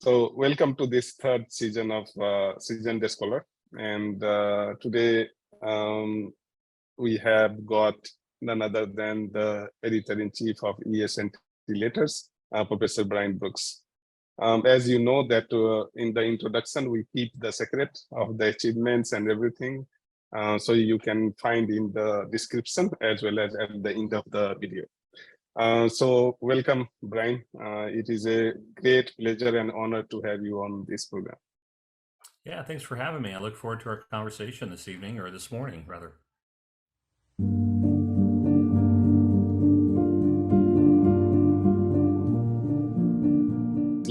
So welcome to this third season of Season Day Scholar. And today we have got none other than the editor-in-chief of ES&T Letters, Professor Bryan Brooks. As you know that in the introduction, we keep the secret of the achievements and everything. So you can find in the description as well as at the end of the video. So welcome, Bryan. It is a great pleasure and honor to have you on this program. Yeah, thanks for having me. I look forward to our conversation this evening, or this morning, rather.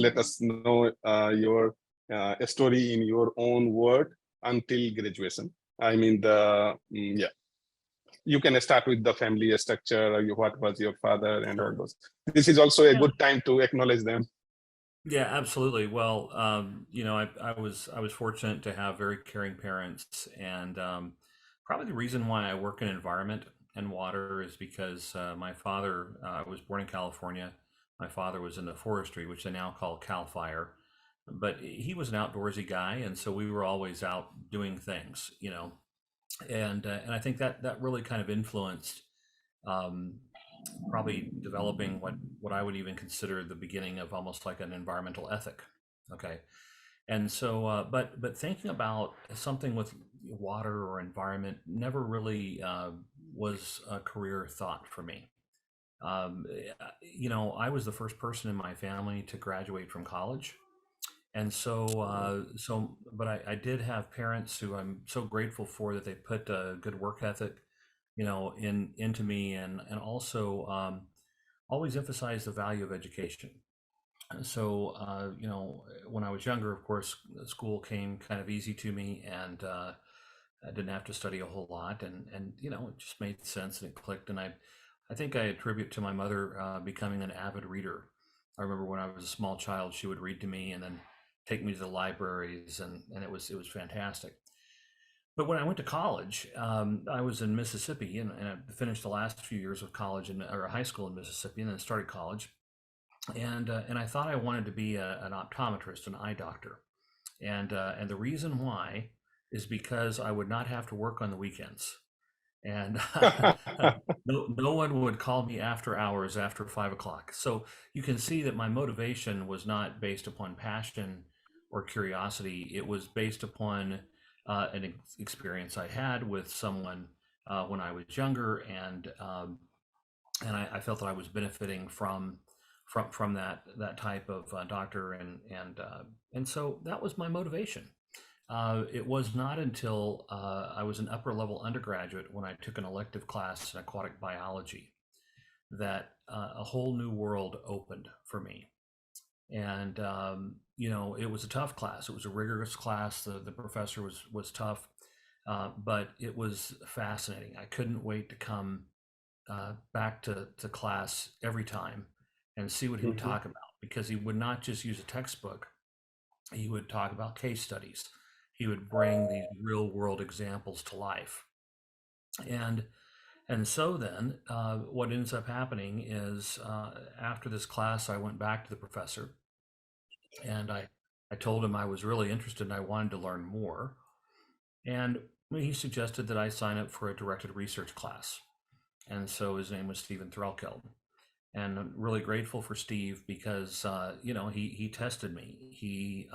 Let us know your story in your own word until graduation. I mean, you can start with the family structure, what was your father and all those. This is also a good time to acknowledge them. Yeah, absolutely. Well, I was fortunate to have very caring parents, and probably the reason why I work in environment and water is because my father, I was born in California. My father was in the forestry, which they now call Cal Fire, but he was an outdoorsy guy, and so we were always out doing things, and I think that really kind of influenced probably developing what I would even consider the beginning of almost like an environmental ethic. Okay. And so, but thinking about something with water or environment never really was a career thought for me. I was the first person in my family to graduate from college. And but I did have parents who I'm so grateful for, that they put a good work ethic, into me, and also always emphasize the value of education. So, when I was younger, of course, school came kind of easy to me, and I didn't have to study a whole lot, and it just made sense and it clicked. And I think I attribute to my mother becoming an avid reader. I remember when I was a small child, she would read to me and then take me to the libraries, and it was fantastic. But when I went to college, I was in Mississippi, and I finished the last few years of college or high school in Mississippi, and then started college. And I thought I wanted to be an optometrist, an eye doctor, and the reason why is because I would not have to work on the weekends, and no one would call me after hours after 5 o'clock. So you can see that my motivation was not based upon passion or curiosity. It was based upon an experience I had with someone when I was younger, and I felt that I was benefiting from that type of doctor, and so that was my motivation. It was not until I was an upper level undergraduate, when I took an elective class in aquatic biology, that a whole new world opened for me. And it was a tough class. It was a rigorous class. The professor was tough, but it was fascinating. I couldn't wait to come back to class every time and see what he would talk about, because he would not just use a textbook. He would talk about case studies. He would bring these real world examples to life. And so then what ends up happening is, after this class, I went back to the professor, and I told him I was really interested and I wanted to learn more. And he suggested that I sign up for a directed research class. And so his name was Stephen Threlkeld. And I'm really grateful for Steve, because he tested me.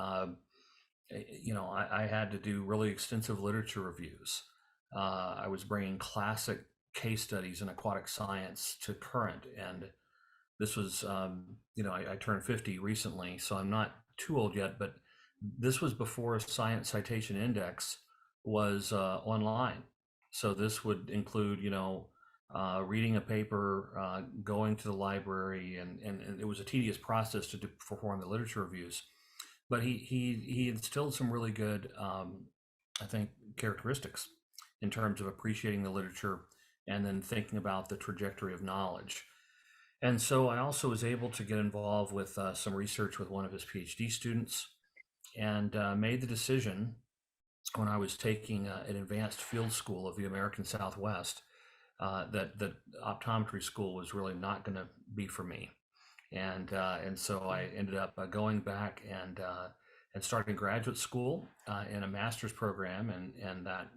I had to do really extensive literature reviews. I was bringing classic case studies in aquatic science to current, and this was I turned 50 recently, so I'm not too old yet, but this was before a Science Citation Index was online. So this would include reading a paper, going to the library, and it was a tedious process to perform the literature reviews. But he instilled some really good, I think, characteristics in terms of appreciating the literature and then thinking about the trajectory of knowledge. And so I also was able to get involved with some research with one of his PhD students, and made the decision, when I was taking an advanced field school of the American Southwest, that optometry school was really not going to be for me. And so I ended up going back and starting graduate school in a master's program, and that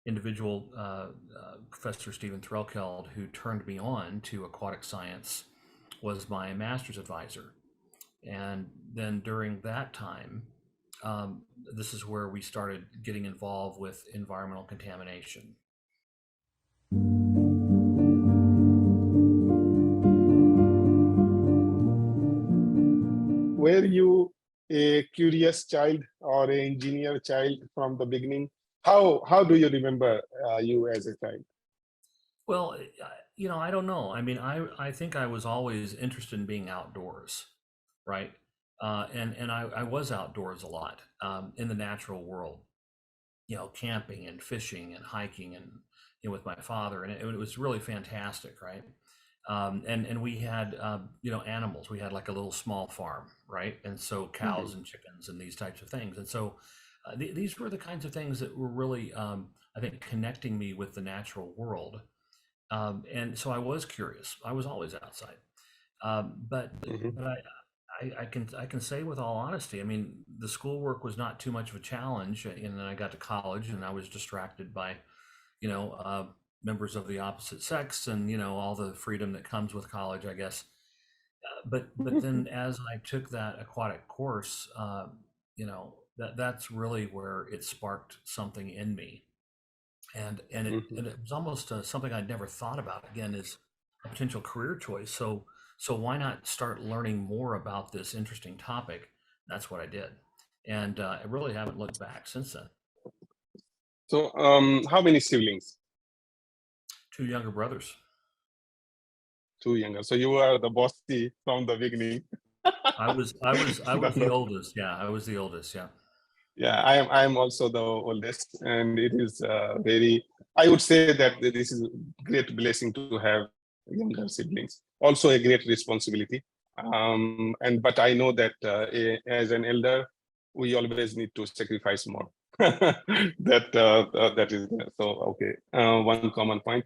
individual, Professor Stephen Threlkeld, who turned me on to aquatic science, was my master's advisor. And then during that time, this is where we started getting involved with environmental contamination. Were you a curious child or an engineer child from the beginning? How do you remember you as a child? Well, I don't know. I mean, I think I was always interested in being outdoors, right? And I was outdoors a lot in the natural world, camping and fishing and hiking and with my father, and it was really fantastic, right? And we had animals. We had like a little small farm, right? And so Mhm. cows and chickens and these types of things. And so these were the kinds of things that were really, I think, connecting me with the natural world. And so I was curious. I was always outside. But Mhm. but I can say with all honesty, I mean, the schoolwork was not too much of a challenge, and then I got to college, and I was distracted by, you know, uh, members of the opposite sex, and all the freedom that comes with college, I guess. But then as I took that aquatic course, that's really where it sparked something in me, and it was almost something I'd never thought about again as a potential career choice. So why not start learning more about this interesting topic? That's what I did, and I really haven't looked back since then. So, how many siblings? Two younger brothers. Two younger. So you are the bossy from the beginning. I was That's the what, oldest. Yeah, I was the oldest. Yeah. yeah, I am also the oldest, and it is very. I would say that this is a great blessing to have younger siblings. Also a great responsibility. And but I know that as an elder, we always need to sacrifice more. That is there. So okay, one common point.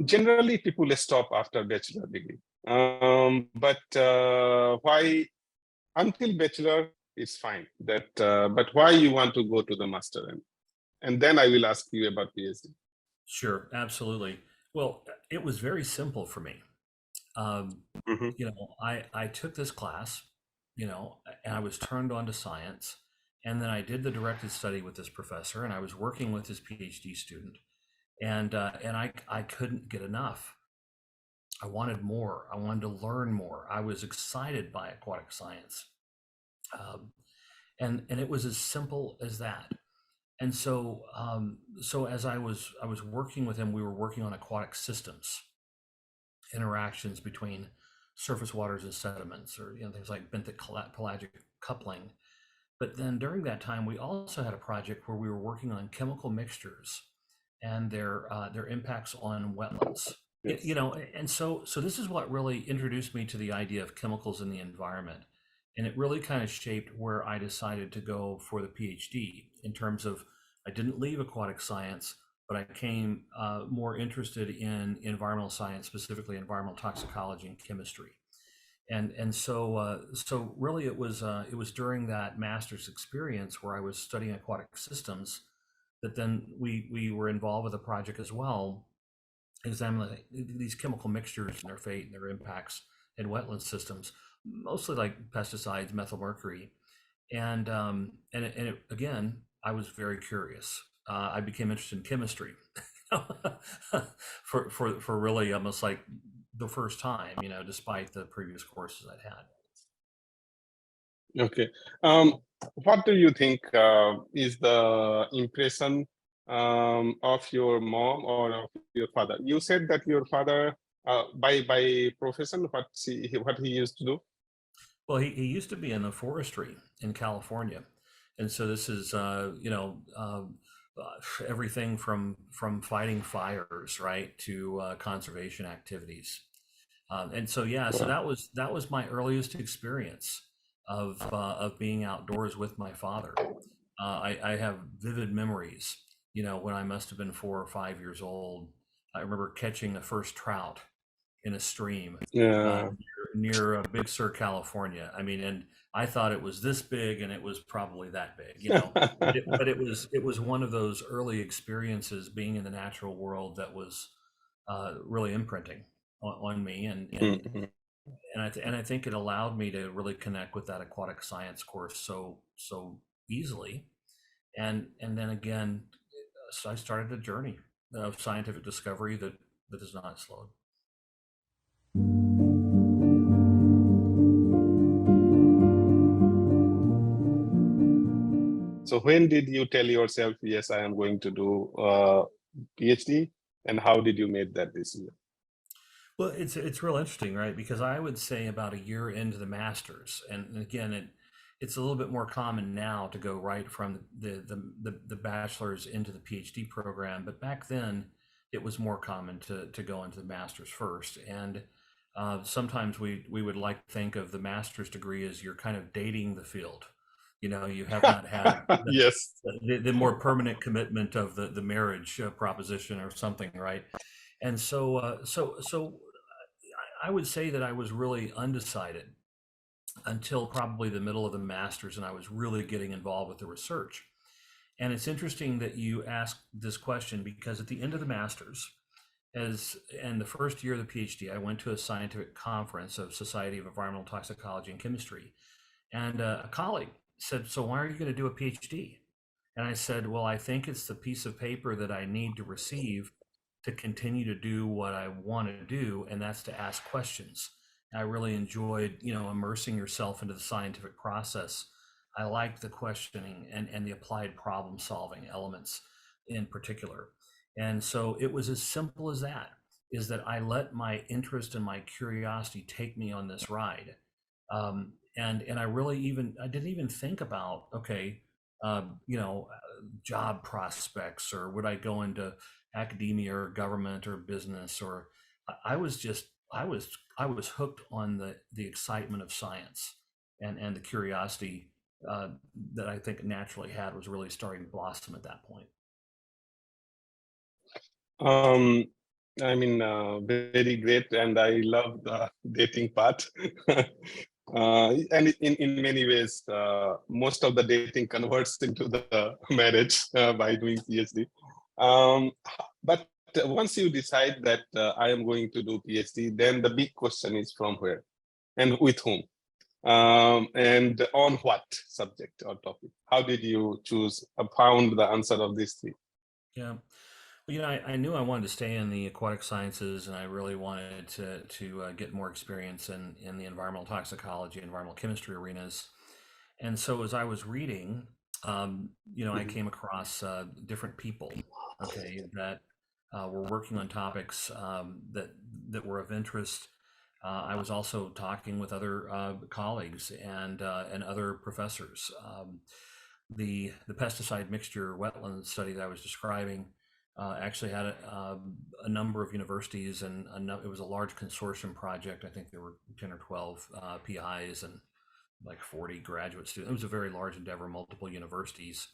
Generally people stop after bachelor degree, but why until bachelor is fine, that but why you want to go to the master, and then I will ask you about PhD. Sure, absolutely. Well, it was very simple for me. Um, Mhm. I took this class, and I was turned on to science, and then I did the directed study with this professor, and I was working with his PhD student, and I couldn't get enough. I wanted more. I wanted to learn more. I was excited by aquatic science, um, and it was as simple as that. And so as I was working with him, we were working on aquatic systems, interactions between surface waters and sediments, or things like benthic pelagic coupling. But then during that time, we also had a project where we were working on chemical mixtures and their impacts on wetlands. Yes. And so this is what really introduced me to the idea of chemicals in the environment, and it really kind of shaped where I decided to go for the PhD. In terms of, I didn't leave aquatic science, but I came more interested in environmental science, specifically environmental toxicology and chemistry. And so really it was during that master's experience where I was studying aquatic systems that then we were involved with a project as well, examining these chemical mixtures and their fate and their impacts in wetland systems, mostly like pesticides, methyl mercury, and again, I was very curious. I became interested in chemistry for really almost like the first time, despite the previous courses I'd had. Okay. What do you think is the impression of your mom or of your father? You said that your father, by profession, what he used to do? Well, he used to be in the forestry in California, and so this is everything from fighting fires, right, to conservation activities. And so yeah, so Wow. that was my earliest experience of being outdoors with my father. I have vivid memories when I must have been 4 or 5 years old. I remember catching the first trout in a stream uh, Yeah. near Big Sur, California. I mean, and I thought it was this big, and it was probably that big, but it was one of those early experiences being in the natural world that was really imprinting on me, Mhm. and I think it allowed me to really connect with that aquatic science course so easily, and then again, so I started a journey of scientific discovery that has not slowed. So when did you tell yourself, yes, I am going to do PhD, and how did you make that decision? Well, it's real interesting, right? Because I would say about a year into the masters, and again, it's a little bit more common now to go right from the bachelor's into the PhD program, but back then it was more common to go into the masters first. And sometimes we would like to think of the master's degree as you're kind of dating the field. You have not had Yes. the more permanent commitment of the marriage proposition or something, right? And so I would say that I was really undecided until probably the middle of the masters, and I was really getting involved with the research. And it's interesting that you asked this question because at the end of the masters, as and the first year of the PhD, I went to a scientific conference of Society of Environmental Toxicology and Chemistry, and a colleague said, "So why are you going to do a PhD?" And I said, "Well, I think it's the piece of paper that I need to receive to continue to do what I want to do, and that's to ask questions." I really enjoyed, immersing yourself into the scientific process. I liked the questioning and the applied problem solving elements in particular. And so it was as simple as that, is that I let my interest and my curiosity take me on this ride. And I didn't even think about, okay, job prospects, or would I go into academia or government or business, or I was just I was hooked on the excitement of science, and the curiosity that I think naturally had was really starting to blossom at that point. Um, I mean, very great, and I love the dating part. And in many ways, most of the dating converts into the marriage by doing PhD. Um, but once you decide that I am going to do PhD, then the big question is from where and with whom, and on what subject or topic. How did you choose? Found the answer of these three? Yeah. Well, I knew I wanted to stay in the aquatic sciences, and I really wanted to get more experience in the environmental toxicology, environmental chemistry arenas. And so as I was reading, I Mhm. came across different people, okay, that were working on topics that were of interest. I was also talking with other colleagues and other professors. The pesticide mixture wetland study that I was describing actually had a number of universities, and it was a large consortium project. I think there were 10 or 12 PIs and like 40 graduate students. It was a very large endeavor, multiple universities,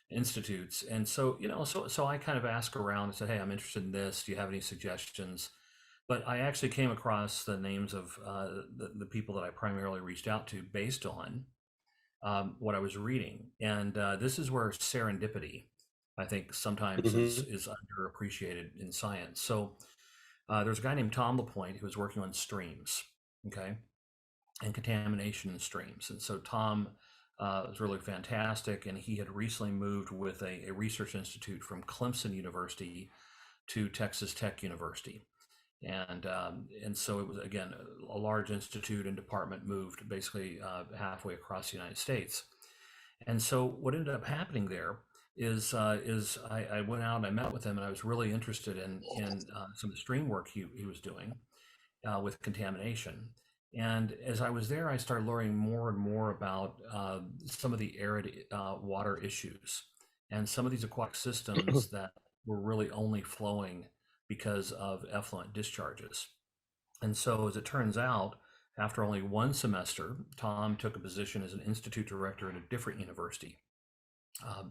institutes. And so, so I kind of asked around and said, "Hey, I'm interested in this. Do you have any suggestions?" But I actually came across the names of the people that I primarily reached out to based on what I was reading. And this is where serendipity, I think, sometimes Mhm. is underappreciated in science. So there's a guy named Tom LaPointe who was working on streams, okay, and contamination in streams. And so Tom was really fantastic, and he had recently moved with a research institute from Clemson University to Texas Tech University. And so it was, again, a large institute and department moved basically halfway across the United States. And so what ended up happening there is I went out and I met with him, and I was really interested in some of the stream work he was doing with contamination. And as I was there, I started learning more and more about some of the arid water issues and some of these aquatic systems that were really only flowing because of effluent discharges. And so, as it turns out, after only one semester, Tom took a position as an institute director at a different university.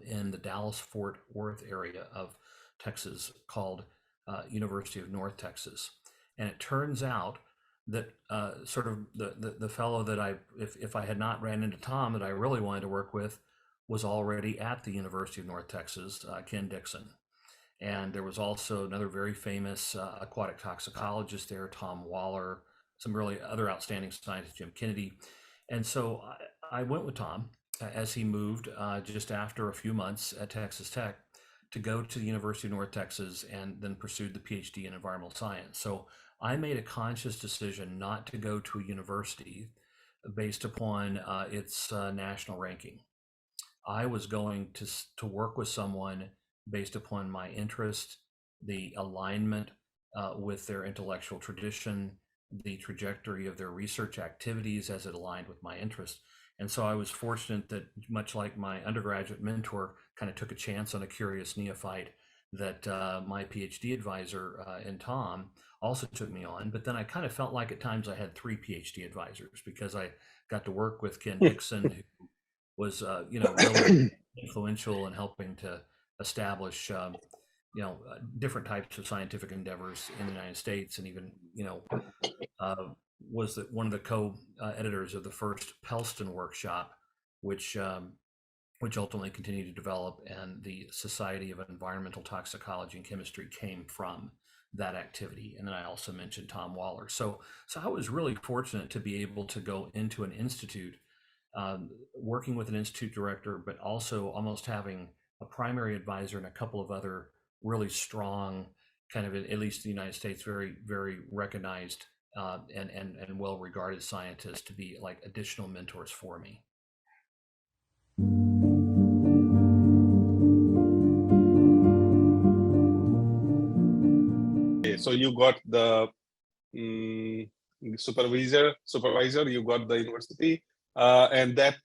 in the Dallas-Fort Worth area of Texas called University of North Texas. And it turns out that sort of the fellow that if I had not ran into Tom that I really wanted to work with was already at the University of North Texas, Ken Dixon. And there was also another very famous aquatic toxicologist there, Tom Waller, some really other outstanding scientists, Jim Kennedy. And so I went with Tom as he moved just after a few months at Texas Tech to go to the University of North Texas and then pursued the PhD in environmental science. So I made a conscious decision not to go to a university based upon its national ranking. I was going to work with someone based upon my interest, the alignment with their intellectual tradition, the trajectory of their research activities as it aligned with my interest. And so I was fortunate that, much like my undergraduate mentor kind of took a chance on a curious neophyte, that my PhD advisor in Tom also took me on. But then I kind of felt like at times I had 3 PhD advisors because I got to work with Ken Dixon, who was really influential in helping to establish different types of scientific endeavors in the United States, and even was one of the co-editors of the first Pelston workshop, which ultimately continued to develop, and the Society of Environmental Toxicology and Chemistry came from that activity. And then I also mentioned Tom Waller. So I was really fortunate to be able to go into an institute, working with an institute director, but also almost having a primary advisor and a couple of other really strong, kind of, at least in the United States, very, very recognized and well-regarded scientists to be like additional mentors for me. Okay, so you got the supervisor, you got the university, and that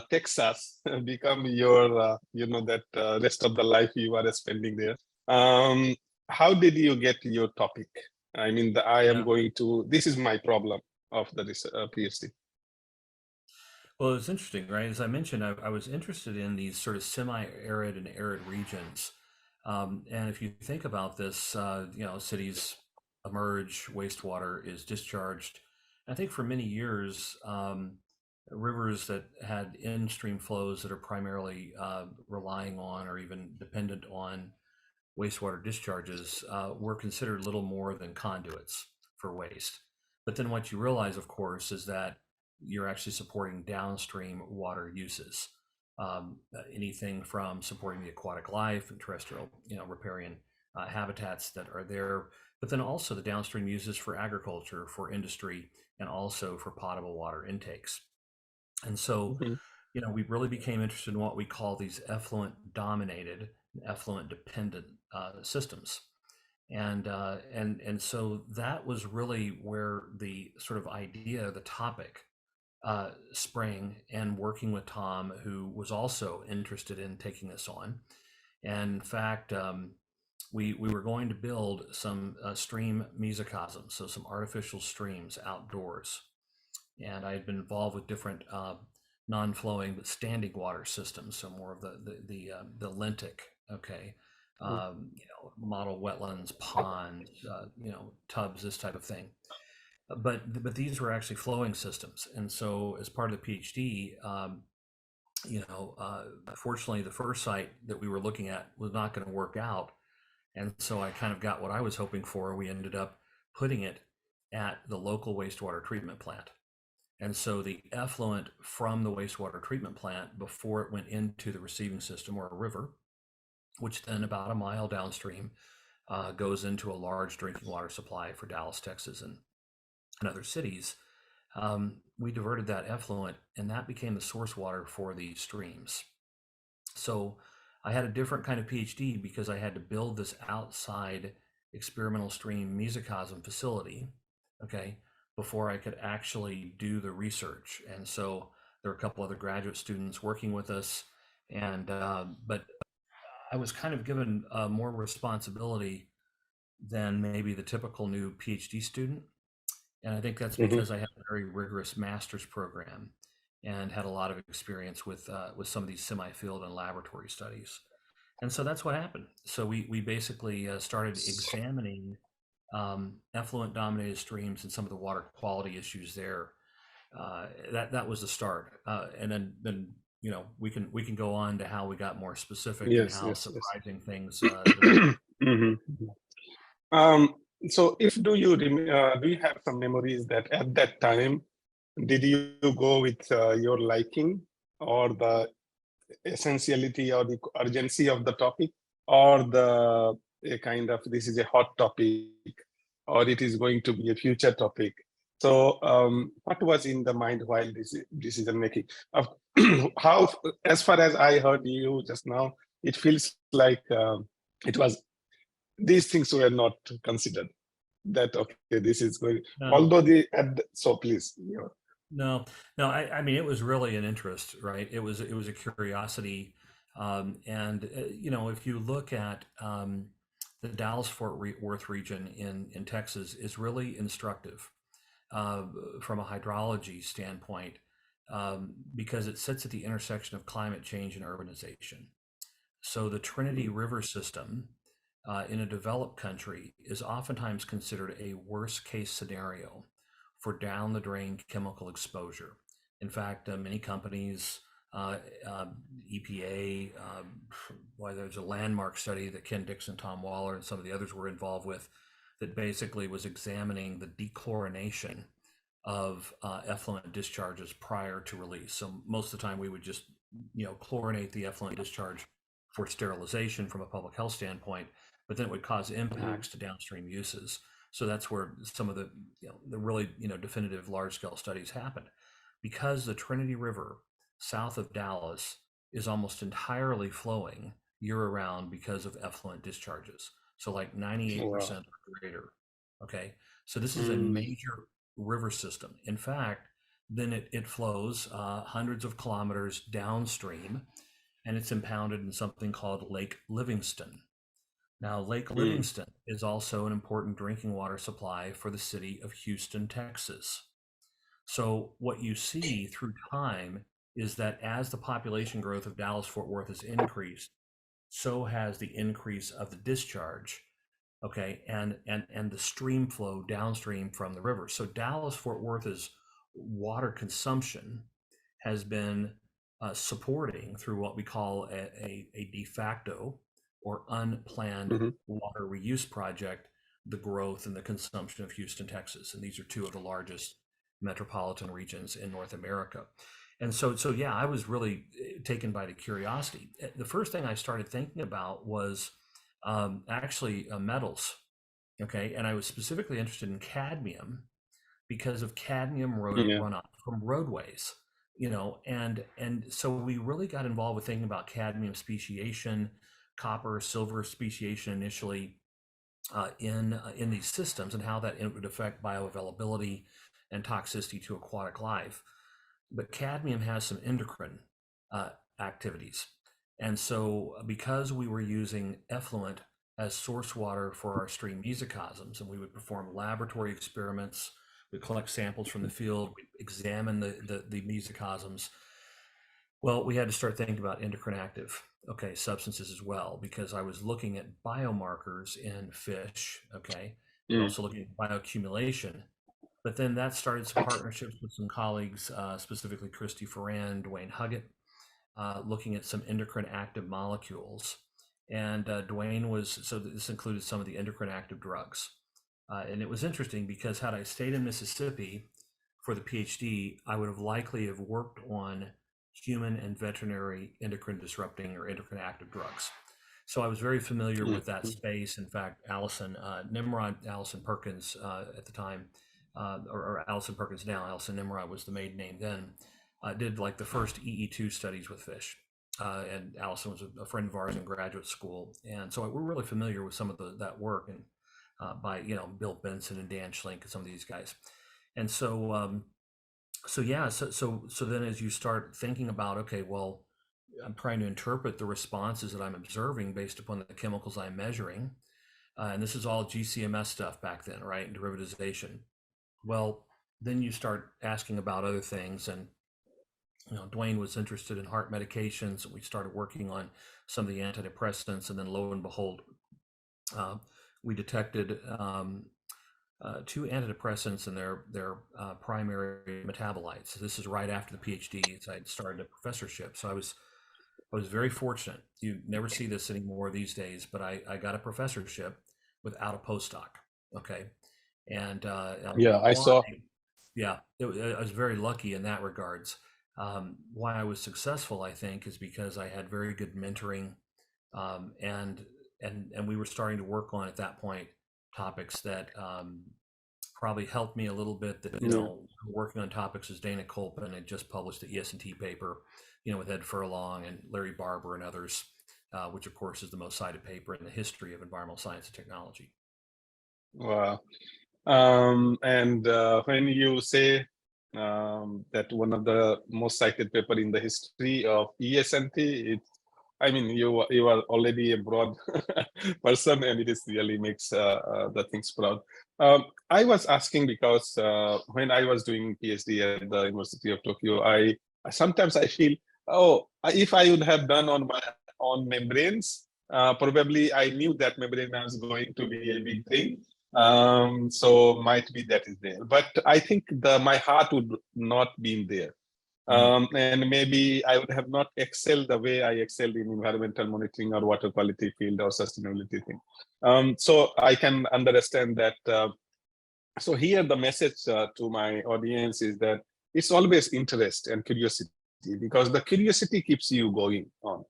Texas become your, that rest of the life you are spending there. How did you get your topic? I mean, this is my problem of the PhD. Well, it's interesting, right? As I mentioned, I was interested in these sort of semi-arid and arid regions. And if you think about this, cities emerge, wastewater is discharged. I think for many years, rivers that had in-stream flows that are primarily relying on or even dependent on wastewater discharges were considered little more than conduits for waste. But then what you realize, of course, is that you're actually supporting downstream water uses. Anything from supporting the aquatic life and terrestrial, riparian habitats that are there, but then also the downstream uses for agriculture, for industry, and also for potable water intakes. And so, we really became interested in what we call these effluent dominated, effluent dependent systems. And so that was really where the sort of idea, the topic sprang, and working with Tom, who was also interested in taking this on. And in fact, we were going to build some stream mesocosms, so some artificial streams outdoors. And I had been involved with different non-flowing but standing water systems, so more of the lentic, okay, model wetlands, ponds, tubs, this type of thing. But these were actually flowing systems, and so as part of the PhD, fortunately, the first site that we were looking at was not going to work out, and so I kind of got what I was hoping for. We ended up putting it at the local wastewater treatment plant. And so the effluent from the wastewater treatment plant, before it went into the receiving system or a river, which then about a mile downstream goes into a large drinking water supply for Dallas, Texas, and other cities, we diverted that effluent, and that became the source water for these streams. So I had a different kind of PhD because I had to build this outside experimental stream mesocosm facility, okay, before I could actually do the research. And so there were a couple other graduate students working with us, and but I was kind of given more responsibility than maybe the typical new PhD student. And I think that's because I had a very rigorous master's program. and had a lot of experience with some of these semi-field and laboratory studies. And so that's what happened. So we basically started examining effluent dominated streams and some of the water quality issues there. That was the start, and then we can go on to how we got more specific and Yes, how yes, yes. surprising things developed. Mhm. Um, so if do you have some memories that at that time, did you go with your liking or the essentiality or the urgency of the topic, or the a kind of this is a hot topic, or it is going to be a future topic? So what was in the mind while this decision making? Of how, as far as I heard you just now, it feels like it was, these things were not considered. That okay, this is going. No, Although so please. Yeah. no, no. I mean, it was really an interest, right? It was a curiosity, and if you look at the Dallas-Fort Worth region in Texas, is really instructive uh, from a hydrology standpoint, because it sits at the intersection of climate change and urbanization. So the Trinity River system in a developed country is oftentimes considered a worst case scenario for down the drain chemical exposure. In fact, many companies, uh, uh, EPA, why there's a landmark study that Ken Dixon, Tom Waller, and some of the others were involved with that basically was examining the dechlorination of effluent discharges prior to release. So most of the time we would just, chlorinate the effluent discharge for sterilization from a public health standpoint, but then it would cause Mhm. impacts to downstream uses. So that's where some of the, the really, definitive large scale studies happened, because the Trinity River south of Dallas is almost entirely flowing year round because of effluent discharges. So like Wow. 98% or greater. Okay. So this is a Mm. major river system. In fact, then it flows hundreds of kilometers downstream, and it's impounded in something called Lake Livingston. Now, Lake Mm. Livingston is also an important drinking water supply for the city of Houston, Texas. So, what you see through time is that as the population growth of Dallas Fort Worth has increased, so has the increase of the discharge, okay, and the stream flow downstream from the river. So Dallas Fort Worth's water consumption has been supporting, through what we call a de facto or unplanned Mhm. water reuse project, the growth and the consumption of Houston, Texas. And these are two of the largest metropolitan regions in North America. And so yeah, I was really taken by the curiosity. The first thing I started thinking about was actually metals. Okay. And I was specifically interested in cadmium because of cadmium Yeah. runoff from roadways, and so we really got involved with thinking about cadmium speciation, copper, silver speciation initially in these systems, and how that it would affect bioavailability and toxicity to aquatic life. But cadmium has some endocrine uh, activities. And so, because we were using effluent as source water for our stream mesocosms, and we would perform laboratory experiments, we collect samples from the field, we examine the mesocosms. Well, we had to start thinking about endocrine active, okay, substances as well, because I was looking at biomarkers in fish, okay, but Mm. also looking at bioaccumulation. But then that started some partnerships with some colleagues, specifically Christy Ferran, Dwayne Huggett, looking at some endocrine active molecules. And Dwayne so this included some of the endocrine active drugs. And it was interesting because had I stayed in Mississippi for the PhD, I would have likely have worked on human and veterinary endocrine disrupting or endocrine active drugs. So I was very familiar Mm. with that space. In fact, Allison Perkins at the time, or Allison Perkins now, Allison Nimrod was the maiden name then, did like the first EE2 studies with fish. And Allison was a friend of ours in graduate school. And so we're really familiar with some of that work, and by, Bill Benson and Dan Schlink and some of these guys. And so yeah, so then as you start thinking about, okay, well, I'm trying to interpret the responses that I'm observing based upon the chemicals I'm measuring. And this is all GCMS stuff back then, right? And derivatization. Well, then you start asking about other things. And Dwayne was interested in heart medications. We started working on some of the antidepressants, and then lo and behold, uh, we detected two antidepressants in their primary metabolites. This is right after the PhD. So I started a professorship. So I was very fortunate. You never see this anymore these days, but I got a professorship without a postdoc. Okay, and Yeah, I why? saw. Yeah, I was very lucky in that regards. Why I was successful, I think, is because I had very good mentoring, um, and and we were starting to work on at that point topics that probably helped me a little bit. That Yeah. working on topics as Dana Colpin had just published the ES&T paper, with Ed Furlong and Larry Barber and others, which of course is the most cited paper in the history of environmental science and technology. Wow. And when you say that one of the most cited paper in the history of ESNT, I mean, you are already a broad person, and it is really makes the things proud. I was asking because when I was doing PhD at the University of Tokyo, I sometimes I feel, oh, if I would have done on my own membranes, probably I knew that membrane was going to be a big thing. So might be that is there, but I think my heart would not be in there. And maybe I would have not excelled the way I excelled in environmental monitoring or water quality field or sustainability thing. So I can understand that. So here the message to my audience is that it's always interest and curiosity, because the curiosity keeps you going on.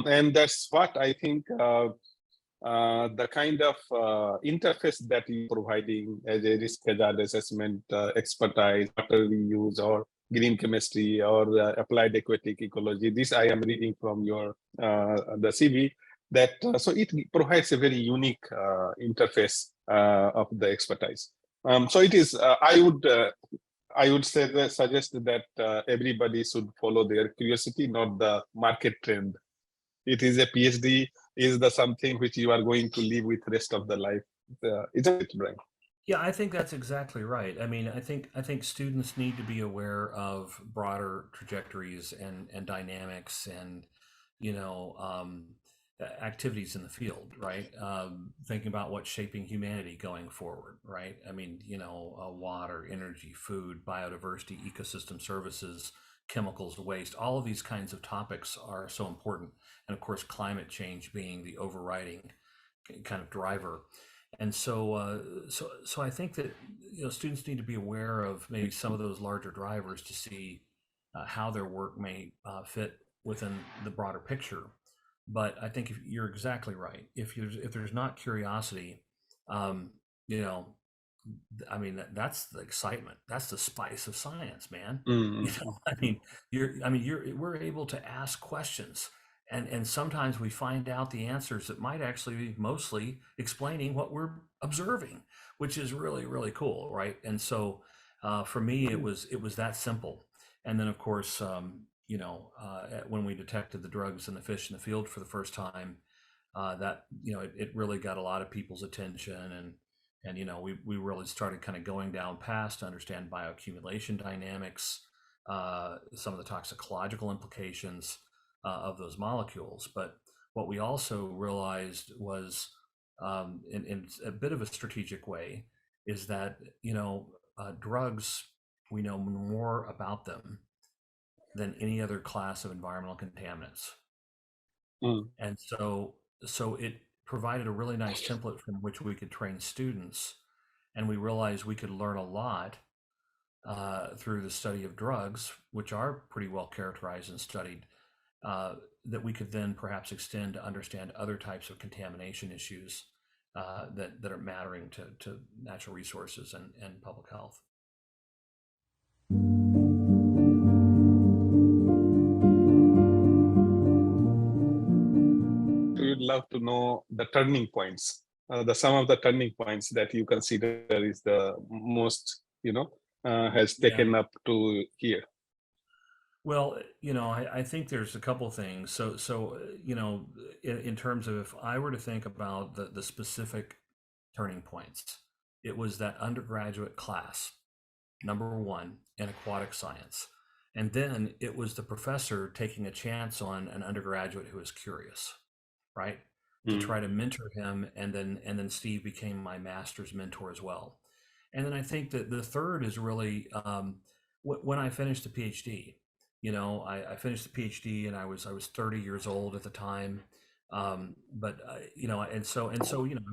And that's what I think the kind of interface that you're providing as a risk hazard assessment expertise, water reuse or green chemistry or applied aquatic ecology. This I am reading from your the CV. That so it provides a very unique interface of the expertise. So it is. I would say that, suggest that everybody should follow their curiosity, not the market trend. It is a PhD is the something which you are going to live with rest of the life. Isn't it, Brian? Yeah, I think that's exactly right. I mean, I think students need to be aware of broader trajectories and dynamics and you know um, activities in the field, right? Thinking about what's shaping humanity going forward, right? I mean, water, energy, food, biodiversity, ecosystem services, chemicals, waste. All of these kinds of topics are so important, and of course, climate change being the overriding kind of driver. And so I think that students need to be aware of maybe some of those larger drivers to see how their work may fit within the broader picture. But I think if you're exactly right, if there's not curiosity, um, you know, I mean that's the excitement, that's the spice of science, man. Mm. I mean we're able to ask questions, and sometimes we find out the answers that might actually be mostly explaining what we're observing, which is really really cool, right? And so for me it was that simple. And then of course when we detected the drugs in the fish in the field for the first time, that it really got a lot of people's attention, and we really started kind of going down past to understand bioaccumulation dynamics, some of the toxicological implications of those molecules. But what we also realized was, in a bit of a strategic way, is that drugs, we know more about them than any other class of environmental contaminants. Mm. And so it provided a really nice template from which we could train students. And we realized we could learn a lot through the study of drugs, which are pretty well characterized and studied, that we could then perhaps extend to understand other types of contamination issues that are mattering to natural resources and public health. We would love to know the turning points, the some of the turning points that you consider is the most, has Yeah. taken up to here. Well, I think there's a couple things. In terms of if I were to think about the specific turning points, it was that undergraduate class, number one, in aquatic science. And then it was the professor taking a chance on an undergraduate who was curious, right? To Mm. try to mentor him, and then Steve became my master's mentor as well. And then I think that the third is really when I finished the PhD. I finished the PhD, and I was 30 years old at the time. But I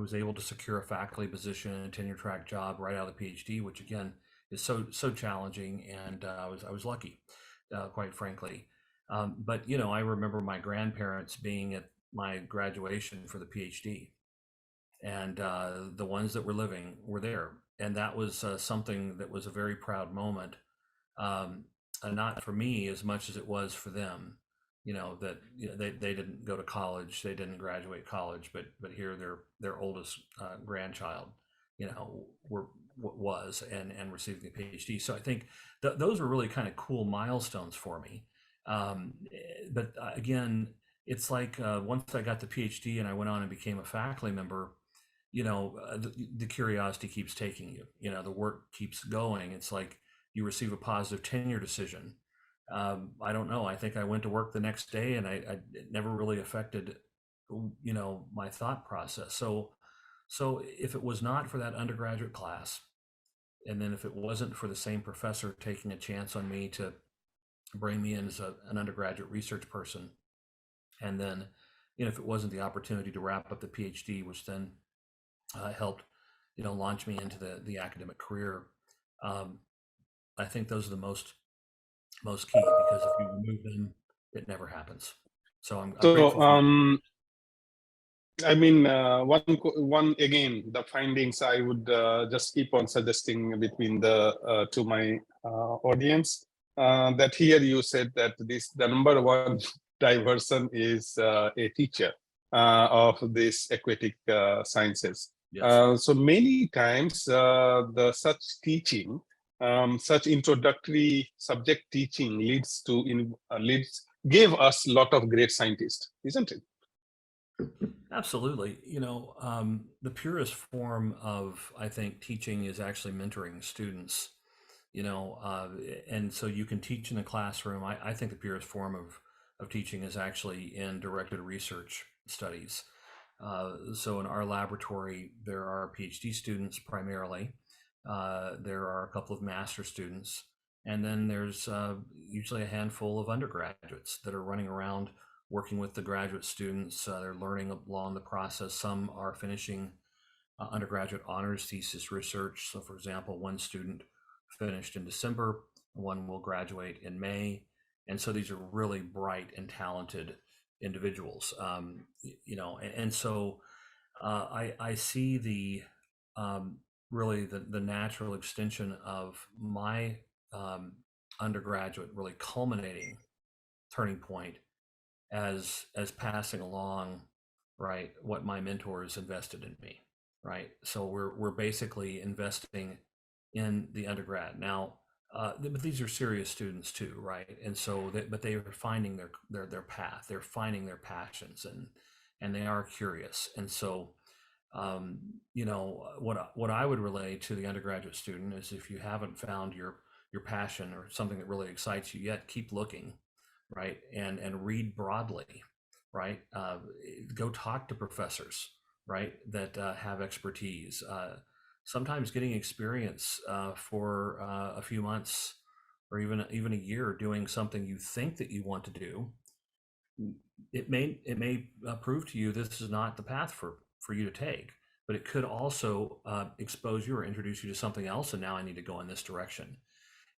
was able to secure a faculty position and a tenure track job right out of the PhD, which again is so challenging, and I was lucky, quite frankly. But I remember my grandparents being at my graduation for the PhD, and the ones that were living were there, and that was something that was a very proud moment, um, not for me as much as it was for them. That they didn't go to college, they didn't graduate college, but here their oldest grandchild, was and receiving a PhD. So I think those are really kind of cool milestones for me. But again, it's like once I got the PhD and I went on and became a faculty member, the curiosity keeps taking you. The work keeps going. It's like you receive a positive tenure decision. I don't know. I think I went to work the next day, and it never really affected, my thought process. So if it was not for that undergraduate class, and then if it wasn't for the same professor taking a chance on me to bring me in as an undergraduate research person, and then, if it wasn't the opportunity to wrap up the PhD, which then helped, launch me into the academic career. I think those are the most key, because if you remove them, it never happens. So I'm grateful So, for I mean, one again, the findings I would just keep on suggesting between the to my audience, that here you said that the number one diversion is a teacher of this aquatic sciences. yes. So many times the such teaching, such introductory subject teaching gave us a lot of great scientists, isn't it? Absolutely. The purest form of, I think, teaching is actually mentoring students, and so you can teach in a classroom. I think the purest form of teaching is actually in directed research studies. So in our laboratory, there are PhD students primarily. There are a couple of master students, and then there's usually a handful of undergraduates that are running around working with the graduate students. They're learning along the process. Some are finishing undergraduate honors thesis research. So, for example, one student finished in December, one will graduate in May. And so these are really bright and talented individuals, and so I see really the natural extension of my undergraduate really culminating turning point as passing along, right, what my mentors invested in me, right? So we're basically investing in the undergrad now, but these are serious students too, right? And so but they are finding their path, they're finding their passions, and they are curious. And so what I would relay to the undergraduate student is, if you haven't found your passion or something that really excites you yet, keep looking, right? And read broadly, right? Go talk to professors, right, that have expertise. Sometimes getting experience for a few months or even a year doing something you think that you want to do, it may prove to you this is not the path for you to take, but it could also expose you or introduce you to something else, and now I need to go in this direction.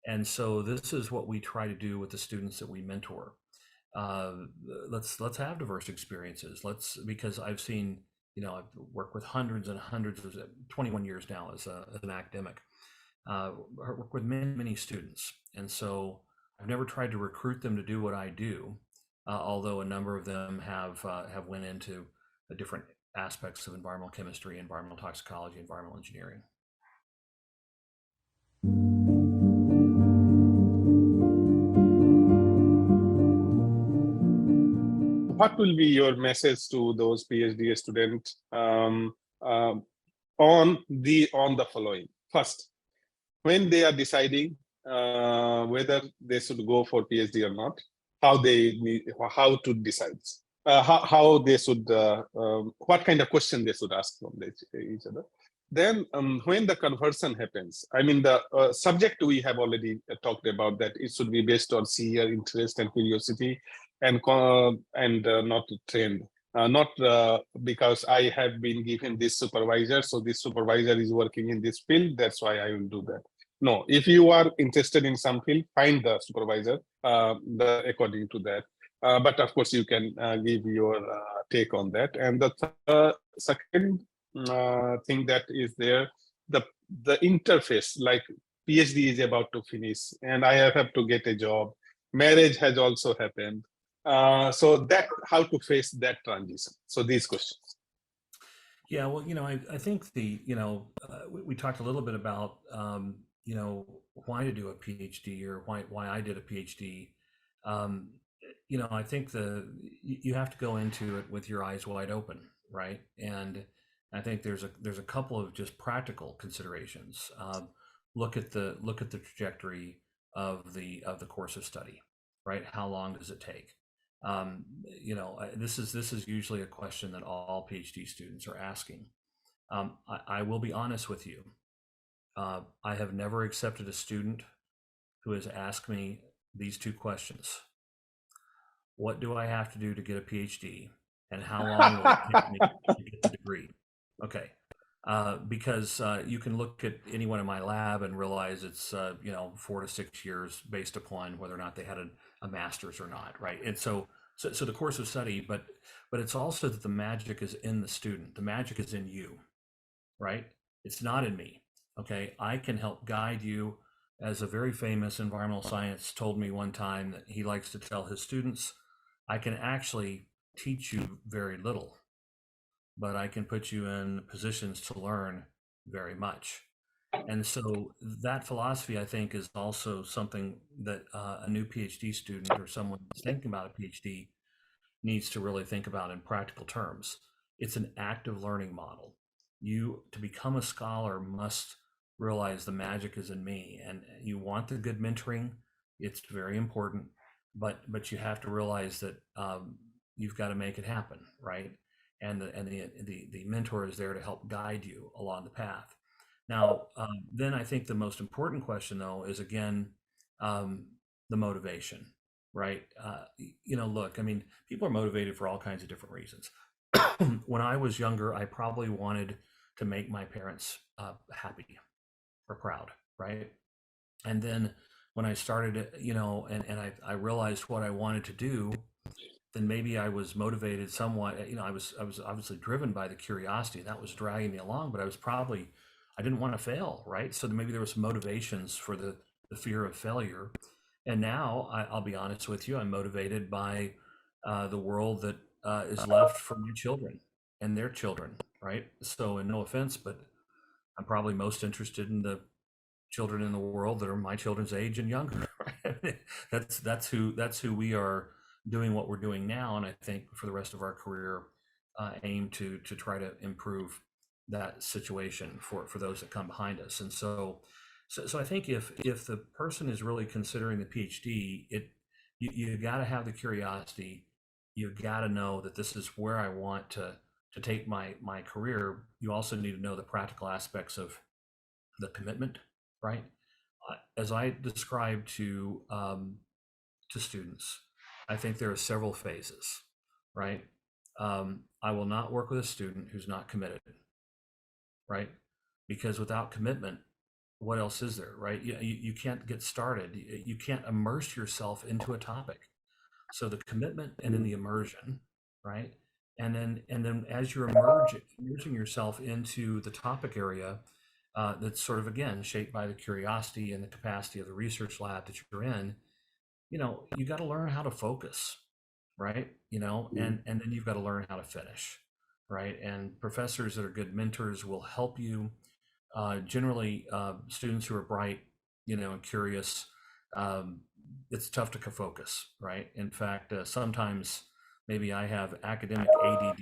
And so this is what we try to do with the students that we mentor. uh, let's have diverse experiences. Because I've seen, I've worked with hundreds and hundreds of 21 years now as an academic, work with many students. And so I've never tried to recruit them to do what I do, although a number of them have went into different aspects of environmental chemistry, environmental toxicology, environmental engineering. What will be your message to those PhD students on the following? First, when they are deciding whether they should go for PhD or not, how to decide, how they should, what kind of question they should ask from each other. Then when the conversion happens, I mean, the subject we have already talked about, that it should be based on sheer interest and curiosity, and not trend. Not because I have been given this supervisor, so this supervisor is working in this field, that's why I will do that. No, if you are interested in some field, find the supervisor according to that. But of course, you can give your take on that. And the second thing that is there, the interface, like PhD is about to finish, and I have to get a job. Marriage has also happened. So that, how to face that transition. So these questions. Yeah, well, I think we talked a little bit about, why to do a PhD, or why I did a PhD. Um, I think you have to go into it with your eyes wide open, right? And I think there's a couple of just practical considerations. Look at the trajectory of the course of study, right? How long does it take? This is usually a question that all PhD students are asking. I will be honest with you. I have never accepted a student who has asked me these two questions. What do I have to do to get a PhD? And how long will it take me to get the degree? Okay. Because you can look at anyone in my lab and realize it's 4 to 6 years based upon whether or not they had a master's or not, right? And so the course of study, but it's also that the magic is in the student. The magic is in you, right? It's not in me. Okay, I can help guide you. As a very famous environmental scientist told me one time, that he likes to tell his students, I can actually teach you very little, but I can put you in positions to learn very much. And so that philosophy, I think, is also something that a new PhD student, or someone who's thinking about a PhD, needs to really think about in practical terms. It's an active learning model. You, to become a scholar, must realize the magic is in me, and you want the good mentoring. It's very important, but you have to realize that you've got to make it happen, right? And the mentor is there to help guide you along the path. Now, then I think the most important question, though, is again the motivation, right? Look, I mean, people are motivated for all kinds of different reasons. When I was younger, I probably wanted to make my parents happy or proud, right? And then when I started, and I realized what I wanted to do, then maybe I was motivated somewhat. I was obviously driven by the curiosity that was dragging me along, but I didn't want to fail, right? So maybe there was some motivations for the fear of failure. And now I'll be honest with you, I'm motivated by the world that is left for my children and their children, right? So, and no offense, but I'm probably most interested in the children in the world that are my children's age and younger. Right? that's who we are doing what we're doing now, and I think for the rest of our career, aim to try to improve that situation for those that come behind us. And so I think if the person is really considering the PhD, you got to have the curiosity. You got to know that this is where I want to take my career. You also need to know the practical aspects of the commitment, right? As I described to students, I think there are several phases, right? I will not work with a student who's not committed, right? Because without commitment, what else is there, right? You can't get started. You can't immerse yourself into a topic. So the commitment and then the immersion, right? And then as you're immersing yourself into the topic area, that's sort of, again, shaped by the curiosity and the capacity of the research lab that you're in, you got to learn how to focus, right? And then you've got to learn how to finish, right? And professors that are good mentors will help you. Generally, students who are bright, and curious, it's tough to focus, right? In fact, sometimes maybe I have academic ADD,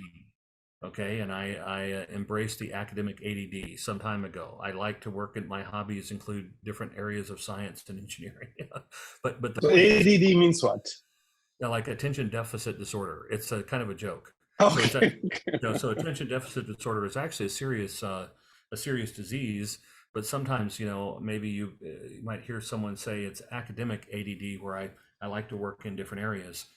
Okay, and I embraced the academic ADD some time ago. I like to work, and my hobbies include different areas of science and engineering. But the So point is, ADD means what? like attention deficit disorder, it's a kind of a joke. So it's Okay. actually, so attention deficit disorder is actually a serious disease. But sometimes, maybe you might hear someone say it's academic ADD, where I like to work in different areas.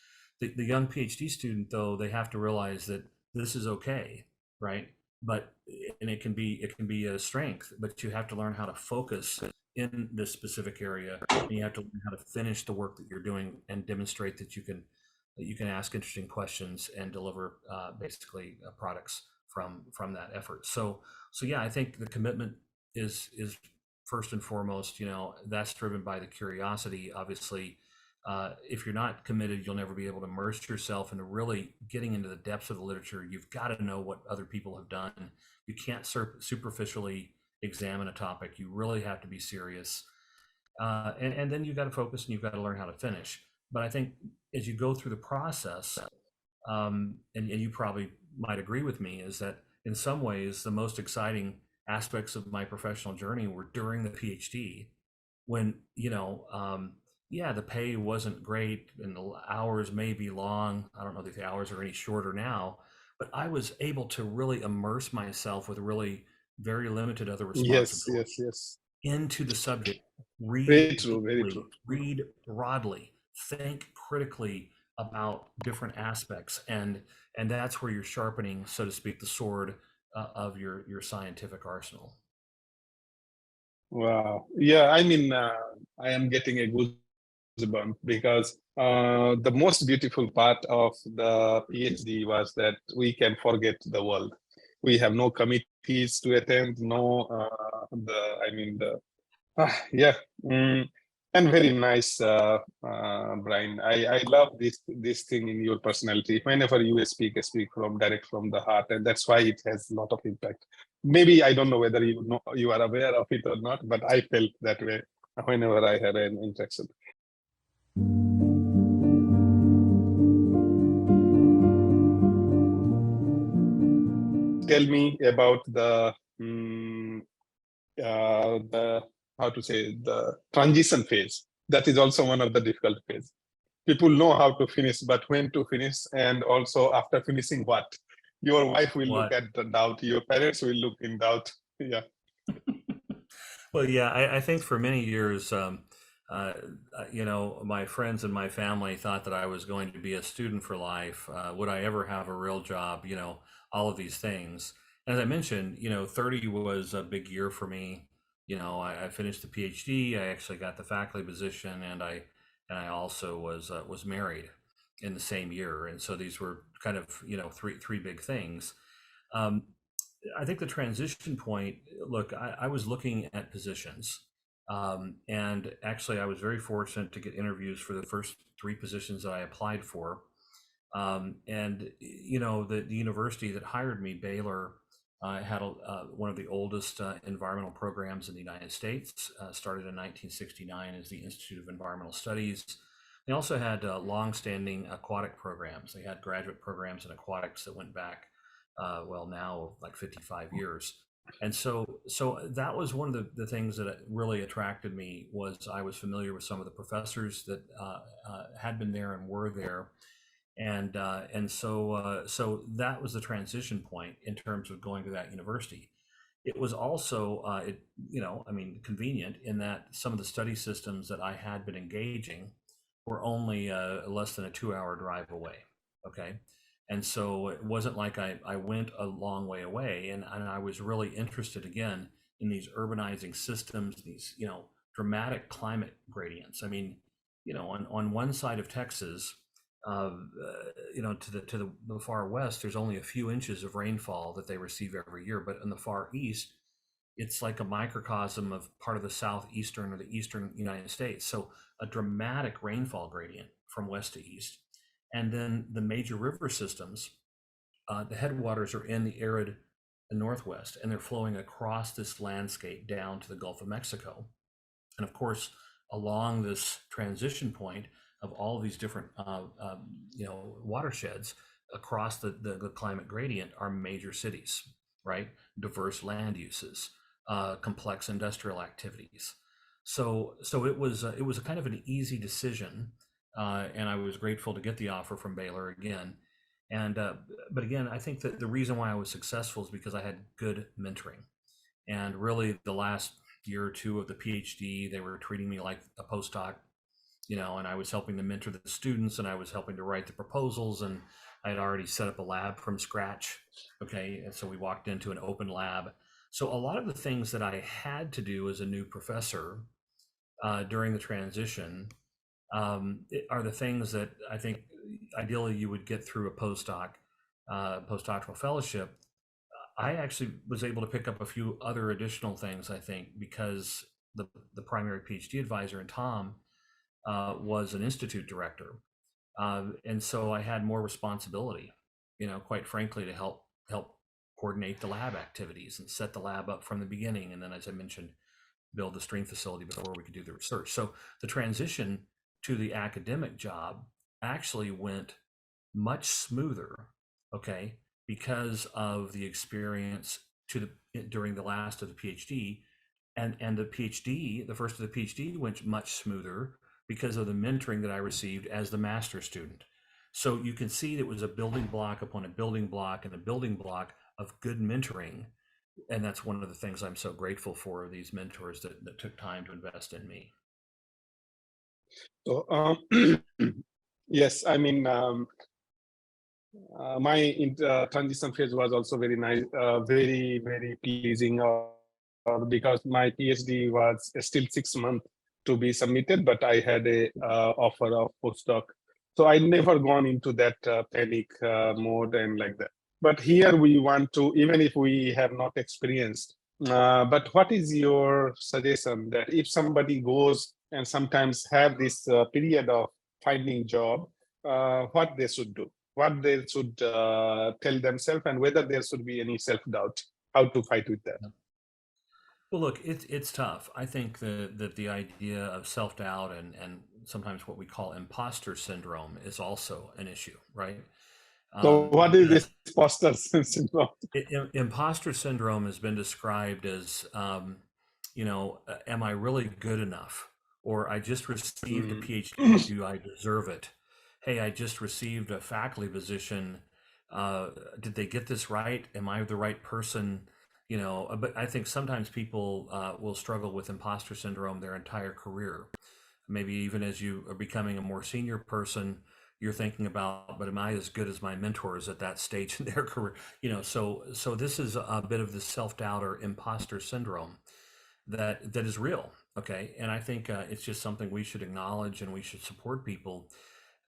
The young PhD student, though, they have to realize that this is okay, right? But and it can be a strength, but you have to learn how to focus in this specific area, and you have to learn how to finish the work that you're doing and demonstrate that you can ask interesting questions and deliver basically products from that effort. So yeah, I think the commitment is first and foremost. That's driven by the curiosity. Obviously, if you're not committed, you'll never be able to immerse yourself into really getting into the depths of the literature. You've got to know what other people have done. You can't superficially examine a topic. You really have to be serious, and then you've got to focus and you've got to learn how to finish. But I think as you go through the process, and you probably might agree with me, is that in some ways the most exciting aspects of my professional journey were during the PhD, when yeah, the pay wasn't great and the hours may be long. I don't know if the hours are any shorter now, but I was able to really immerse myself with really very limited other Yes, responsibilities yes, yes. into the subject. Read Very true, very deeply, true. read broadly, think critically about different aspects, and that's where you're sharpening, so to speak, the sword of your scientific arsenal. Wow. Yeah, I mean, I am getting a goosebump because the most beautiful part of the PhD was that we can forget the world. We have no committees to attend, no, I mean, yeah, and very nice, Bryan. I love this thing in your personality. Whenever you speak from direct from the heart, and that's why it has a lot of impact. Maybe I don't know whether you are aware of it or not, but I felt that way whenever I had an interaction. Tell me about the how to say the transition phase. That is also one of the difficult phase. People know how to finish, but when to finish, and also after finishing what? Your wife will look What? at the doubt. Your parents will look in doubt. Yeah. Well, yeah, I think for many years, my friends and my family thought that I was going to be a student for life. Would I ever have a real job? All of these things. As I mentioned, 30 was a big year for me. I finished the PhD. I actually got the faculty position, and I also was married in the same year. And so these were kind of three big things. Um, I think the transition point, look, I was looking at positions. And actually, I was very fortunate to get interviews for the first three positions that I applied for. And, the university that hired me, Baylor, had one of the oldest environmental programs in the United States, started in 1969 as the Institute of Environmental Studies. They also had long-standing aquatic programs. They had graduate programs in aquatics that went back well, now like 55 years. And so that was one of the things that really attracted me. Was I was familiar with some of the professors that had been there and were there, and so that was the transition point in terms of going to that university. It was also I mean, convenient in that some of the study systems that I had been engaging were only less than a 2-hour drive away. Okay. And so it wasn't like I went a long way away, and I was really interested again in these urbanizing systems, these, dramatic climate gradients. I mean, on one side of Texas, uh, to the far west, there's only a few inches of rainfall that they receive every year. But in the far east, it's like a microcosm of part of the southeastern or the eastern United States. So a dramatic rainfall gradient from west to east. And then the major river systems, the headwaters are in the arid northwest, and they're flowing across this landscape down to the Gulf of Mexico. And of course, along this transition point of all of these different watersheds, across the climate gradient are major cities, right? Diverse land uses, complex industrial activities. So it was a kind of an easy decision, and I was grateful to get the offer from Baylor again. And but again, I think that the reason why I was successful is because I had good mentoring. And really, the last year or two of the PhD, they were treating me like a postdoc, and I was helping to mentor the students, and I was helping to write the proposals, and I had already set up a lab from scratch. Okay, and so we walked into an open lab. So a lot of the things that I had to do as a new professor during the transition are the things that I think ideally you would get through a postdoctoral fellowship. I actually was able to pick up a few other additional things, I think, because the primary PhD advisor, and Tom, was an institute director. And so I had more responsibility, quite frankly, to help coordinate the lab activities and set the lab up from the beginning. And then, as I mentioned, build the stream facility before we could do the research. So the transition to the academic job actually went much smoother, okay, because of the experience during the last of the PhD, and the PhD, the first of the PhD, went much smoother because of the mentoring that I received as the master student. So you can see that it was a building block upon a building block and a building block of good mentoring. And that's one of the things I'm so grateful for, these mentors that took time to invest in me. So, yes, I mean, my transition phase was also very nice, very, very pleasing, because my PhD was still 6 months to be submitted, but I had a offer of postdoc. So I never gone into that panic mode and like that. But here we want to, even if we have not experienced, but what is your suggestion that if somebody goes and sometimes have this period of finding job, what they should do? What they should tell themselves, and whether there should be any self-doubt, how to fight with that? Well, look, it's tough. I think that the idea of self-doubt and sometimes what we call imposter syndrome is also an issue, right? So what is Because this imposter syndrome? imposter syndrome has been described as, am I really good enough? Or I just received a PhD, do I deserve it? Hey, I just received a faculty position. Did they get this right? Am I the right person? But I think sometimes people will struggle with imposter syndrome their entire career. Maybe even as you are becoming a more senior person, you're thinking about, but am I as good as my mentors at that stage in their career? So this is a bit of the self-doubt or imposter syndrome that is real. Okay, and I think it's just something we should acknowledge, and we should support people,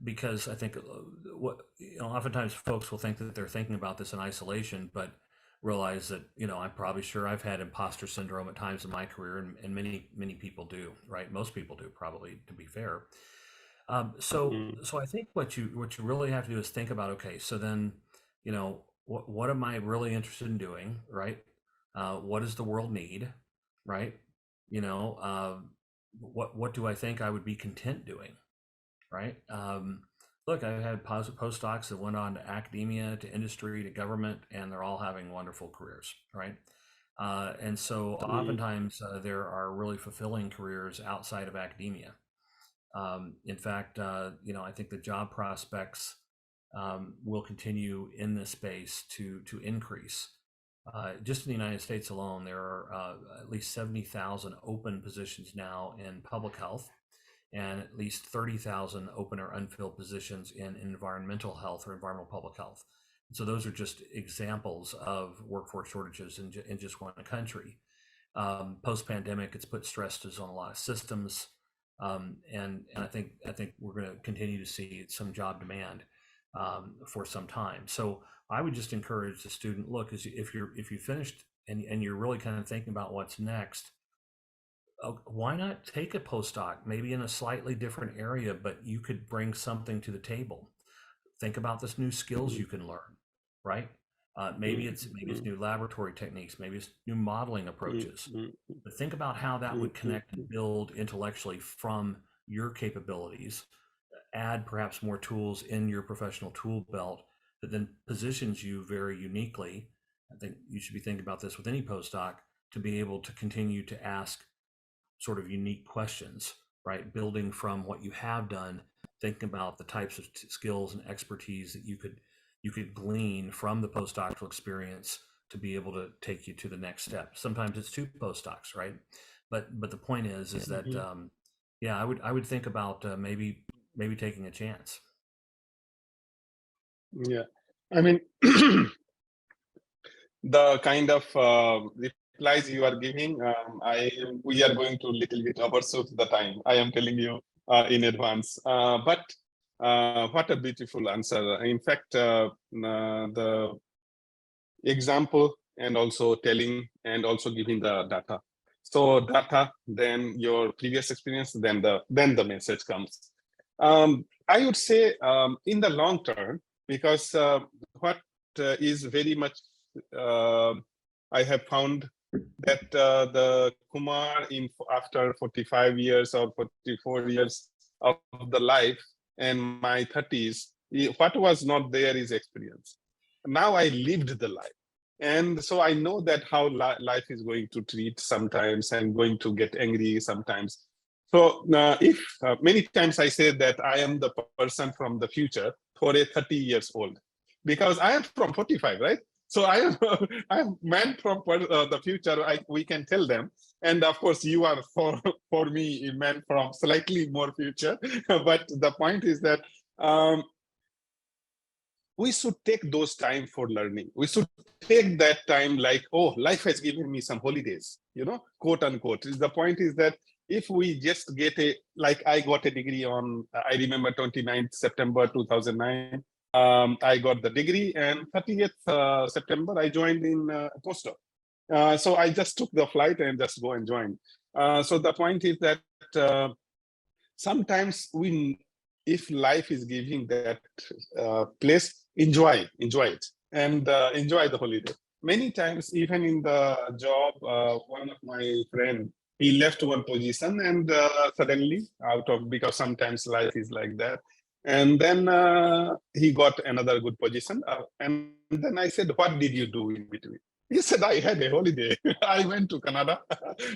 because I think oftentimes folks will think that they're thinking about this in isolation, but realize that I'm probably sure I've had imposter syndrome at times in my career, and many people do, right? Most people do, probably, to be fair. So I think what you really have to do is think about, okay, so then, what am I really interested in doing, right? What does the world need, right? What do I think I would be content doing, right? Look, I've had postdocs that went on to academia, to industry, to government, and they're all having wonderful careers, right? And so oftentimes there are really fulfilling careers outside of academia. In fact, I think the job prospects will continue in this space to increase. Just in the United States alone, there are at least 70,000 open positions now in public health, and at least 30,000 open or unfilled positions in environmental health or environmental public health. So those are just examples of workforce shortages in just one country. Post-pandemic, it's put stresses on a lot of systems. And I think we're going to continue to see some job demand for some time. So I would just encourage the student, look, if you finished and you're really kind of thinking about what's next, why not take a postdoc, maybe in a slightly different area, but you could bring something to the table. Think about this new skills you can learn, right? Maybe it's new laboratory techniques, maybe it's new modeling approaches. But think about how that would connect and build intellectually from your capabilities, add perhaps more tools in your professional tool belt, that then positions you very uniquely. I think you should be thinking about this with any postdoc, to be able to continue to ask sort of unique questions, right? Building from what you have done, thinking about the types of skills and expertise that you could glean from the postdoctoral experience to be able to take you to the next step. Sometimes it's two postdocs, right? But the point is that Mhm. yeah, I would think about maybe taking a chance. Yeah. I mean, the kind of replies you are giving, we are going to little bit overshoot the time. I am telling you in advance. But what a beautiful answer. In fact, the example and also telling and also giving the data. So data, then your previous experience, then the message comes. I would say in the long term, because what is very much I have found that the Kumar in after 45 years or 44 years of the life and my 30s, what was not there is experience. Now I lived the life. And so I know that how life is going to treat sometimes and going to get angry sometimes. So if many times I say that I am the person from the future for a 30 years old, because I am from 45, right? So I am I'm man from the future. We can tell them, and of course you are for me a man from slightly more future. But the point is that we should take those time for learning. We should take that time like, oh, life has given me some holidays, quote unquote. The point is that if we just get like I got a degree on, I remember 29th September 2009, I got the degree, and 30th September, I joined in postdoc. So I just took the flight and just go and join. So the point is that sometimes if life is giving that place, enjoy it, and enjoy the holiday. Many times, even in the job, one of my friend, he left one position and suddenly because sometimes life is like that. And then he got another good position. And then I said, what did you do in between? He said, I had a holiday. I went to Canada.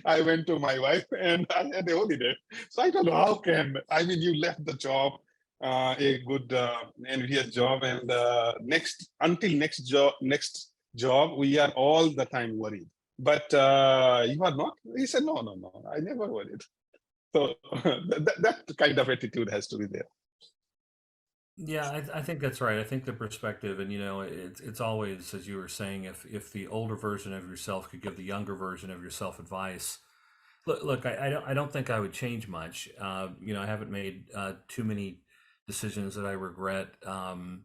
I went to my wife and I had a holiday. So I don't know how can, I mean, you left the job, a good envious job, and until next job, we are all the time worried. But you are not? He said, no, I never worried. So that kind of attitude has to be there. Yeah, I think that's right. I think the perspective, and it's always, as you were saying, if the older version of yourself could give the younger version of yourself advice. Look, I don't think I would change much. I haven't made too many decisions that I regret. I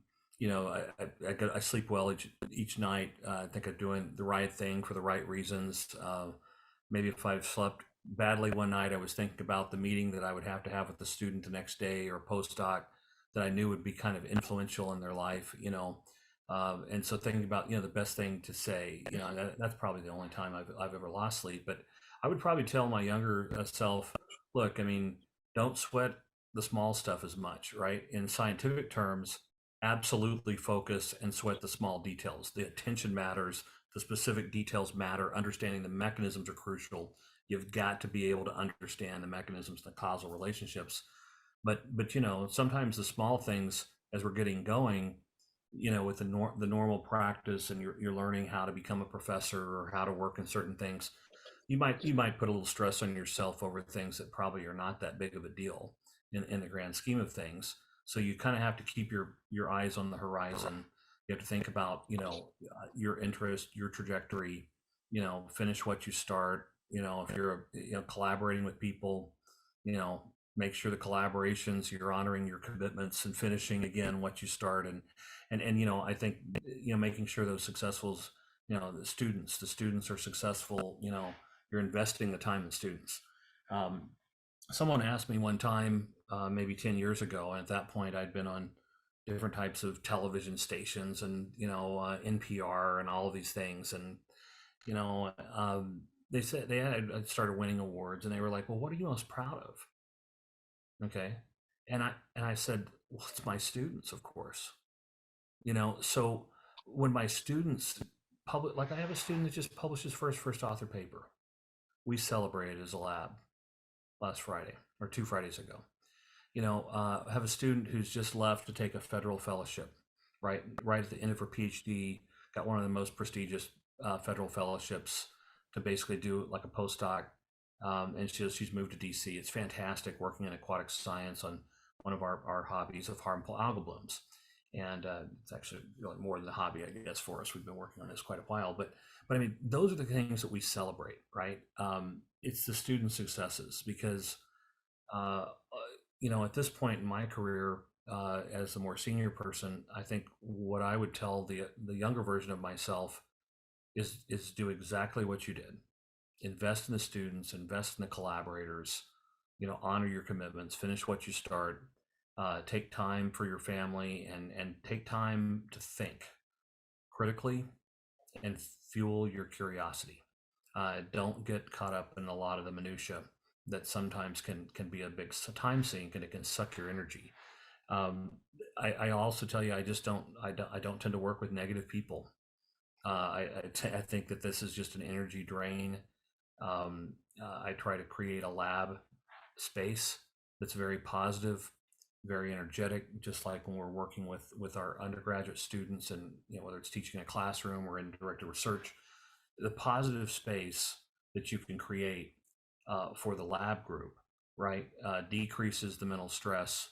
sleep well each night. I think I'm doing the right thing for the right reasons. Maybe if I've slept badly one night, I was thinking about the meeting that I would have to have with the student the next day, or postdoc that I knew would be kind of influential in their life. And so thinking about the best thing to say. That's probably the only time I've ever lost sleep. But I would probably tell my younger self, look, I mean, don't sweat the small stuff as much, right? In scientific terms, absolutely focus and sweat the small details. The attention matters, the specific details matter, understanding the mechanisms are crucial. You've got to be able to understand the mechanisms, the causal relationships. But sometimes the small things, as we're getting going, with the normal practice, and you're learning how to become a professor or how to work in certain things, you might put a little stress on yourself over things that probably are not that big of a deal in the grand scheme of things. So you kind of have to keep your eyes on the horizon. You have to think about your interest, your trajectory. Finish what you start. If you're collaborating with people, make sure the collaborations, you're honoring your commitments and finishing again what you start. And I think making sure those successfuls, the students are successful. You're investing the time in students. Um, Someone asked me one time, maybe 10 years ago, and at that point I'd been on different types of television stations, and NPR and all of these things. And they said I'd started winning awards, and they were like, well, what are you most proud of? Okay. And I said, well, it's my students, of course. So when my students like I have a student that just published his first author paper. We celebrated as a lab last Friday or 2 Fridays ago. I have a student who's just left to take a federal fellowship, right at the end of her PhD, got one of the most prestigious federal fellowships to basically do like a postdoc. And she's moved to DC. It's fantastic working in aquatic science on one of our hobbies of harmful algal blooms. And it's actually really more than a hobby, I guess, for us. We've been working on this quite a while, but I mean, those are the things that we celebrate, right? It's the student successes because at this point in my career, as a more senior person, I think what I would tell the younger version of myself is do exactly what you did. Invest in the students, invest in the collaborators, honor your commitments, finish what you start, take time for your family, and take time to think critically and fuel your curiosity. Don't get caught up in a lot of the minutia that sometimes can be a big time sink, and it can suck your energy. Um, I also tell you, I don't tend to work with negative people. I think that this is just an energy drain. I try to create a lab space that's very positive, very energetic, just like when we're working with our undergraduate students, and whether it's teaching in a classroom or in directed research, the positive space that you can create for the lab group, right, decreases the mental stress,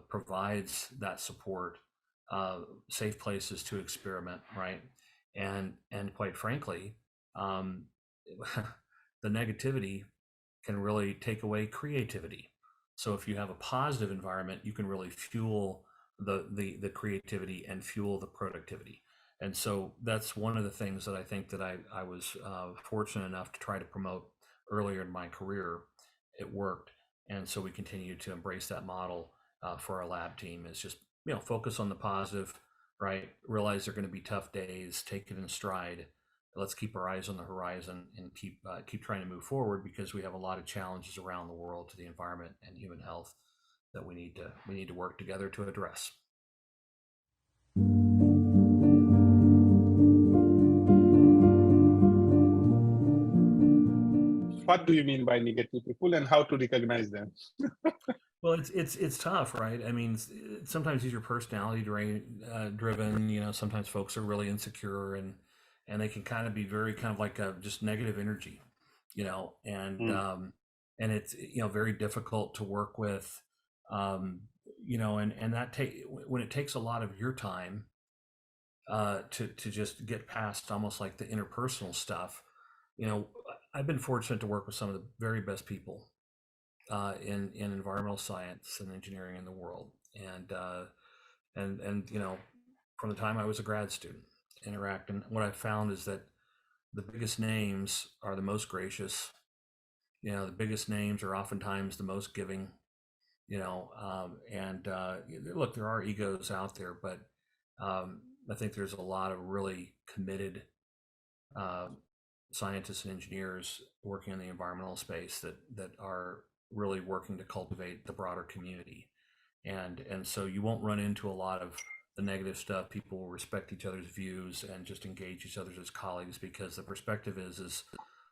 provides that support, safe places to experiment, right, and quite frankly, um, the negativity can really take away creativity. So if you have a positive environment, you can really fuel the creativity and fuel the productivity. And so that's one of the things that I think that I was fortunate enough to try to promote earlier in my career. It worked, and so we continue to embrace that model for our lab team. Is just focus on the positive, right? Realize there are going to be tough days. Take it in stride. Let's keep our eyes on the horizon and keep trying to move forward, because we have a lot of challenges around the world to the environment and human health that we need to work together to address. What do you mean by negative people, and how to recognize them? Well, it's tough, right? I mean, sometimes these are personality driven. Sometimes folks are really insecure, and they can kind of be very kind of like a just negative energy, and Mm. it's very difficult to work with, and that when it takes a lot of your time to just get past almost like the interpersonal stuff. You know, I've been fortunate to work with some of the very best people in environmental science and engineering in the world, and from the time I was a grad student, interacting. What I found is that the biggest names are the most gracious. The biggest names are oftentimes the most giving. And look, there are egos out there, but I think there's a lot of really committed uh, scientists and engineers working in the environmental space that are really working to cultivate the broader community. And so you won't run into a lot of the negative stuff. People will respect each other's views and just engage each other as colleagues, because the perspective is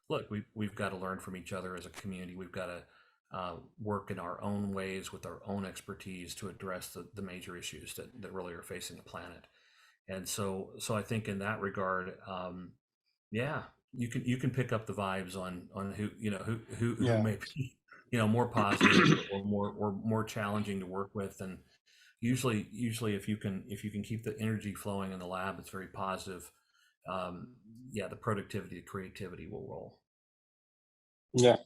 look, we've got to learn from each other as a community. We've got to work in our own ways with our own expertise to address the major issues that really are facing the planet. And so I think in that regard, yeah, you can pick up the vibes on who Yeah. may be more positive or more challenging to work with. And usually if you can keep the energy flowing in the lab, it's very positive. Yeah, the productivity, the creativity will roll. Yeah.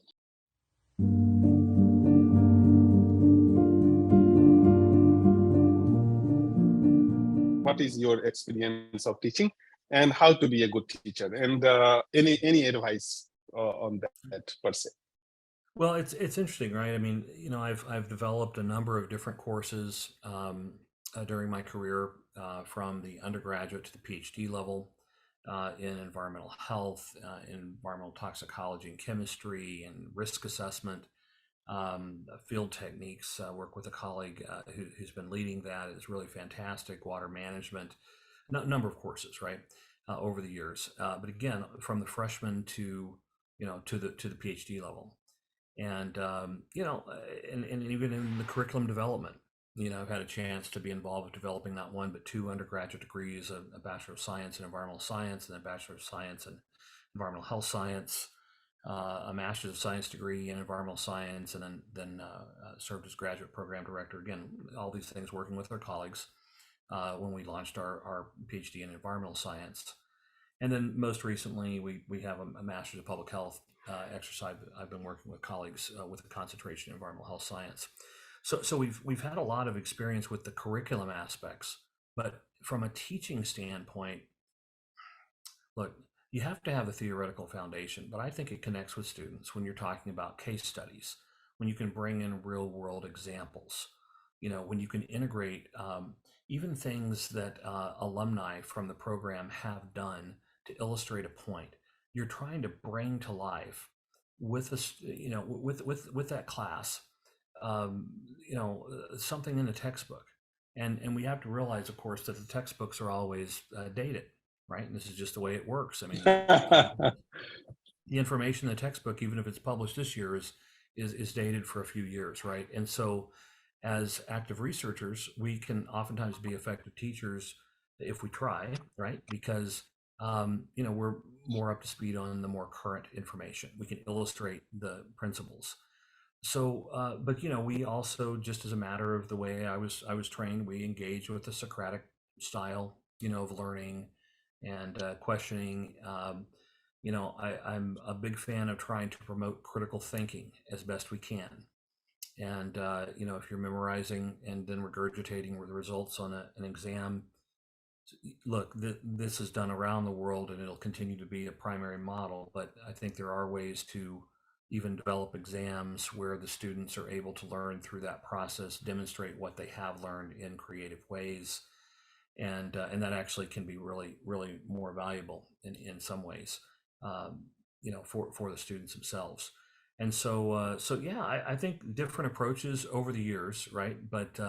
What is your experience of teaching, and how to be a good teacher, and any advice on that per se? Well, it's interesting, right? I mean, I've developed a number of different courses during my career, from the undergraduate to the PhD level, in environmental health, in environmental toxicology and chemistry and risk assessment. field techniques. Work with a colleague who's been leading that. It's really fantastic. Water management, number of courses, right, over the years. But again, from the freshman to to the PhD level, and and even in the curriculum development. I've had a chance to be involved with developing not one but two undergraduate degrees: a Bachelor of Science in Environmental Science and a Bachelor of Science in Environmental Health Science, a Master's of Science degree in Environmental Science, and then served as graduate program director. Again, all these things working with our colleagues when we launched our PhD in Environmental Science. And then most recently, we have a Master's of Public Health exercise. I've been working with colleagues with a concentration in environmental health science. So we've had a lot of experience with the curriculum aspects, but from a teaching standpoint, look, you have to have a theoretical foundation, but I think it connects with students when you're talking about case studies, when you can bring in real world examples, when you can integrate even things that alumni from the program have done to illustrate a point. You're trying to bring to life with this, with that class, something in the textbook. And we have to realize, of course, that the textbooks are always dated, right? And this is just the way it works. I mean, the information in the textbook, even if it's published this year, is dated for a few years, right? And so as active researchers, we can oftentimes be effective teachers if we try, right? Because we're more up to speed on the more current information. We can illustrate the principles. So, but we also, just as a matter of the way I was trained, we engage with the Socratic style, of learning and questioning. I'm a big fan of trying to promote critical thinking as best we can. And if you're memorizing and then regurgitating the results on an exam, look, this is done around the world, and it'll continue to be a primary model. But I think there are ways to even develop exams where the students are able to learn through that process, demonstrate what they have learned in creative ways, and that actually can be really, really more valuable in some ways, for the students themselves. And so yeah, I think different approaches over the years, right? But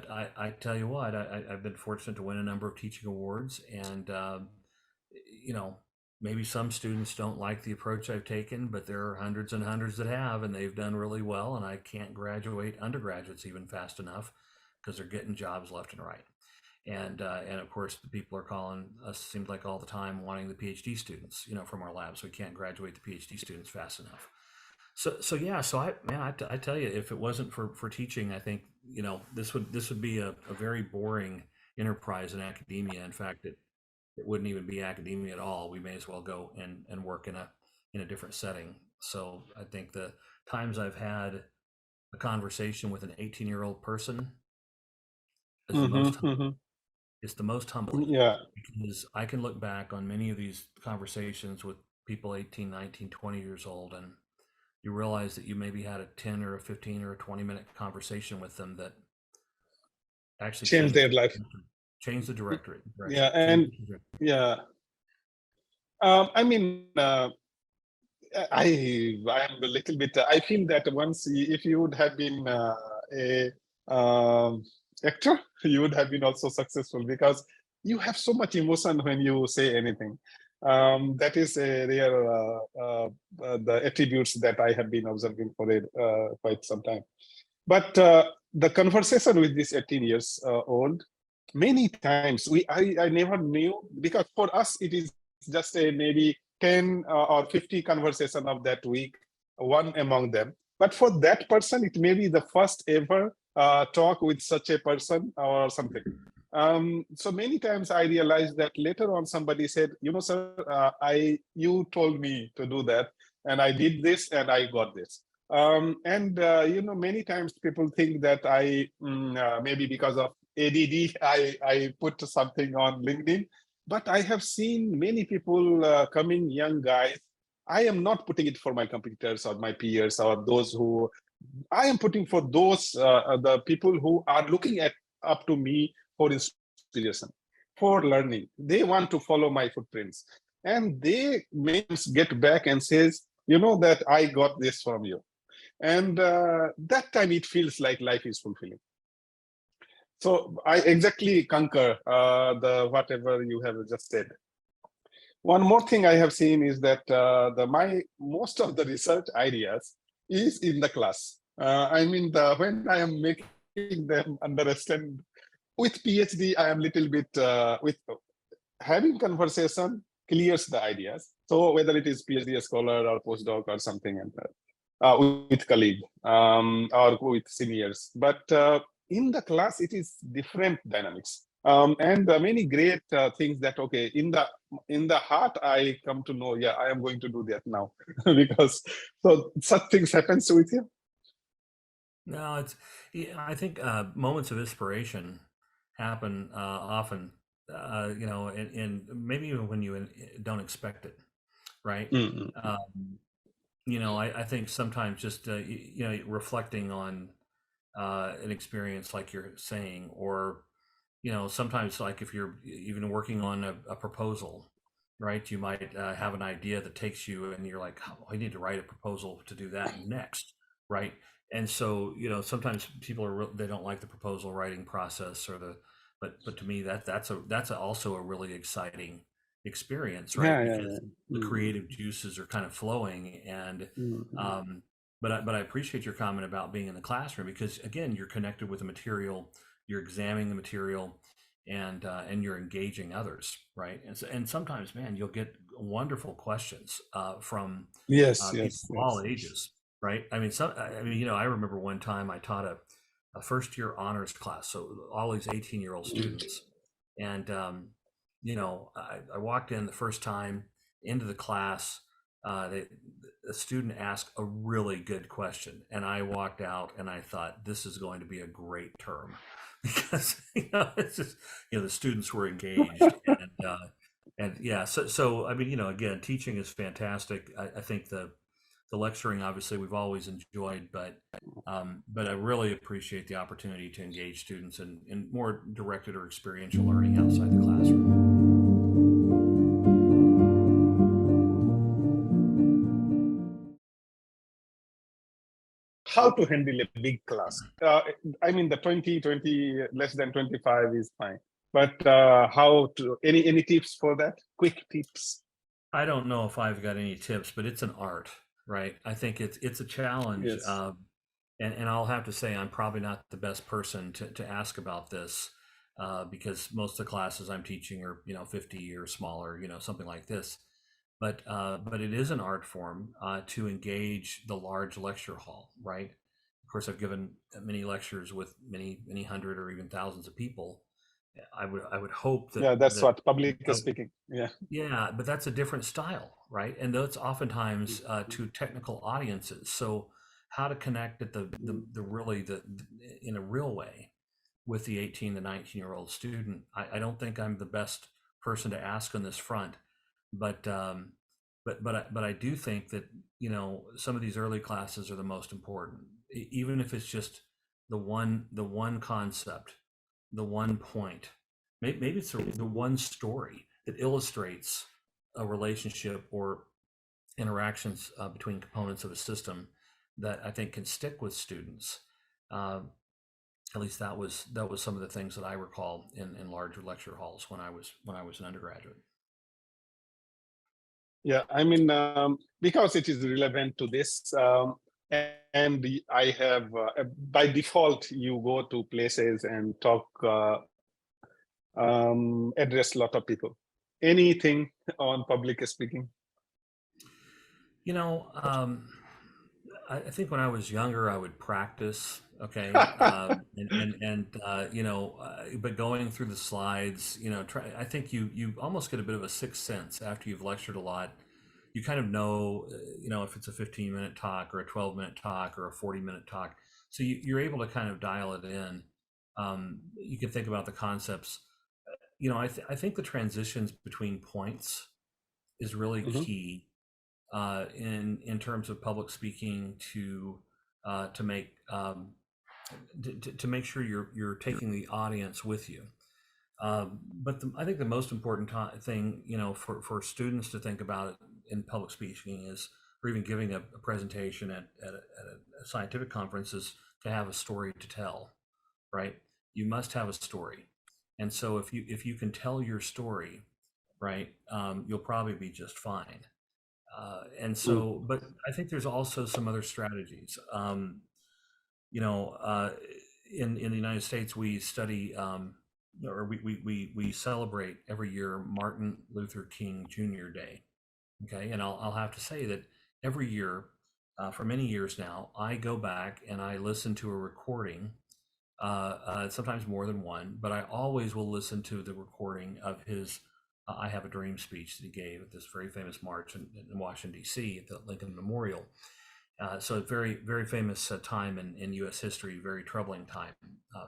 I tell you what, I've been fortunate to win a number of teaching awards, and maybe some students don't like the approach I've taken, but there are hundreds and hundreds that have, and they've done really well. And I can't graduate undergraduates even fast enough because they're getting jobs left and right. And of course, the people are calling us, seems like all the time, wanting the PhD students, from our labs. We can't graduate the PhD students fast enough. So yeah, so I tell you, if it wasn't for teaching, I think this would be a very boring enterprise in academia. In fact, it wouldn't even be academia at all. We may as well go and work in a different setting. So I think the times I've had a conversation with an 18-year-old person is it's the most humbling. Yeah. Because I can look back on many of these conversations with people 18, 19, 20 years old, and you realize that you maybe had a 10 or a 15 or a 20-minute conversation with them that actually Change their life. Change the directorate. Yeah, and yeah. I mean, I am a little bit. I feel that if you would have been a actor, you would have been also successful, because you have so much emotion when you say anything. That is a rare the attributes that I have been observing for quite some time. But the conversation with this 18 years old, many times I never knew, because for us it is just a maybe 10 or 50 conversation of that week, one among them. But for that person, it may be the first ever talk with such a person or something. So many times I realized that later on somebody said, sir, you told me to do that, and I did this, and I got this. Many times people think that I maybe because of ADD, I put something on LinkedIn, but I have seen many people coming, young guys. I am not putting it for my competitors or my peers or those who, I am putting for those, the people who are looking up to me for inspiration, for learning. They want to follow my footprints. And they may get back and says, that I got this from you. And that time it feels like life is fulfilling. So I exactly concur the whatever you have just said. One more thing I have seen is that most of the research ideas is in the class. I mean, when I am making them understand with PhD, I am little bit with having conversation clears the ideas. So whether it is PhD scholar or postdoc or something like that, with colleague or with seniors, but in the class it is different dynamics. And many great things that okay in the heart I come to know, yeah, I am going to do that now because so such things happens with you. No, it's I think moments of inspiration happen often, and maybe even when you don't expect it, right? Mm-hmm. I think sometimes just reflecting on an experience like you're saying, or sometimes like if you're even working on a proposal, right? You might have an idea that takes you, and you're like, oh, I need to write a proposal to do that next, right? And so sometimes people they don't like the proposal writing process or but to me that's also a really exciting experience, right? Yeah, yeah, Because yeah. the Mm-hmm. creative juices are kind of flowing, and Mm-hmm. um, but I appreciate your comment about being in the classroom, because again, you're connected with the material, you're examining the material, and you're engaging others, right? And sometimes, man, you'll get wonderful questions from Yes, people yes, of all yes. ages, right? I remember one time I taught a first year honors class, so all these 18-year-old students, and I walked in the first time into the class. The student asked a really good question, and I walked out and I thought, this is going to be a great term because it's just the students were engaged, and yeah, so I mean, again, teaching is fantastic. I think the lecturing, obviously, we've always enjoyed, but I really appreciate the opportunity to engage students in more directed or experiential learning outside the classroom. How to handle a big class? I mean, the 20 less than 25 is fine, but how to any tips for that? Quick tips. I don't know if I've got any tips, but it's an art, right? I think it's a challenge, Yes. and I'll have to say I'm probably not the best person to ask about this, because most of the classes I'm teaching are 50 or smaller, something like this. But it is an art form to engage the large lecture hall, right? Of course, I've given many lectures with many hundred or even thousands of people. I would hope that Yeah, that's that what public that speaking. Yeah. yeah, but that's a different style, right? And that's oftentimes to technical audiences. So how to connect at the really in a real way with the 18 to 19-year-old student, I don't think I'm the best person to ask on this front, but I do think that some of these early classes are the most important, even if it's just the one concept, the one point. Maybe it's the one story that illustrates a relationship or interactions between components of a system that I think can stick with students. Uh, at least that was some of the things that I recall in larger lecture halls when I was an undergraduate. Yeah, I mean, because it is relevant to this, and I have by default you go to places and talk, address a lot of people. Anything on public speaking? You know, I think when I was younger, I would practice. Okay, but going through the slides, I think you almost get a bit of a sixth sense after you've lectured a lot. You kind of know, if it's a 15-minute talk or a 12-minute talk or a 40-minute talk. So you're able to kind of dial it in. You can think about the concepts. I think the transitions between points is really Mhm. key in terms of public speaking to make to make sure you're taking the audience with you. But I think the most important thing, for students to think about in public speaking is or even giving a presentation at a scientific conference is to have a story to tell, right? You must have a story. And so if you can tell your story, right, you'll probably be just fine. And so, but I think there's also some other strategies. You know, in the United States, we study, or we celebrate every year Martin Luther King Jr. Day. Okay, and I'll have to say that every year, for many years now, I go back and I listen to a recording, sometimes more than one, but I always will listen to the recording of his "I Have a Dream" speech that he gave at this very famous march in Washington D.C. at the Lincoln Memorial. So a very, very famous time in U.S. history, very troubling time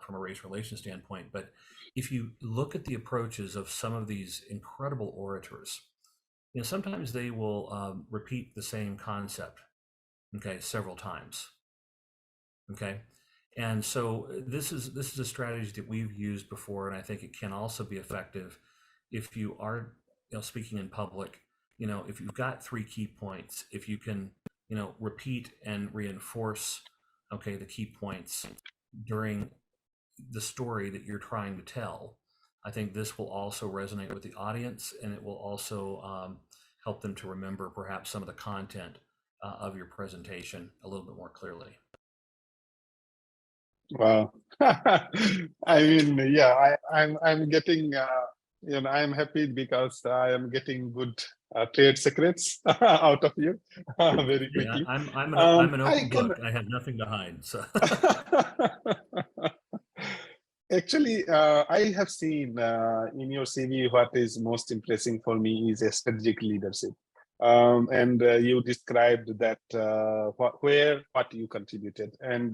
from a race relations standpoint. But if you look at the approaches of some of these incredible orators, you know, sometimes they will repeat the same concept, okay, several times, okay. And so this is a strategy that we've used before, and I think it can also be effective if you are, you know, speaking in public. You know, if you've got 3 key points, if you can, you know, repeat and reinforce, okay, the key points during the story that you're trying to tell, I think this will also resonate with the audience, and it will also help them to remember perhaps some of the content of your presentation a little bit more clearly. Wow. I mean, yeah, I'm getting, you know, I'm happy because I am getting good trade secrets out of you very Yeah, quickly. I'm an I open can book. I have nothing to hide. So actually, I have seen in your CV what is most impressing for me is a strategic leadership. And you described that what you contributed. And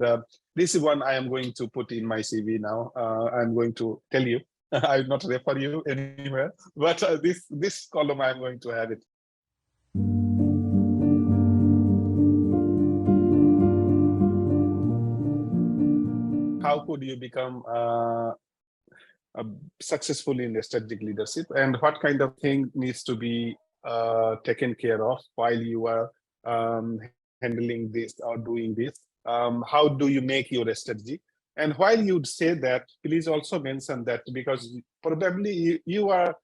this is one I am going to put in my CV now. I'm going to tell you. I will not refer you anywhere, but this column I'm going to have it. How could you become successful in strategic leadership, and what kind of thing needs to be taken care of while you are handling this or doing this? How do you make your strategy? And while you'd say that, please also mention that, because probably you are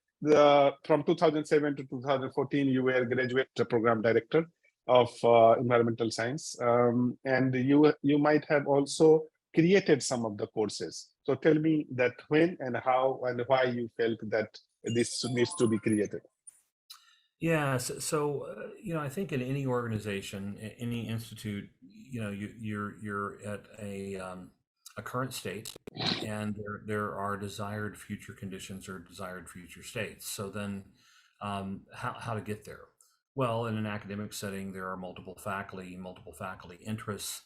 from 2007 to 2014, you were graduate program director of environmental science, and you might have also created some of the courses. So tell me that when and how and why you felt that this needs to be created. yeah, so you know, I think in any organization, any institute, you know, you're at a current state, and there are desired future conditions or desired future states. So then, how to get there? Well, in an academic setting, there are multiple faculty interests.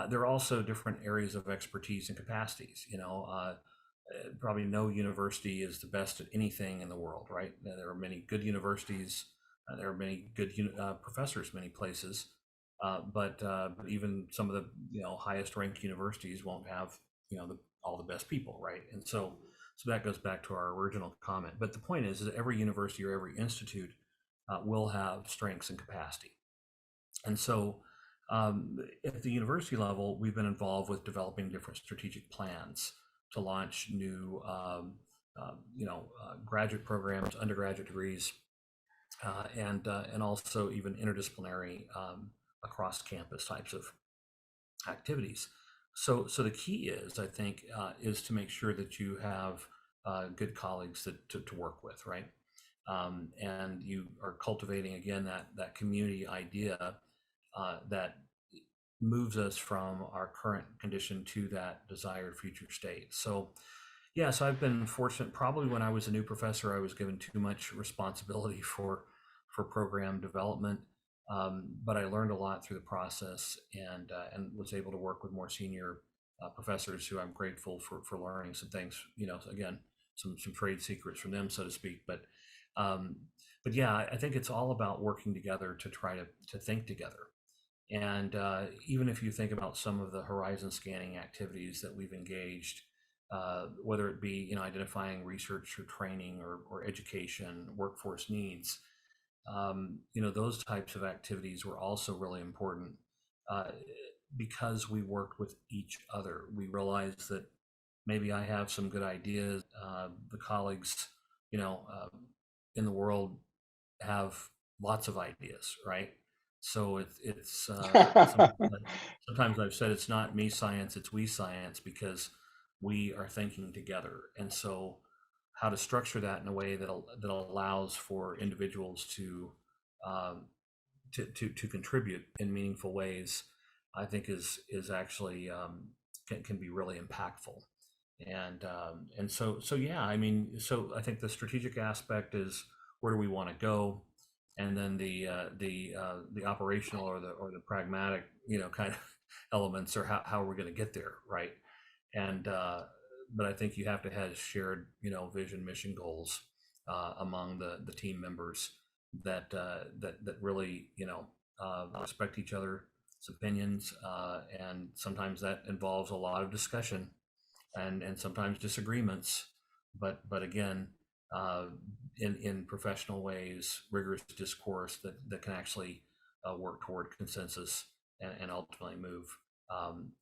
There are also different areas of expertise and capacities. You know, probably no university is the best at anything in the world, right? There are many good universities. There are many good professors, many places, but even some of the, you know, highest ranked universities won't have, you know, all the best people, right? And so that goes back to our original comment. But the point is that every university or every institute will have strengths and capacity. And so at the university level, we've been involved with developing different strategic plans to launch new, you know, graduate programs, undergraduate degrees, and also even interdisciplinary across campus types of activities. So the key is, I think, is to make sure that you have good colleagues to work with, right? And you are cultivating again that community idea that moves us from our current condition to that desired future state. So yeah, so I've been fortunate. Probably when I was a new professor, I was given too much responsibility for program development, but I learned a lot through the process, and was able to work with more senior professors who I'm grateful for learning some things. You know, again, some trade secrets from them, so to speak. But yeah, I think it's all about working together to try to think together. And even if you think about some of the horizon scanning activities that we've engaged, whether it be, you know, identifying research or training or education, workforce needs, those types of activities were also really important because we worked with each other. We realized that maybe I have some good ideas. The colleagues, in the world have lots of ideas, right? So it's sometimes I've said it's not me science, it's we science, because we are thinking together. And so how to structure that in a way that allows for individuals to contribute in meaningful ways, I think is actually can be really impactful. And so yeah, I mean, so I think the strategic aspect is where do we want to go, and then the operational or the pragmatic, kind of elements, or how we're going to get there, right? And but I think you have to have shared, vision, mission, goals among the team members that really, respect each other's opinions, and sometimes that involves a lot of discussion and sometimes disagreements, but again, in professional ways, rigorous discourse that can actually work toward consensus and ultimately move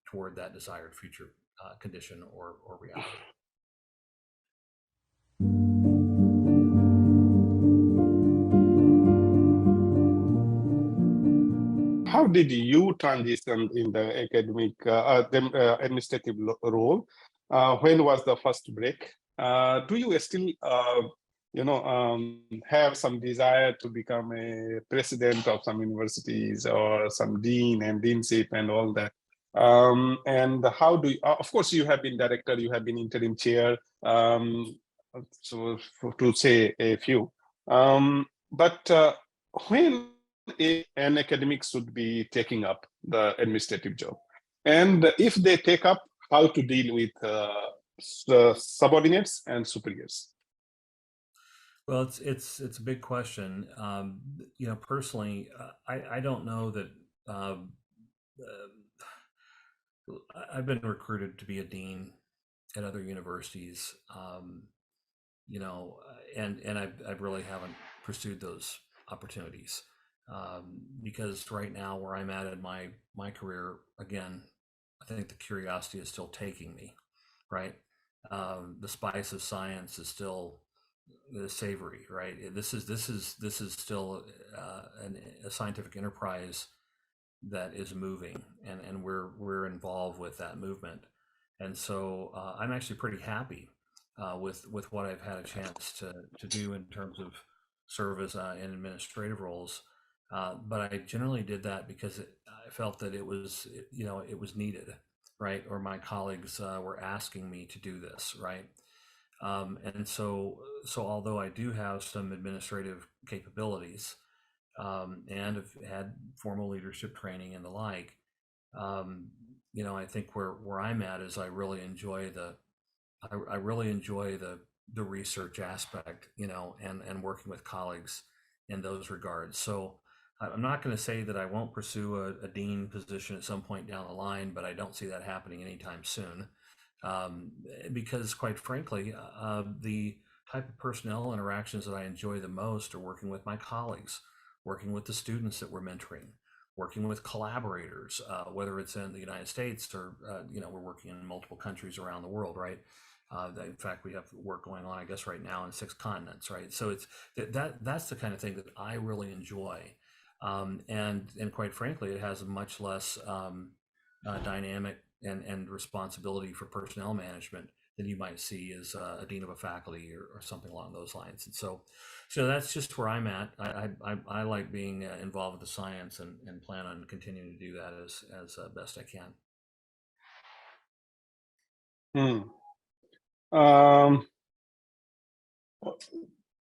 toward that desired future condition or reality. How did you transition in the academic administrative role? When was the first break? Do you still have some desire to become a president of some universities or some dean and deanship and all that? And how do you, of course, you have been director, you have been interim chair, so to say a few. But when an academic should be taking up the administrative job, and if they take up, how to deal with subordinates and superiors? Well, it's a big question. Personally, I don't know that I've been recruited to be a dean at other universities, and I really haven't pursued those opportunities because right now where I'm at in my career, again, I think the curiosity is still taking me, right? The spice of science is still the savory, right? This is still a scientific enterprise that is moving, and we're involved with that movement. And so I'm actually pretty happy with what I've had a chance to do in terms of service in administrative roles. But I generally did that because I felt that it was needed, right? Or my colleagues were asking me to do this, right? And so although I do have some administrative capabilities and have had formal leadership training and the like, I think where I'm at is I really enjoy the research aspect, and working with colleagues in those regards. So I'm not going to say that I won't pursue a dean position at some point down the line, but I don't see that happening anytime soon. Because quite frankly, the type of personnel interactions that I enjoy the most are working with my colleagues, working with the students that we're mentoring, working with collaborators, whether it's in the United States or, we're working in multiple countries around the world, right? In fact, we have work going on, I guess, right now in 6 continents, right? So it's that's the kind of thing that I really enjoy. And quite frankly, it has a much less dynamic and responsibility for personnel management than you might see as a dean of a faculty or something along those lines. And so that's just where I'm at. I like being involved with the science and plan on continuing to do that as best I can.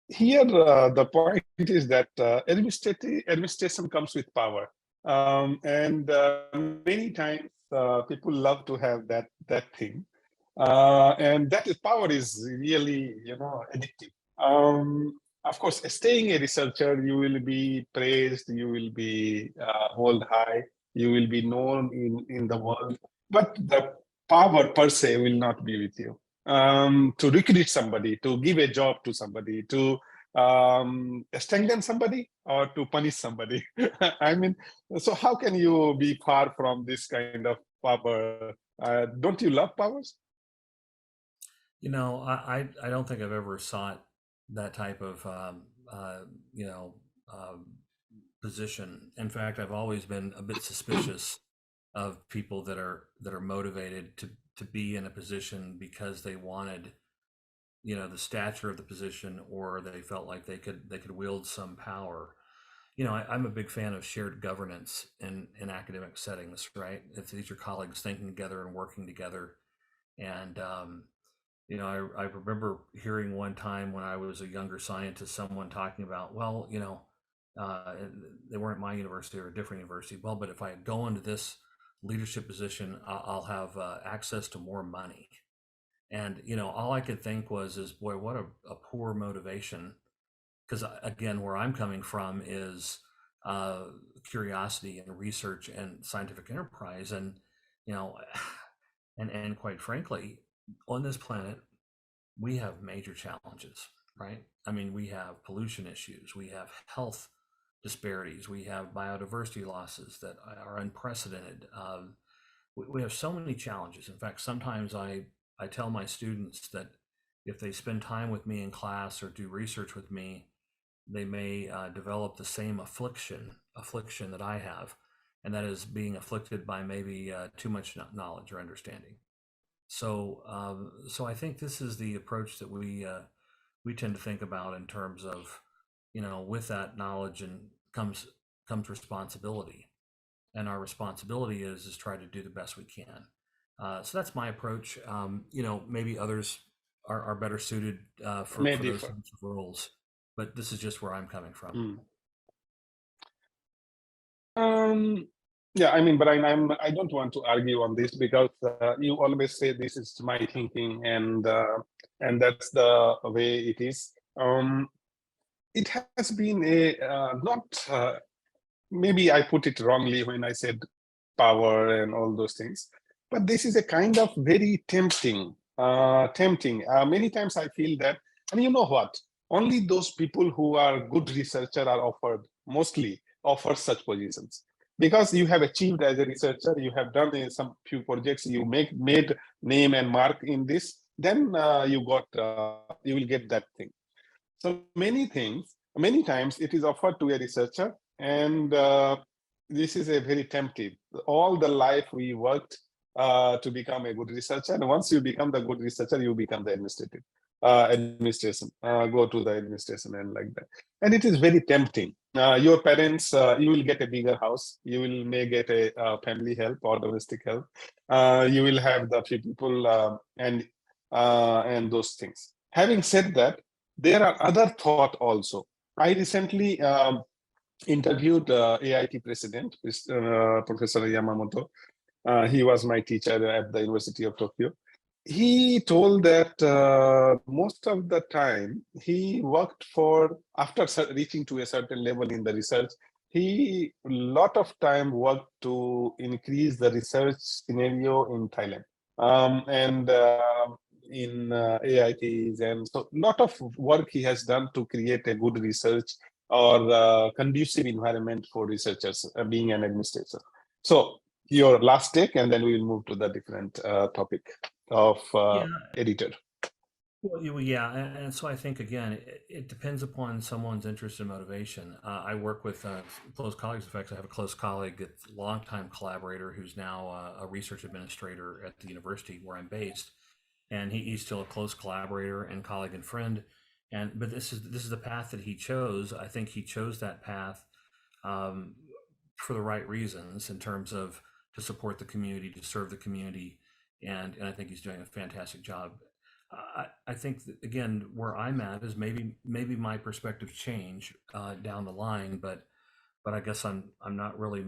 Here, the point is that administration comes with power, and many times people love to have that thing, and that is power is really addictive. Of course, staying a researcher, you will be praised, you will be held high, you will be known in the world, but the power per se will not be with you. To recruit somebody, to give a job to somebody, to strengthen somebody or to punish somebody? I mean, so how can you be far from this kind of power? Don't you love powers? You know, I don't think I've ever sought that type of you know position. In fact, I've always been a bit suspicious of people that are motivated to be in a position because they wanted, you know, the stature of the position, or they felt like they could wield some power. You know, I'm a big fan of shared governance in academic settings, right? If these are colleagues thinking together and working together. And you know, I remember hearing one time when I was a younger scientist, someone talking about, well, you know, they weren't my university or a different university. Well, but if I go into this leadership position, I'll have access to more money. And you know, all I could think was, is boy, what a poor motivation. Because again, where I'm coming from is uh, curiosity and research and scientific enterprise, and you know, and quite frankly, on this planet, we have major challenges, right? I mean, we have pollution issues, we have health disparities, we have biodiversity losses that are unprecedented. We have so many challenges. In fact, sometimes I tell my students that if they spend time with me in class or do research with me, they may develop the same affliction that I have, and that is being afflicted by maybe too much knowledge or understanding. So, so I think this is the approach that we tend to think about in terms of, you know, with that knowledge and comes responsibility, and our responsibility is try to do the best we can. So that's my approach. You know, maybe others are better suited May for those differ. types of roles, but this is just where I'm coming from. Mm. Um, yeah, I mean, but I don't want to argue on this because you always say this is my thinking, and that's the way it is. It has been a not maybe I put it wrongly when I said power and all those things, but this is a kind of very tempting. Tempting. Many times I feel that, and you know what? Only those people who are good researcher are offered, mostly offer such positions, because you have achieved as a researcher, you have done some few projects, you made name and mark in this, then you will get that thing. So many times it is offered to a researcher, and this is a very tempting. All the life we worked to become a good researcher, and once you become the good researcher, you become the administration, go to the administration and like that. And it is very tempting. Your parents, you will get a bigger house, you will may get a family help or domestic help, you will have the few people and those things. Having said that, there are other thought also. I recently interviewed AIT president, Professor Yamamoto. He was my teacher at the University of Tokyo. He told that most of the time he worked for, after reaching to a certain level in the research, he lot of time worked to increase the research scenario in Thailand. And in AITs, and so lot of work he has done to create a good research or conducive environment for researchers being an administrator. So your last take, and then we will move to the different topic of Yeah, editor. well, yeah, and so I think again, it depends upon someone's interest and motivation. I work with close colleagues. In fact, I have a close colleague, a longtime collaborator, who's now a research administrator at the university where I'm based, and he's still a close collaborator and colleague and friend. And but this is the path that he chose. I think he chose that path um, for the right reasons in terms of to support the community, to serve the community, and I think he's doing a fantastic job. I think that, again, where I'm at is maybe my perspectives change down the line, but I guess I'm not really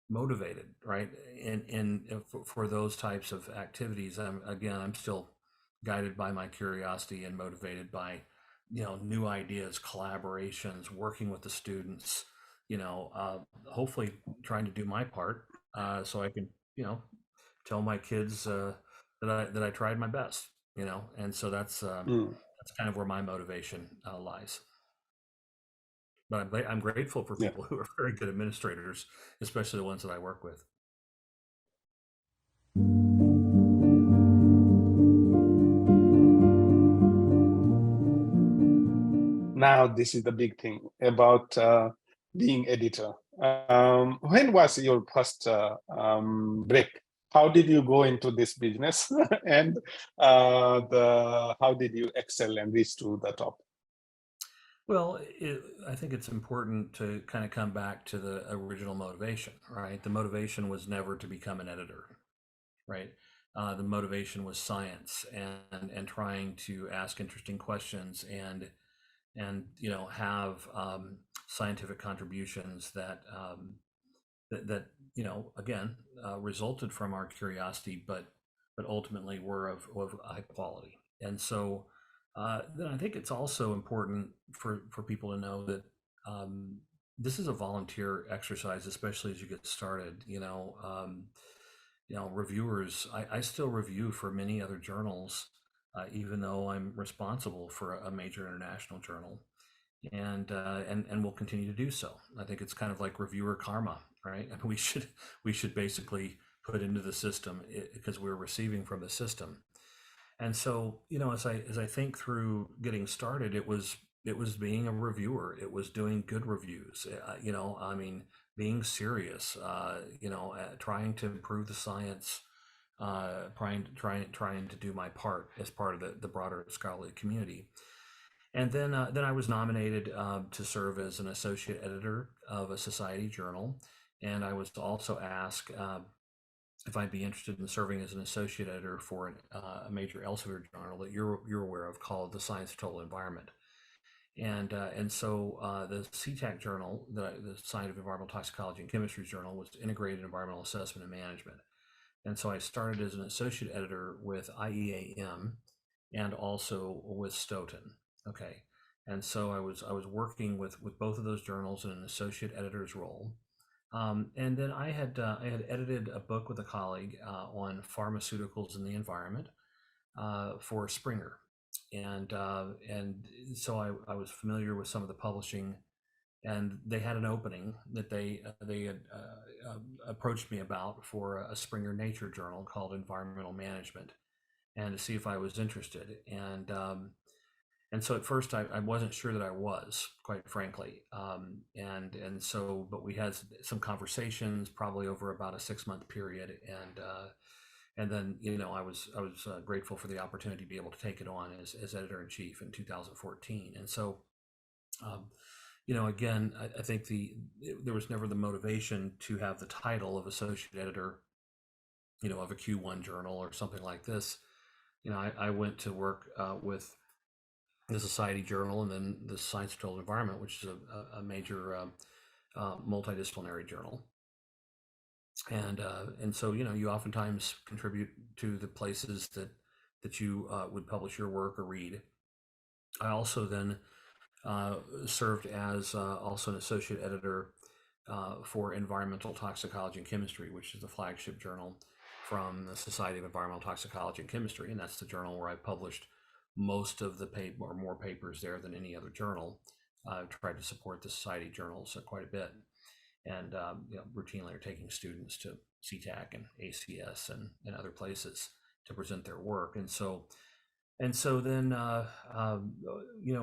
motivated, right? In for those types of activities. I'm still guided by my curiosity and motivated by, you know, new ideas, collaborations, working with the students, you know, hopefully trying to do my part so I can, you know, tell my kids that I tried my best, you know, and so Mm. that's kind of where my motivation lies. But I'm grateful for Yeah. people who are very good administrators, especially the ones that I work with. Now, this is the big thing about being editor. When was your first break? How did you go into this business, and how did you excel and reach to the top? Well, I think it's important to kind of come back to the original motivation, right? The motivation was never to become an editor, right? The motivation was science and trying to ask interesting questions and have scientific contributions that again resulted from our curiosity, but ultimately were of high quality. And so then I think it's also important for people to know that this is a volunteer exercise, especially as you get started. Reviewers. I still review for many other journals, even though I'm responsible for a major international journal, and will continue to do so. I think it's kind of like reviewer karma, right? And we should basically put into the system because we're receiving from the system. And so, as I think through getting started, it was being a reviewer. It was doing good reviews. I mean, being serious. Trying to improve the science. Trying to do my part as part of the broader scholarly community. And then I was nominated to serve as an associate editor of a society journal, and I was also asked if I'd be interested in serving as an associate editor for a major Elsevier journal that you're aware of called the Science of Total Environment. And so the CTAC journal, the Science of Environmental Toxicology and Chemistry journal, was Integrated Environmental Assessment and Management. And so I started as an associate editor with IEAM and also with Stoughton. Okay. And so I was working with both of those journals in an associate editor's role. And then I had edited a book with a colleague on pharmaceuticals and the environment for Springer, and so I was familiar with some of the publishing, and they had an opening that they had approached me about for a Springer Nature journal called Environmental Management, and to see if I was interested. And so at first I wasn't sure that I was, quite frankly. And so, but we had some conversations probably over about a 6-month period. And then, I was grateful for the opportunity to be able to take it on as editor in chief in 2014. And so, again, I think there was never the motivation to have the title of associate editor, of a Q1 journal or something like this. I went to work with the Society Journal, and then the Science of Total Environment, which is a major multidisciplinary journal. And so you oftentimes contribute to the places that you would publish your work or read. I also then served as also an associate editor for Environmental Toxicology and Chemistry, which is the flagship journal from the Society of Environmental Toxicology and Chemistry, and that's the journal where I published most of the or more papers there than any other journal. I've tried to support the society journals quite a bit, and routinely are taking students to CTAC and ACS and other places to present their work. And so then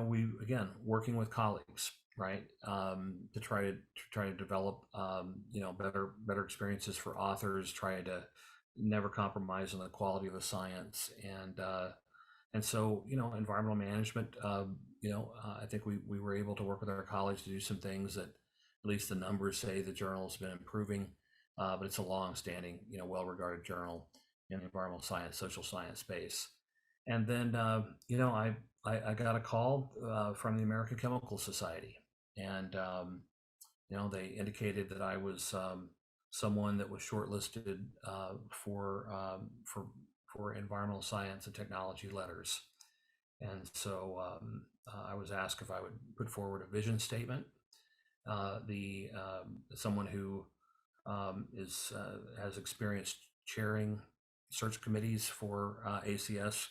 we again working with colleagues, right, to try to develop better experiences for authors, try to never compromise on the quality of the science. And so, environmental management, I think we were able to work with our colleagues to do some things that at least the numbers say the journal's been improving, but it's a long-standing, well-regarded journal in the environmental science, social science space. And then, I got a call from the American Chemical Society, and they indicated that I was someone that was shortlisted for environmental science and technology letters. And so I was asked if I would put forward a vision statement. Someone who has experience chairing search committees for ACS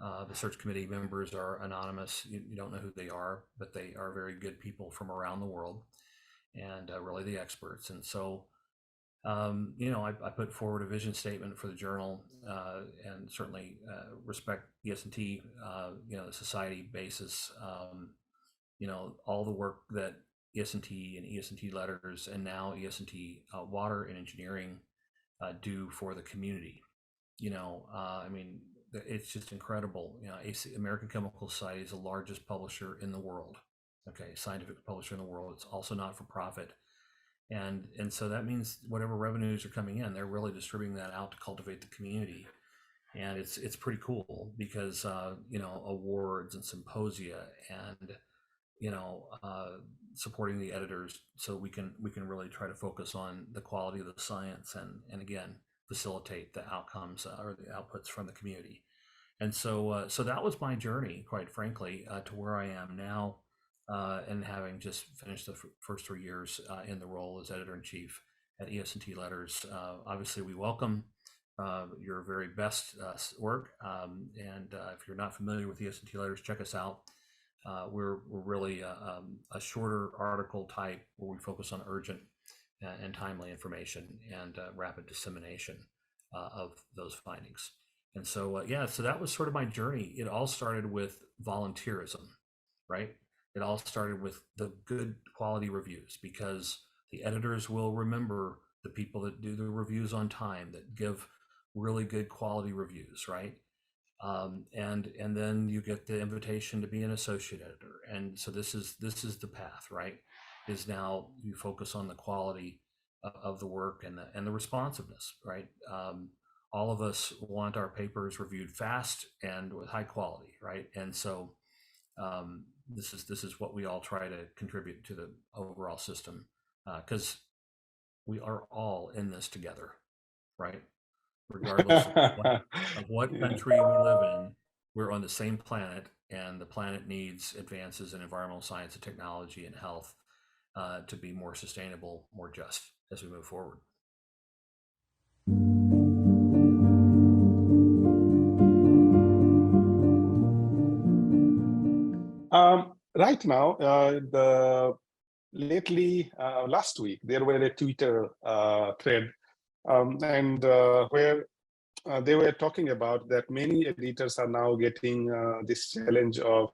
The search committee members are anonymous. You don't know who they are, but they are very good people from around the world and really the experts. And so, I put forward a vision statement for the journal and certainly respect ES&T, the society basis, all the work that ES&T and ES&T letters and now ES&T water and engineering do for the community. It's just incredible. American Chemical Society is the largest publisher in the world. Okay, scientific publisher in the world. It's also not for profit. And so that means whatever revenues are coming in, they're really distributing that out to cultivate the community. And it's pretty cool because awards and symposia and supporting the editors so we can really try to focus on the quality of the science and again facilitate the outcomes or the outputs from the community. And so that was my journey, quite frankly, to where I am now, and having just finished the first 3 years in the role as editor-in-chief at ES&T Letters. Obviously, we welcome your very best work, and if you're not familiar with ES&T Letters, check us out. We're really a shorter article type where we focus on urgent and timely information and rapid dissemination of those findings. And so, so that was sort of my journey. It all started with volunteerism, right? It all started with the good quality reviews because the editors will remember the people that do the reviews on time, that give really good quality reviews, right? And then you get the invitation to be an associate editor. And so this is the path, right? Is now you focus on the quality of the work and the responsiveness, right? All of us want our papers reviewed fast and with high quality, right? And so this is what we all try to contribute to the overall system, because we are all in this together, right? Regardless of what country we live in, we're on the same planet, and the planet needs advances in environmental science and technology and health to be more sustainable, more just as we move forward. Right now, last week, there were a Twitter thread, and where they were talking about that many editors are now getting this challenge of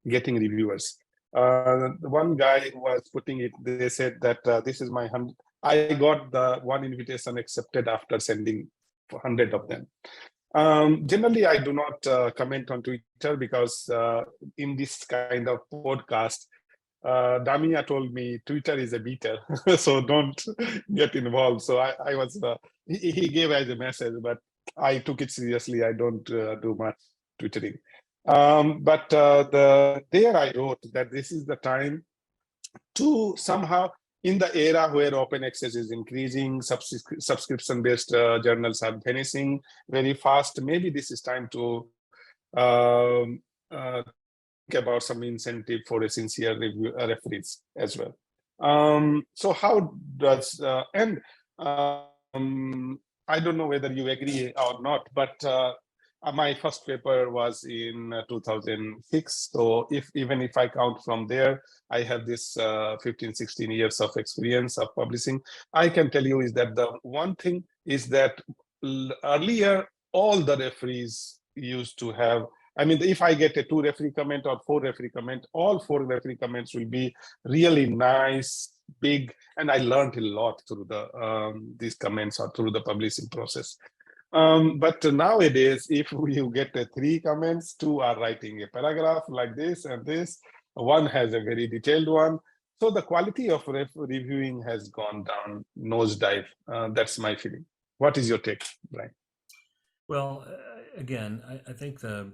getting reviewers. One guy was putting it, they said that this is my 100, I got the one invitation accepted after sending 100 of them. Generally, I do not comment on Twitter because in this kind of podcast, Damia told me Twitter is a beta, so don't get involved. So I was, he gave as a message, but I took it seriously. I don't do much twittering. But there I wrote that this is the time to somehow, in the era where open access is increasing, subscription-based journals are vanishing very fast, maybe this is time to think about some incentive for a sincere referees as well. So how does, I don't know whether you agree or not, but my first paper was in 2006. So even if I count from there, I have this 15, 16 years of experience of publishing. I can tell you is that the one thing is that earlier, all the referees used to have, I mean, if I get a 2 referee comment or 4 referee comment, all 4 referee comments will be really nice, big, and I learned a lot through the these comments or through the publishing process. But nowadays, if you get 3 comments, 2 are writing a paragraph like this and this, 1 has a very detailed one. So the quality of reviewing has gone down nosedive. That's my feeling. What is your take, Bryan? Well, again, I think the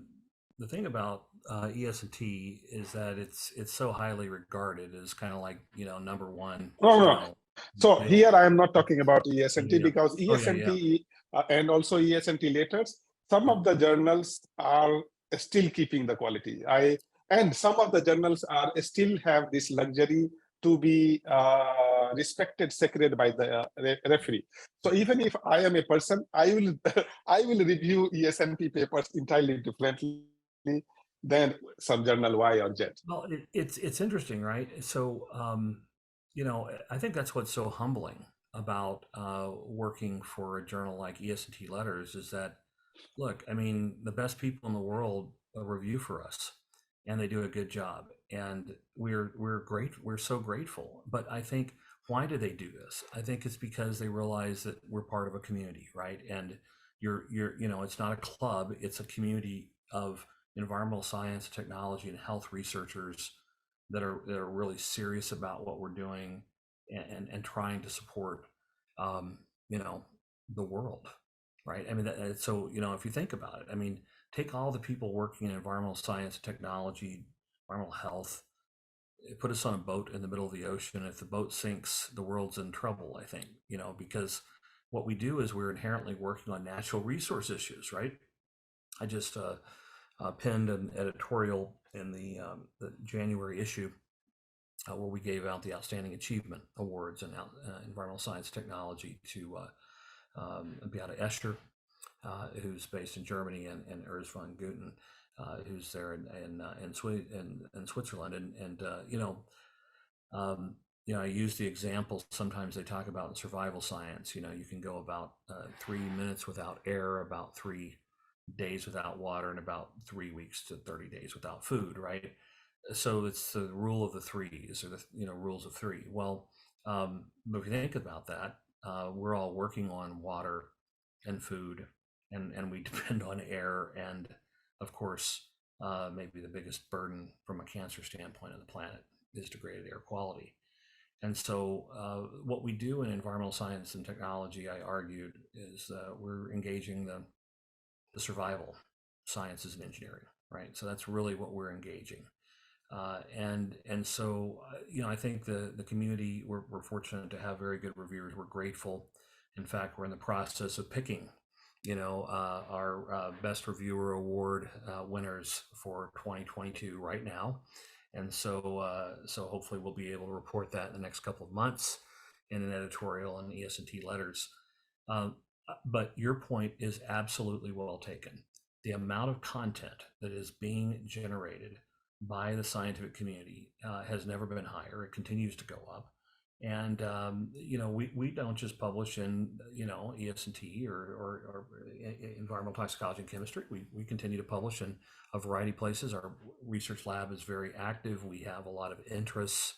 thing about ES&T is that it's so highly regarded as kind of like, number one. No. So here I am not talking about ES&T because ES&T and also ES&T letters, some of the journals are still keeping the quality. And some of the journals are still have this luxury to be respected, sacred by the referee. So even if I am a person, I will I will review ESNP papers entirely differently than some journal Y or Z. Well, it's interesting, right? So, I think that's what's so humbling about working for a journal like ES&T Letters is that, look, I mean, the best people in the world review for us, and they do a good job, and we're so grateful. But I think, why do they do this? I think it's because they realize that we're part of a community, right? And it's not a club; it's a community of environmental science, technology, and health researchers that are really serious about what we're doing and trying to support, um, the world, right? I mean, so if you think about it, I mean, take all the people working in environmental science, technology, environmental health, put us on a boat in the middle of the ocean. If the boat sinks, the world's in trouble, I think, because what we do is we're inherently working on natural resource issues, right? I just penned an editorial in the January issue where we gave out the Outstanding Achievement Awards in environmental science technology to Beate Escher, who's based in Germany, and Urs von Guten, who's there in Switzerland. I use the example sometimes they talk about in survival science. You can go about 3 minutes without air, about 3 days without water, and about 3 weeks to 30 days without food, right? So it's the rule of the threes, or the rules of three. Well, but if you think about that, we're all working on water and food, and we depend on air, and of course, maybe the biggest burden from a cancer standpoint on the planet is degraded air quality. And so, what we do in environmental science and technology, I argued, is we're engaging the survival sciences and engineering, right? So that's really what we're engaging. And so, I think the community, we're fortunate to have very good reviewers. We're grateful. In fact, we're in the process of picking, our best reviewer award winners for 2022 right now. And so hopefully we'll be able to report that in the next couple of months in an editorial in ES&T Letters. But your point is absolutely well taken. The amount of content that is being generated by the scientific community has never been higher. It continues to go up. And, we don't just publish in, ES&T or environmental toxicology and chemistry. We continue to publish in a variety of places. Our research lab is very active. We have a lot of interests,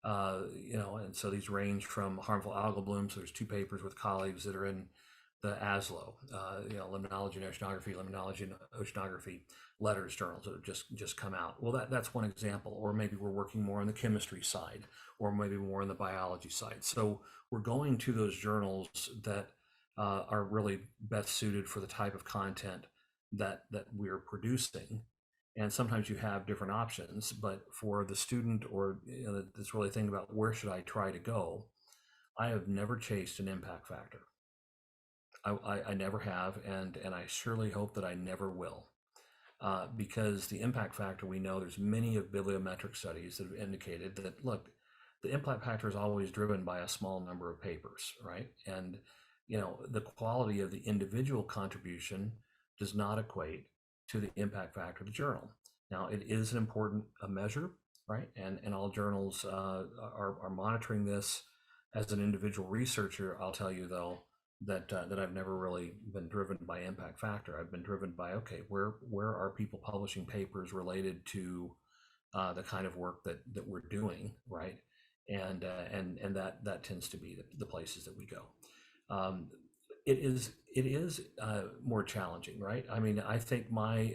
and so these range from harmful algal blooms. So there's 2 papers with colleagues that are in the ASLO, Limnology and Oceanography Letters journals that have just come out. Well, that's one example. Or maybe we're working more on the chemistry side, or maybe more on the biology side. So we're going to those journals that are really best suited for the type of content that we're producing. And sometimes you have different options, but for the student, or that's really thinking about where should I try to go, I have never chased an impact factor. I never have, and I surely hope that I never will, because the impact factor, we know there's many of bibliometric studies that have indicated that, look, the impact factor is always driven by a small number of papers, right? And the quality of the individual contribution does not equate to the impact factor of the journal. Now, it is an important measure, right? And all journals are monitoring this. As an individual researcher, I'll tell you though, that I've never really been driven by impact factor. I've been driven by, okay, where are people publishing papers related to the kind of work that we're doing, right? And that tends to be the places that we go. It is more challenging, right? I mean, I think my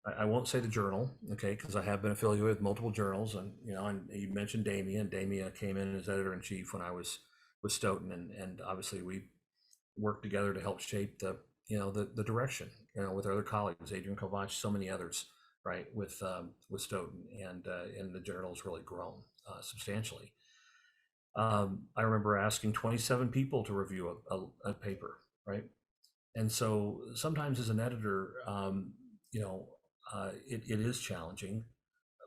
I won't say the journal, okay, because I have been affiliated with multiple journals, and and you mentioned Damia, and Damia came in as editor-in-chief when I was with Stoughton, and obviously we worked together to help shape the direction, with our other colleagues, Adrian Kovac, so many others, right, with Stoughton, and the journal's really grown substantially. I remember asking 27 people to review a paper, right? And so sometimes as an editor, it is challenging,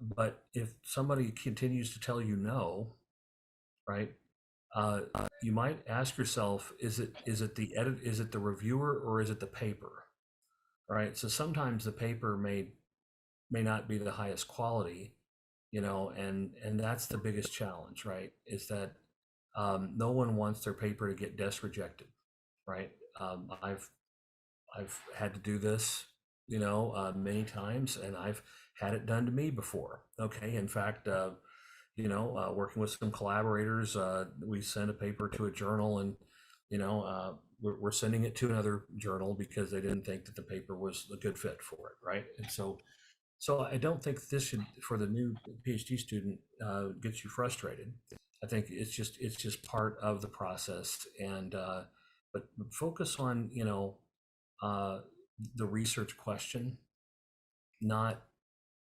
but if somebody continues to tell you no, right, you might ask yourself, is it the edit, is it the reviewer, or is it the paper? Right. So sometimes the paper may not be the highest quality, and that's the biggest challenge, right? Is that no one wants their paper to get desk rejected, right? I've had to do this, many times, and I've had it done to me before. Okay, in fact, working with some collaborators, we sent a paper to a journal, and we're sending it to another journal because they didn't think that the paper was a good fit for it, right? And so I don't think this should, for the new PhD student, get you frustrated. I think it's just part of the process, and but focus on uh, the research question, not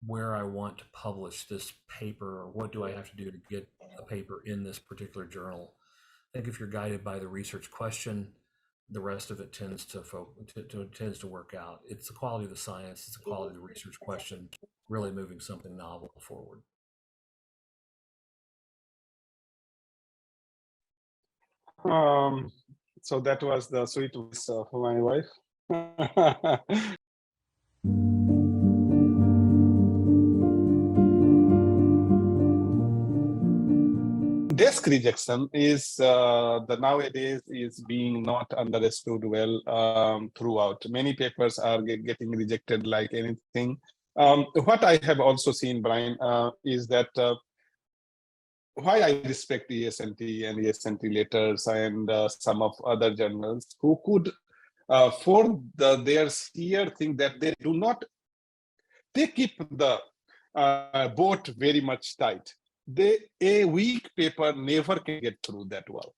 where I want to publish this paper or what do I have to do to get a paper in this particular journal. I think if you're guided by the research question, the rest of it tends to work out. It's the quality of the science, it's the quality of the research question, really moving something novel forward. So that was the sweet voice of my wife. Desk rejection is the nowadays is being not understood well throughout. Many papers are getting rejected like anything. What I have also seen, Bryan, is that why I respect ESNT and ESNT letters and some of other journals who could, for their sheer thing that they do not, they keep the boat very much tight. A weak paper never can get through that well.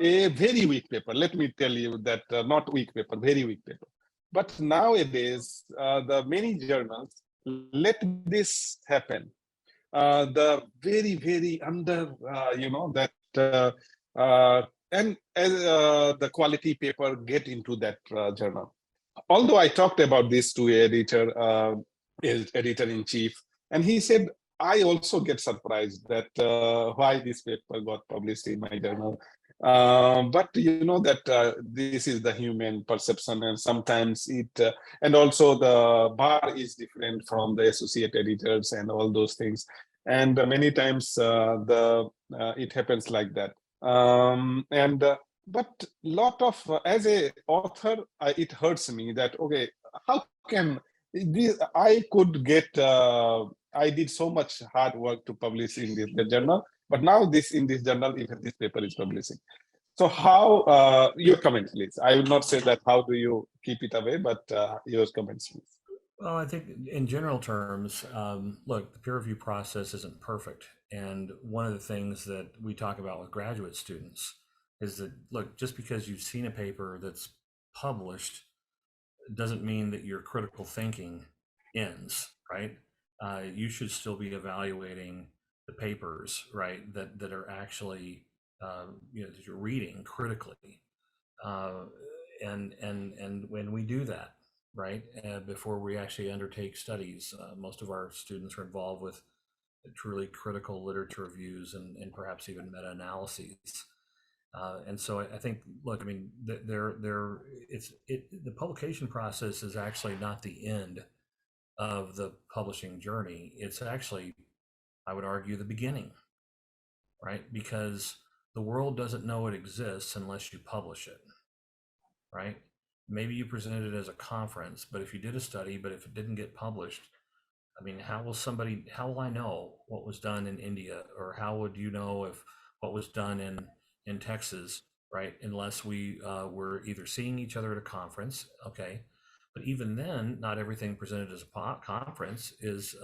A very weak paper, let me tell you that not weak paper, very weak paper. But nowadays, the many journals let this happen. The very, very under, and the quality paper get into that journal. Although I talked about this to editor-in-chief, and he said, I also get surprised that why this paper got published in my journal. But you know that this is the human perception, and sometimes and also the bar is different from the associate editors and all those things. And many times it happens like that. But lot of as a author, it hurts me that okay, how can this, I could get I did so much hard work to publish in the journal, but now in this journal, even this paper is publishing. So how your comments, please? I will not say that how do you keep it away, but your comments, please. Well, I think in general terms, look, the peer review process isn't perfect. And one of the things that we talk about with graduate students is that, look, just because you've seen a paper that's published doesn't mean that your critical thinking ends, right? You should still be evaluating the papers, right, that are actually, that you're reading critically. Uh, and when we do that, right, before we actually undertake studies, most of our students are involved with truly critical literature reviews and perhaps even meta-analyses. And so I think, look, I mean, the publication process is actually not the end of the publishing journey. It's actually, I would argue, the beginning, right? Because the world doesn't know it exists unless you publish it, right? Maybe you presented it as a conference, but if you did a study, but if it didn't get published, I mean, how will I know what was done in India, or how would you know if what was done in Texas, right? Unless we were either seeing each other at a conference, okay? But even then, not everything presented as a conference is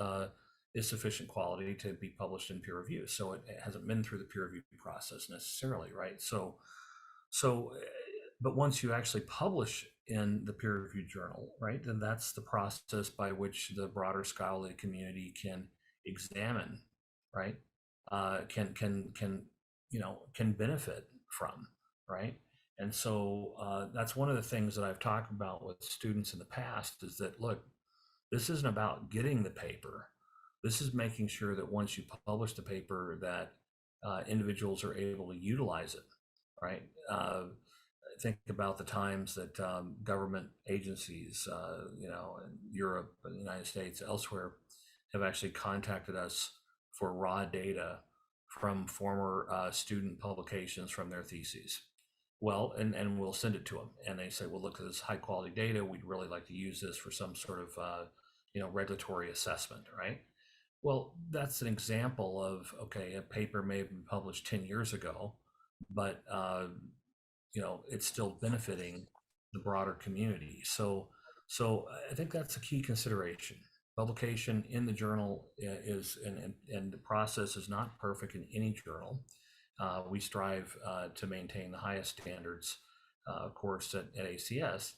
sufficient quality to be published in peer review. So it hasn't been through the peer review process necessarily, right? So, but once you actually publish in the peer-reviewed journal, right, then that's the process by which the broader scholarly community can examine, right, can benefit from, right. And so that's one of the things that I've talked about with students in the past is that, look, this isn't about getting the paper. This is making sure that once you publish the paper that individuals are able to utilize it, right? Think about the times that government agencies, in Europe, the United States, elsewhere, have actually contacted us for raw data from former student publications from their theses. Well, and we'll send it to them, and they say, "Well, look at this high quality data. We'd really like to use this for some sort of regulatory assessment," right? Well, that's an example of, okay, a paper may have been published 10 years ago, but it's still benefiting the broader community. So I think that's a key consideration. Publication in the journal is, and the process is not perfect in any journal. We strive to maintain the highest standards, of course, at ACS.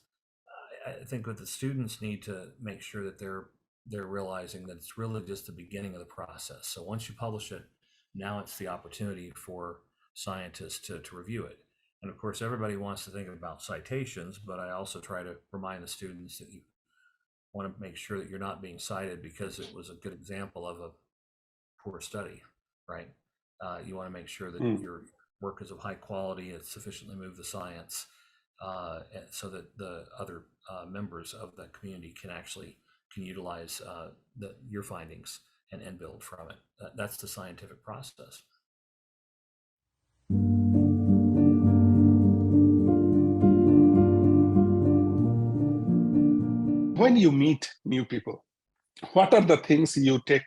I think that the students need to make sure that they're realizing that it's really just the beginning of the process. So once you publish it, now it's the opportunity for scientists to review it. And of course, everybody wants to think about citations, but I also try to remind the students that you want to make sure that you're not being cited because it was a good example of a poor study, right? You want to make sure that your work is of high quality, it's sufficiently moved the science, so that the other members of the community can utilize your findings and build from it. That's the scientific process. When you meet new people, what are the things you take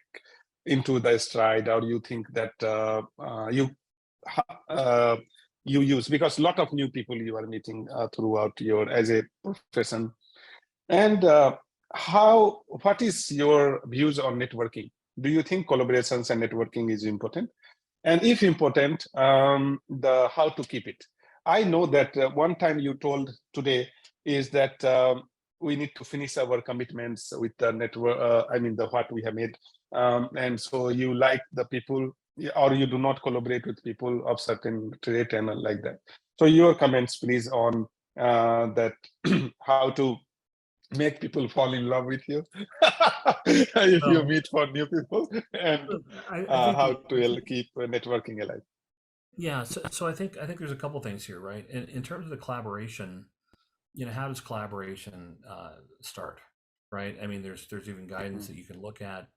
into the stride, or you think that you use? Because a lot of new people you are meeting throughout your as a profession, and what is your views on networking? Do you think collaborations and networking is important? And if important, how to keep it? I know that one time you told today is that we need to finish our commitments with the network. What we have made, and so you like the people, or you do not collaborate with people of certain trait and like that. So your comments, please, on that, how to make people fall in love with you if you meet for new people, and I think how to keep networking alive. Yeah, so I think there's a couple things here, right? In terms of the collaboration, how does collaboration start, right? I mean, there's even guidance that you can look at.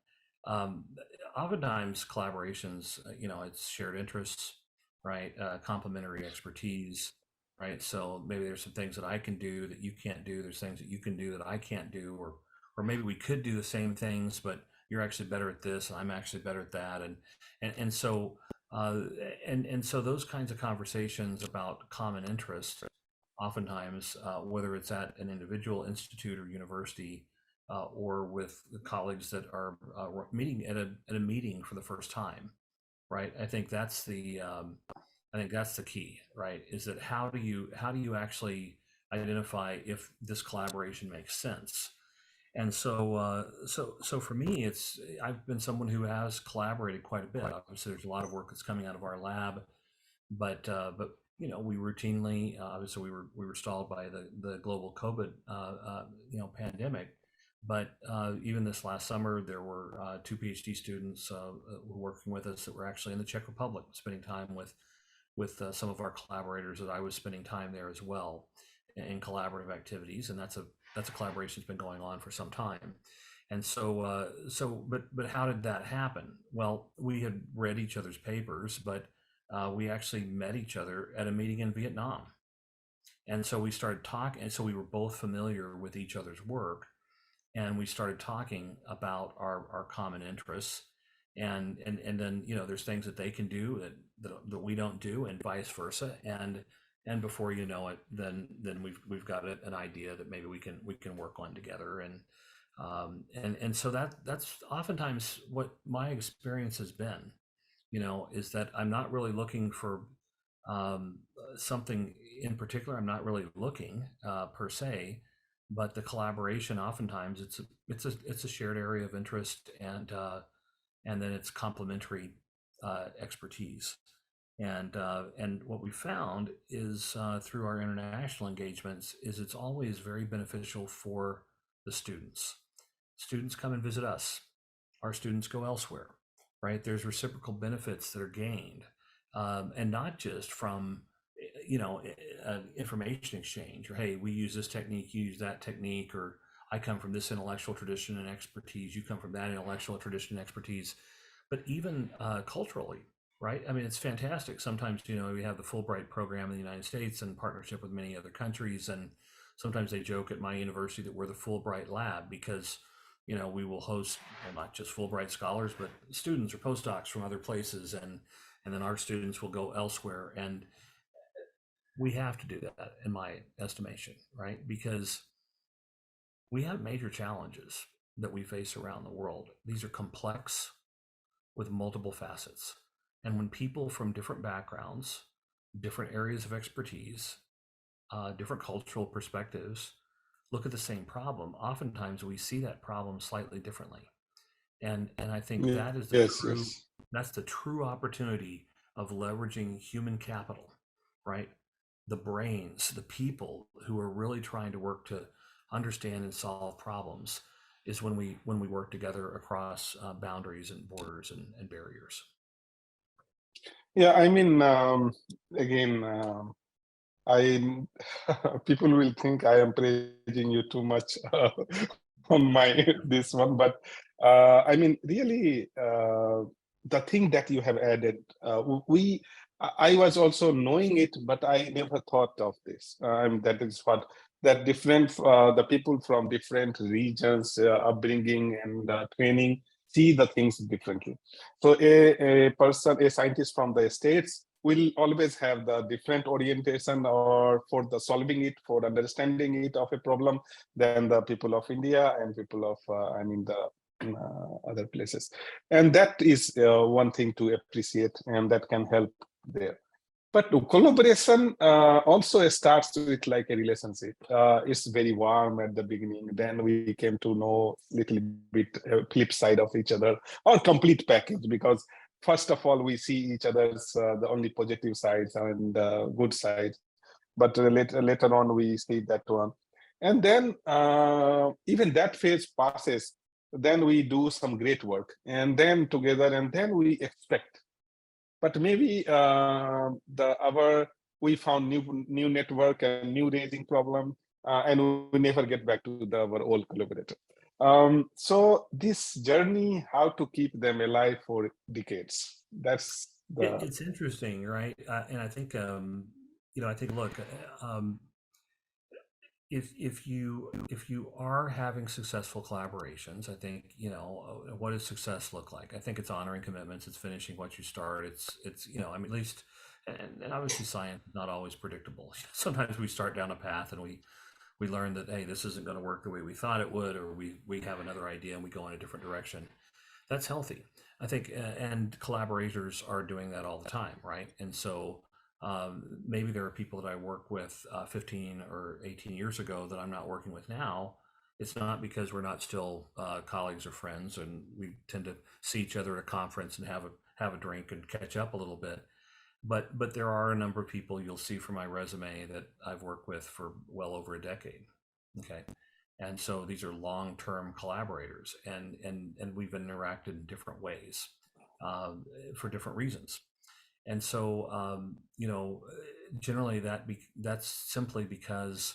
Oftentimes, collaborations, it's shared interests, right? Complementary expertise, right? So maybe there's some things that I can do that you can't do. There's things that you can do that I can't do, or maybe we could do the same things, but you're actually better at this, and I'm actually better at that, and so and so those kinds of conversations about common interests, oftentimes, whether it's at an individual institute or university, or with the colleagues that are meeting at a meeting for the first time, right? I think that's the key, right? Is that how do you actually identify if this collaboration makes sense? And so for me, I've been someone who has collaborated quite a bit. Obviously, there's a lot of work that's coming out of our lab, but we routinely, obviously we were stalled by the global COVID pandemic. But even this last summer, there were 2 PhD students working with us that were actually in the Czech Republic, spending time with some of our collaborators that I was spending time there as well in collaborative activities, and that's a collaboration that's been going on for some time. And but how did that happen? Well, we had read each other's papers, but we actually met each other at a meeting in Vietnam. And so we started talking, and so we were both familiar with each other's work, and we started talking about our common interests. And then, there's things that they can do that we don't do, and vice versa. And before you know it, then we've got an idea that maybe we can work on together. And so that's oftentimes what my experience has been, is that I'm not really looking for something in particular. I'm not really looking per se, but the collaboration, oftentimes it's a shared area of interest, and then it's complementary expertise. And what we found is through our international engagements is it's always very beneficial for the students. Students come and visit us, our students go elsewhere, right? There's reciprocal benefits that are gained, and not just from information exchange, or hey, we use this technique, you use that technique, or I come from this intellectual tradition and expertise, you come from that intellectual tradition and expertise, but even culturally, right? I mean, it's fantastic. Sometimes, we have the Fulbright program in the United States in partnership with many other countries. And sometimes they joke at my university that we're the Fulbright lab because, we will host not just Fulbright scholars, but students or postdocs from other places. And then our students will go elsewhere. And we have to do that, in my estimation, right? Because we have major challenges that we face around the world. These are complex with multiple facets. And when people from different backgrounds, different areas of expertise, different cultural perspectives look at the same problem, oftentimes we see that problem slightly differently. And I think that is Yes, yes. that's the true opportunity of leveraging human capital, right? The brains, the people who are really trying to work to understand and solve problems is when we work together across boundaries and borders and barriers. Yeah, I mean, again, I people will think I am praising you too much on my this one, but I mean, really, the thing that you have added, I was also knowing it, but I never thought of this. That is what that different the people from different regions, upbringing and training see the things differently. So a person, a scientist from the States will always have the different orientation or for the solving it, for understanding it of a problem than the people of India and people of, the other places. And that is one thing to appreciate, and that can help there. But collaboration also starts with like a relationship. It's very warm at the beginning. Then we came to know little bit flip side of each other, or complete package, because first of all, we see each other's the only positive sides and good sides. But later on, we see that one. And then even that phase passes. Then we do some great work. And then together, and then we expect. But maybe we found new network and new raising problem, and we never get back to our old collaborator. So this journey, how to keep them alive for decades. That's the It's interesting, right? And I think I think look, if you are having successful collaborations, I think what does success look like? I think it's honoring commitments, it's finishing what you start, it's I mean, at least, and obviously science is not always predictable. Sometimes we start down a path and we learn that, hey, this isn't going to work the way we thought it would, or we have another idea and we go in a different direction. That's healthy, I think, and collaborators are doing that all the time, right? And so maybe there are people that I work with 15 or 18 years ago that I'm not working with now. It's not because we're not still colleagues or friends, and we tend to see each other at a conference and have a drink and catch up a little bit. But there are a number of people you'll see from my resume that I've worked with for well over a decade. Okay, and so these are long-term collaborators, and we've interacted in different ways for different reasons. And so generally that's simply because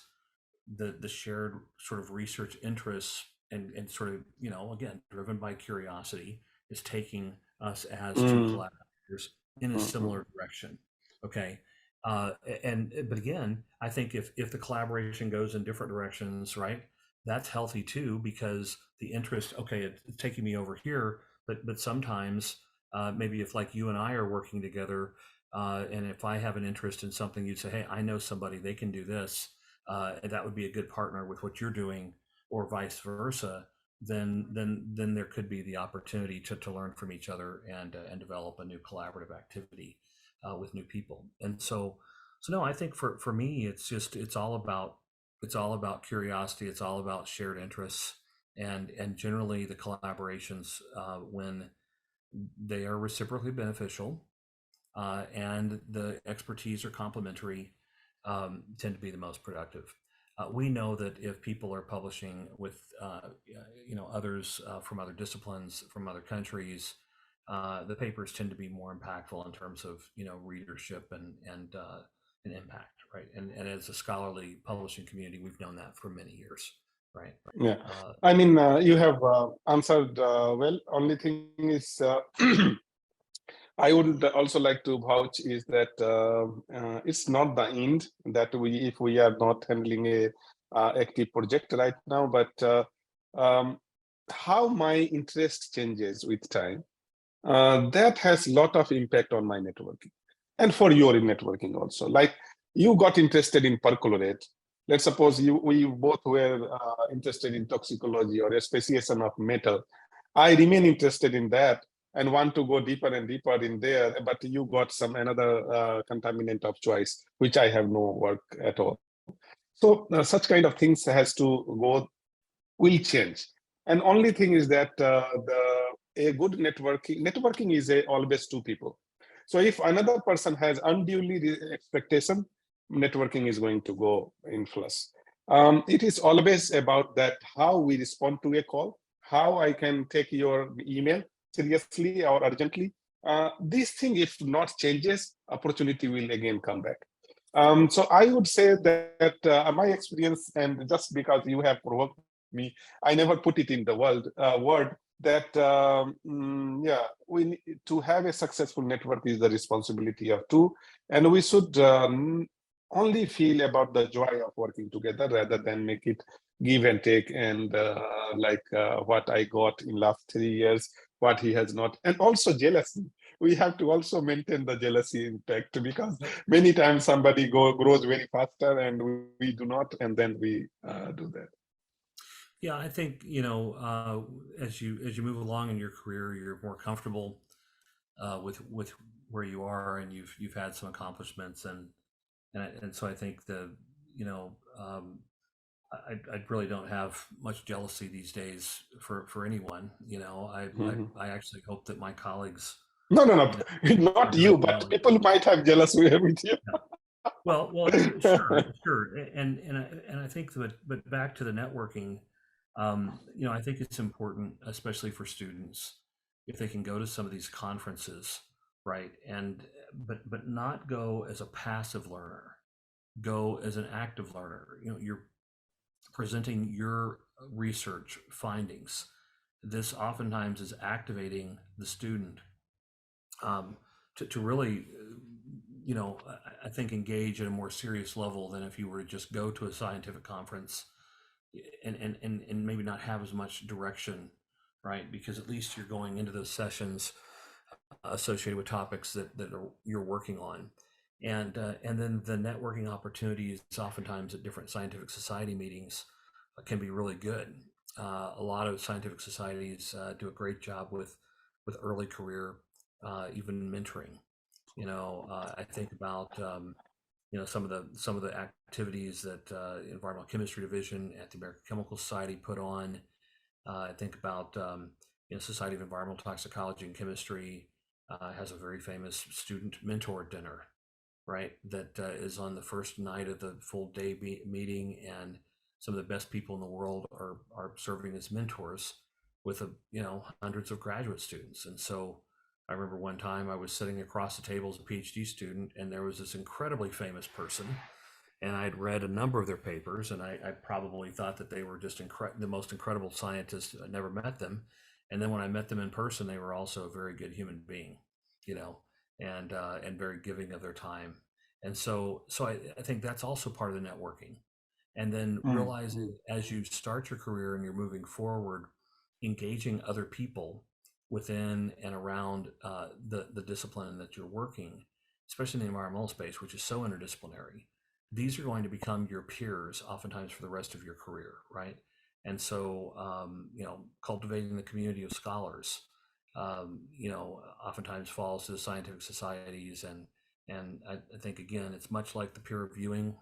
the shared sort of research interests and sort of again driven by curiosity is taking us as two Mm, collaborators in a mm, similar direction. Okay. But again, I think if the collaboration goes in different directions, right, that's healthy too, because the interest, okay, it's taking me over here, but sometimes maybe if like you and I are working together, and if I have an interest in something, you'd say, hey, I know somebody, they can do this, and that would be a good partner with what you're doing, or vice versa. Then there could be the opportunity to learn from each other and develop a new collaborative activity with new people. And so no, I think for me, it's all about curiosity. It's all about shared interests, and generally the collaborations when they are reciprocally beneficial and the expertise are complementary, tend to be the most productive. We know that if people are publishing with others from other disciplines, from other countries, the papers tend to be more impactful in terms of readership and impact, right? And as a scholarly publishing community, we've known that for many years, right? Yeah, I mean, you have answered well. Only thing is, I would also like to vouch is that it's not the end that if we are not handling a active project right now, but how my interest changes with time, that has a lot of impact on my networking and for your networking also. Like you got interested in perchlorate. Let's suppose we both were interested in toxicology or a speciation of metal. I remain interested in that and want to go deeper and deeper in there, but you got some another contaminant of choice, which I have no work at all. So such kind of things has to go, will change. And only thing is that a good networking is always two people. So if another person has unduly expectation, networking is going to go in flux. It is always about that how we respond to a call, how I can take your email seriously or urgently. This thing, if not changes, opportunity will again come back. So I would say that my experience, and just because you have provoked me, I never put it in the word that yeah, we need to have a successful network is the responsibility of two, and we should only feel about the joy of working together rather than make it give and take and what I got in last 3 years, what he has not, and also jealousy. We have to also maintain the jealousy impact because many times somebody grows very faster and we do not, and then we do that. Yeah, I think as you move along in your career, you're more comfortable with where you are, and you've had some accomplishments, and so I think you know um, I really don't have much jealousy these days for anyone. I actually hope that my colleagues, No, no, no, are not doing you, but well. people might have jealous with you. Yeah. Well, sure, and I think that, but back to the networking, I think it's important, especially for students, if they can go to some of these conferences, right, and but not go as a passive learner, go as an active learner. You're presenting your research findings. This oftentimes is activating the student to really, I think engage at a more serious level than if you were to just go to a scientific conference and maybe not have as much direction, right? Because at least you're going into those sessions associated with topics you're working on. And then the networking opportunities oftentimes at different scientific society meetings can be really good. A lot of scientific societies do a great job with early career, even mentoring. I think about some of the activities that Environmental Chemistry Division at the American Chemical Society put on. I think about Society of Environmental Toxicology and Chemistry has a very famous student mentor dinner, right? That is on the first night of the full day meeting, and some of the best people in the world are serving as mentors with hundreds of graduate students. And so I remember one time I was sitting across the table as a PhD student, and there was this incredibly famous person, and I'd read a number of their papers, and I probably thought that they were just the most incredible scientists. I never met them, and then when I met them in person, they were also a very good human being, you know, and very giving of their time. And so I think that's also part of the networking. And then Mm. realizing as you start your career and you're moving forward, engaging other people within and around the discipline that you're working, especially in the environmental space, which is so interdisciplinary. These are going to become your peers oftentimes for the rest of your career, right? And so, cultivating the community of scholars, oftentimes falls to the scientific societies, and I think again, it's much like the peer reviewing.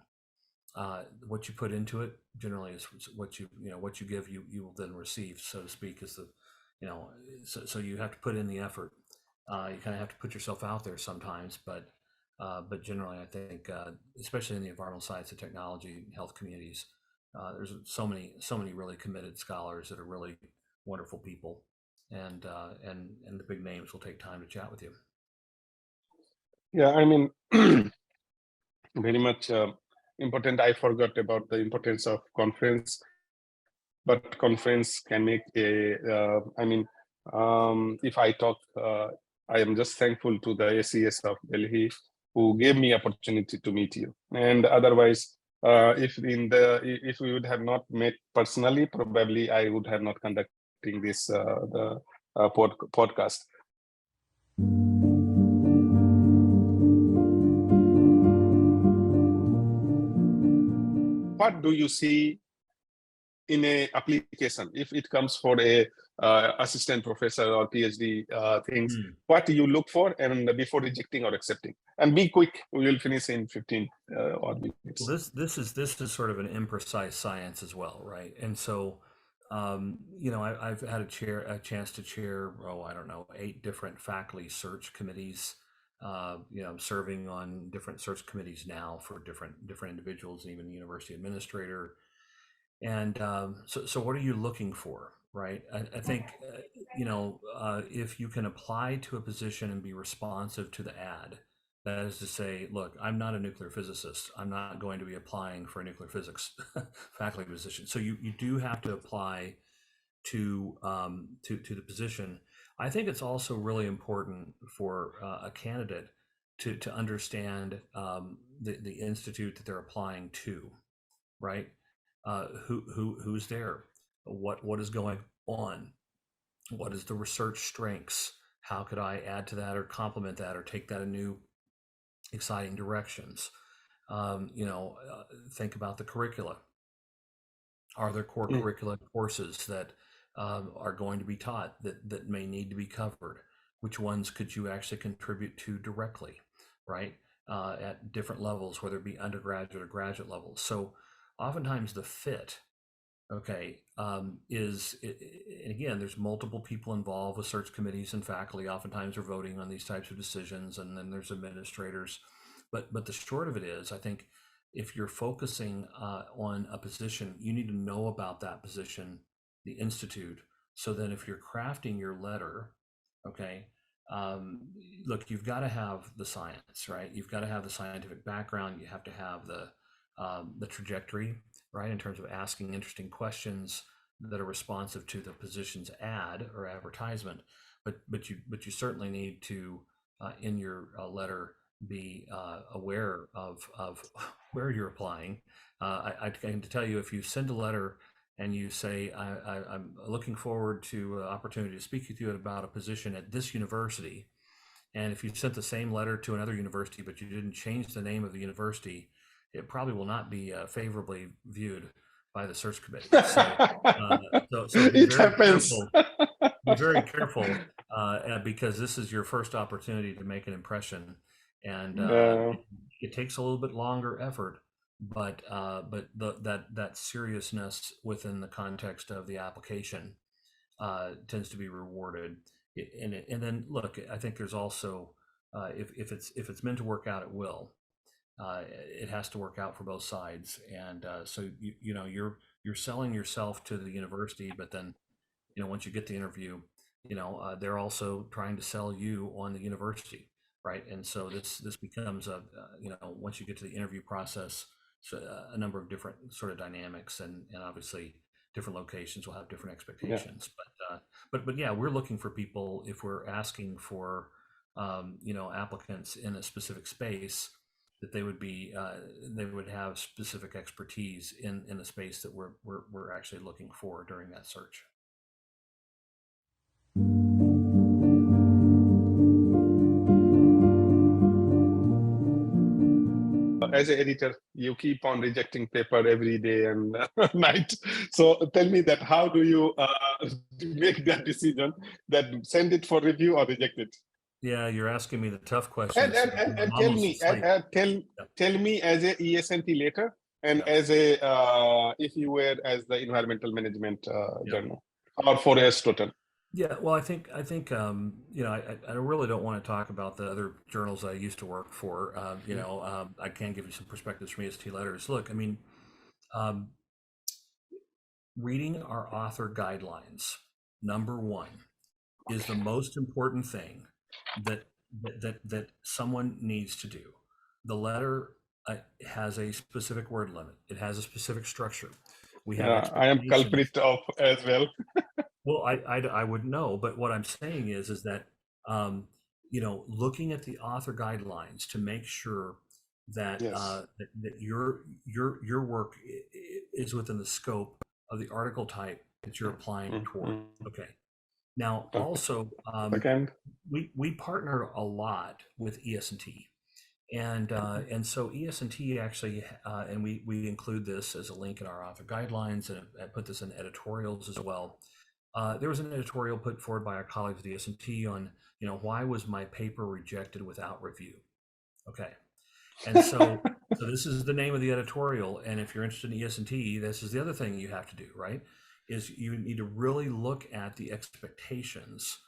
What you put into it generally is what you give, you will then receive, so to speak. Is the you know so you have to put in the effort. You kind of have to put yourself out there sometimes, but generally, I think, especially in the environmental science and technology and health communities, there's so many really committed scholars that are really wonderful people, and the big names will take time to chat with you. Yeah, I mean, very much important. I forgot about the importance of conference, but conference can make a, if I talk, I am just thankful to the ACS of Delhi who gave me opportunity to meet you. And otherwise, if we would have not met personally, probably I would have not conducting this podcast. What do you see in a application if it comes for a assistant professor or PhD things? What do you look for, and before rejecting or accepting? And be quick, we will finish in 15 odd minutes. Well, this is sort of an imprecise science as well, right? And so I've had a chance to chair, I don't know, 8 different faculty search committees. I'm serving on different search committees now for different individuals, even university administrator. And so what are you looking for, right? I think if you can apply to a position and be responsive to the ad, that is to say, look, I'm not a nuclear physicist. I'm not going to be applying for a nuclear physics faculty position. So you do have to apply to the position. I think it's also really important for a candidate to understand the institute that they're applying to, right? Who's there? What is going on? What is the research strengths? How could I add to that or complement that or take that in new exciting directions? Think about the curricula. Are there core curricula courses that are going to be taught that may need to be covered? Which ones could you actually contribute to directly, right? At different levels, whether it be undergraduate or graduate levels. So oftentimes the fit, and again, there's multiple people involved with search committees, and faculty oftentimes are voting on these types of decisions, and then there's administrators. But the short of it is, I think if you're focusing on a position, you need to know about that position, the institute. So then if you're crafting your letter, look, you've got to have the science, right? You've got to have the scientific background. You have to have the trajectory, right, in terms of asking interesting questions that are responsive to the position's ad or advertisement. But you certainly need to, in your letter, be aware of where you're applying. I can tell you, if you send a letter and you say, I'm looking forward to an opportunity to speak with you about a position at this university, and if you sent the same letter to another university but you didn't change the name of the university, it probably will not be favorably viewed by the search committee. So be it very happens. careful. Be very careful because this is your first opportunity to make an impression, and it takes a little bit longer effort, but that seriousness within the context of the application tends to be rewarded. And then look, I think there's also if it's meant to work out, it will. It has to work out for both sides, and so you're selling yourself to the university, but then once you get the interview, they're also trying to sell you on the university, right? And so this becomes once you get to the interview process, so a number of different sort of dynamics, and obviously different locations will have different expectations. Yeah. But yeah, we're looking for people. If we're asking for applicants in a specific space, that they would have specific expertise in the space that we're actually looking for during that search. As an editor, you keep on rejecting paper every day and night. So tell me that how do you make that decision, that send it for review or reject it? Yeah, you're asking me the tough questions. And tell me, tell me as a ESNT later, and as a if you were as the environmental management journal or for Aristotle. Yeah, well, I think I really don't want to talk about the other journals I used to work for. I can give you some perspectives from EST letters. Look, I mean, reading our author guidelines, number one, is the most important thing that that someone needs to do. The letter has a specific word limit. It has a specific structure. We have Yeah, I am expectations. culprit of as well. Well, I wouldn't know, but what I'm saying is that looking at the author guidelines to make sure that Yes. that your work is within the scope of the article type that you're applying toward. Mm. Okay. Now, Okay. also, Second. we partner a lot with ES&T, and so ES&T actually, and we include this as a link in our author guidelines, and I put this in editorials as well. There was an editorial put forward by our colleagues at ES&T on, why was my paper rejected without review? Okay, and so this is the name of the editorial, and if you're interested in ES&T, this is the other thing you have to do, right? Is you need to really look at the expectations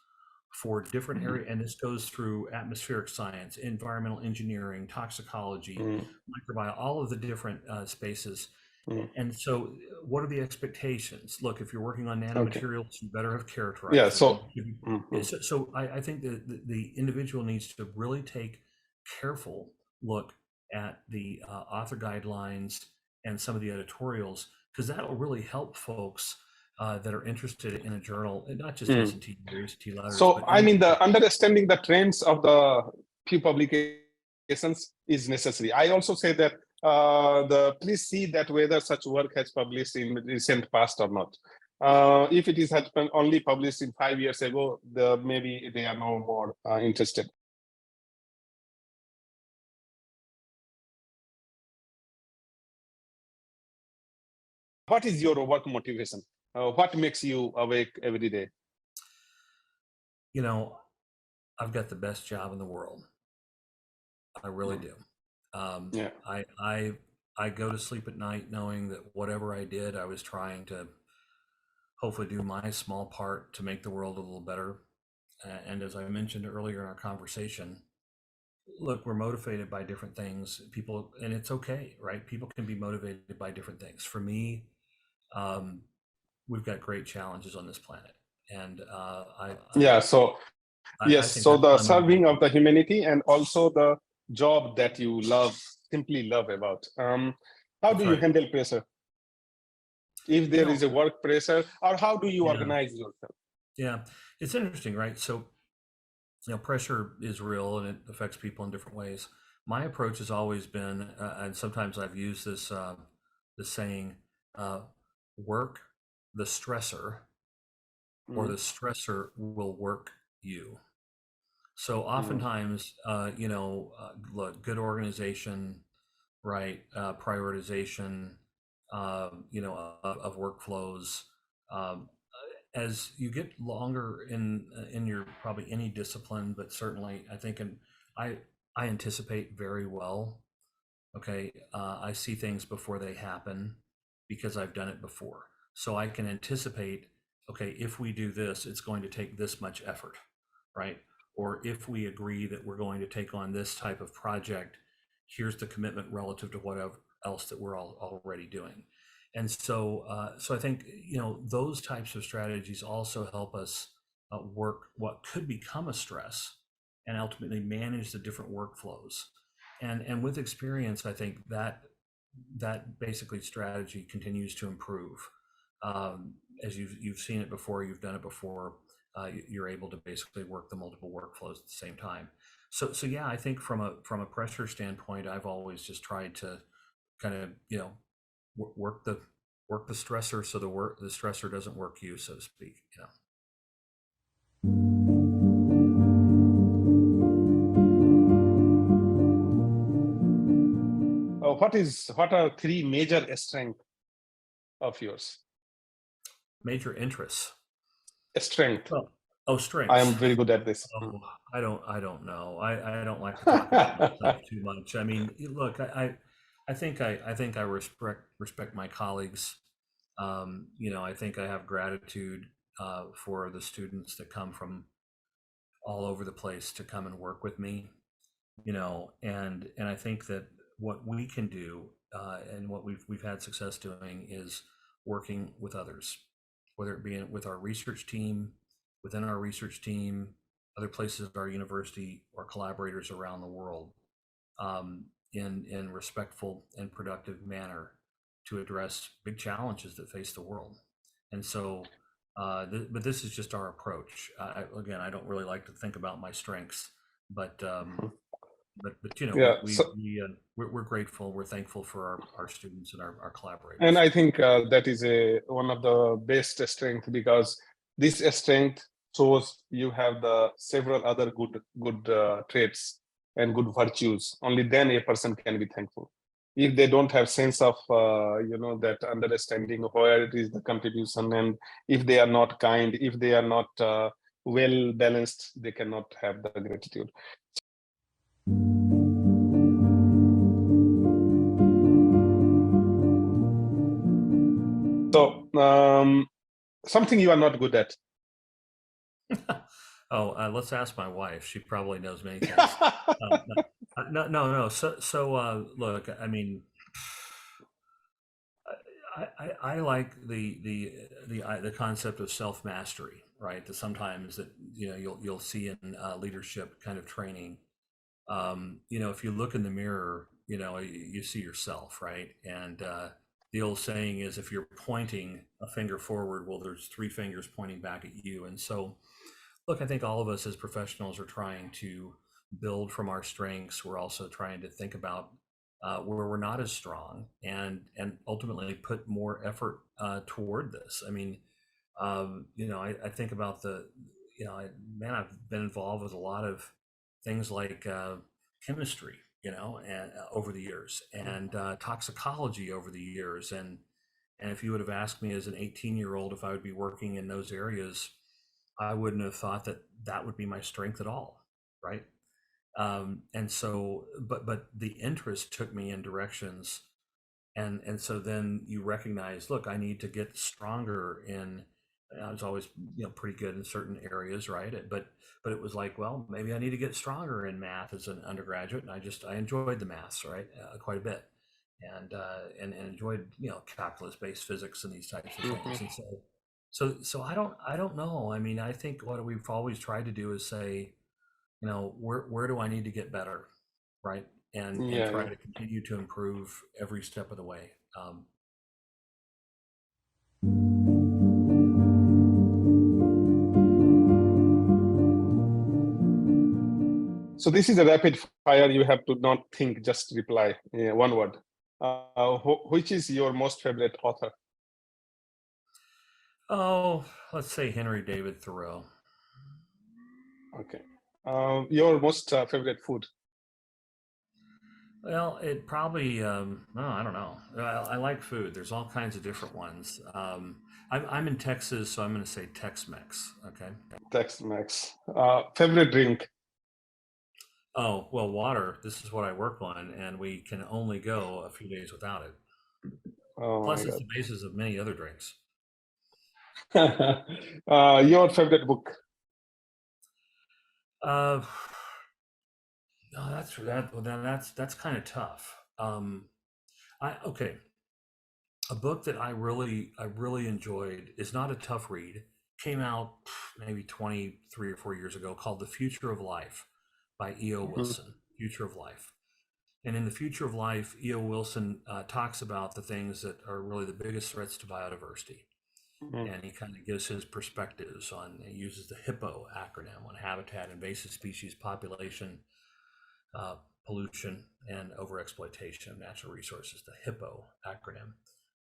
for different area, and this goes through atmospheric science, environmental engineering, toxicology, microbiology, all of the different spaces. And so, what are the expectations? Look, if you're working on Okay. nanomaterials, you better have characterized Yeah. them. So I think that the individual needs to really take careful look at the author guidelines and some of the editorials, because that'll really help folks that are interested in a journal, and not just ES&T or ES&T letters. So, but I mean, the understanding the trends of the few publications is necessary. I also say that please see that whether such work has published in recent past or not. If it is has been only published in 5 years ago, maybe they are no more interested. What is your work motivation? What makes you awake every day? I've got the best job in the world. I really do. Yeah. I go to sleep at night knowing that whatever I did, I was trying to hopefully do my small part to make the world a little better. And as I mentioned earlier in our conversation, look, we're motivated by different things. People, and it's okay, right? People can be motivated by different things. For me, we've got great challenges on this planet, and I yes, think so that's the my serving of motivation. the humanity and also the job that you love, simply love about. How That's do you right. handle pressure? If there is a work pressure, or how do you organize yourself? Yeah, it's interesting, right? So, pressure is real and it affects people in different ways. My approach has always been, and sometimes I've used this saying, work the stressor, or the stressor will work you. So oftentimes, look, good organization, right? Prioritization, of workflows. Um, as you get longer in your probably any discipline, but certainly I think, and I I anticipate very well. Okay, I see things before they happen because I've done it before, so I can anticipate. Okay, if we do this, it's going to take this much effort, right? Or if we agree that we're going to take on this type of project, here's the commitment relative to whatever else that we're all already doing. And so I think those types of strategies also help us work what could become a stress, and ultimately manage the different workflows. And with experience, I think that basically strategy continues to improve. As you've seen it before, you've done it before. You're able to basically work the multiple workflows at the same time. So yeah, I think from a pressure standpoint, I've always just tried to kind of work the stressor, so the stressor doesn't work you, so to speak. What are three major strengths of yours? Major interests. Strength. Oh, I strengths. am very good at this. Oh, I don't know. I don't like to talk about myself too much. I mean, look, I think I respect my colleagues. I think I have gratitude for the students that come from all over the place to come and work with me. And I think that what we can do, and what we've had success doing, is working with others, whether it be with our research team, within our research team, other places at our university, or collaborators around the world, in respectful and productive manner to address big challenges that face the world. And so, but this is just our approach. Again, I don't really like to think about my strengths, but you know, Yeah. So, we're grateful, we're thankful for our students and our collaborators. and I think that is one of the best strength, because this strength shows you have the several other good traits and good virtues. Only then a person can be thankful. If they don't have sense of that understanding where it is the contribution, and if they are not kind, if they are not well balanced, they cannot have the gratitude. So something you are not good at. Oh, let's ask my wife. She probably knows many things. No. So look, I mean, I like the concept of self mastery, right? That sometimes that you'll see in leadership kind of training. If you look in the mirror, you see yourself, right? And the old saying is, if you're pointing a finger forward, well, there's three fingers pointing back at you. And so, look, I think all of us as professionals are trying to build from our strengths. We're also trying to think about where we're not as strong, and ultimately put more effort toward this. I mean, I think about I've been involved with a lot of things like chemistry, and over the years, and toxicology over the years, and if you would have asked me as an 18-year-old if I would be working in those areas, I wouldn't have thought that would be my strength at all, right? And so, but the interest took me in directions, and so then you recognize, look, I need to get stronger in. I was always pretty good in certain areas, right? But it was like, well, maybe I need to get stronger in math as an undergraduate, and I enjoyed the maths, right, quite a bit, and enjoyed calculus-based physics and these types of things, and so I don't know. I mean, I think what we've always tried to do is say, where do I need to get better, right? And try to continue to improve every step of the way. So this is a rapid fire. You have to not think, just reply. One word. Which is your most favorite author? Oh, let's say Henry David Thoreau. Okay. Your most favorite food? Well, it probably, no, I don't know. I like food. There's all kinds of different ones. I'm in Texas, so I'm going to say Tex-Mex. Okay. Tex-Mex. Favorite drink? Oh, well, water. This is what I work on, and we can only go a few days without it. Oh Plus, my it's the basis of many other drinks. God. Your favorite book? No, that's kind of tough. Okay. A book that I really enjoyed, is not a tough read. Came out maybe 23 or 4 years ago, called The Future of Life by E.O. Wilson. Future of Life. And in The Future of Life, E.O. Wilson talks about the things that are really the biggest threats to biodiversity. And he kind of gives his perspectives on, he uses the HIPPO acronym on habitat, invasive species, population, pollution, and overexploitation of natural resources, the HIPPO acronym,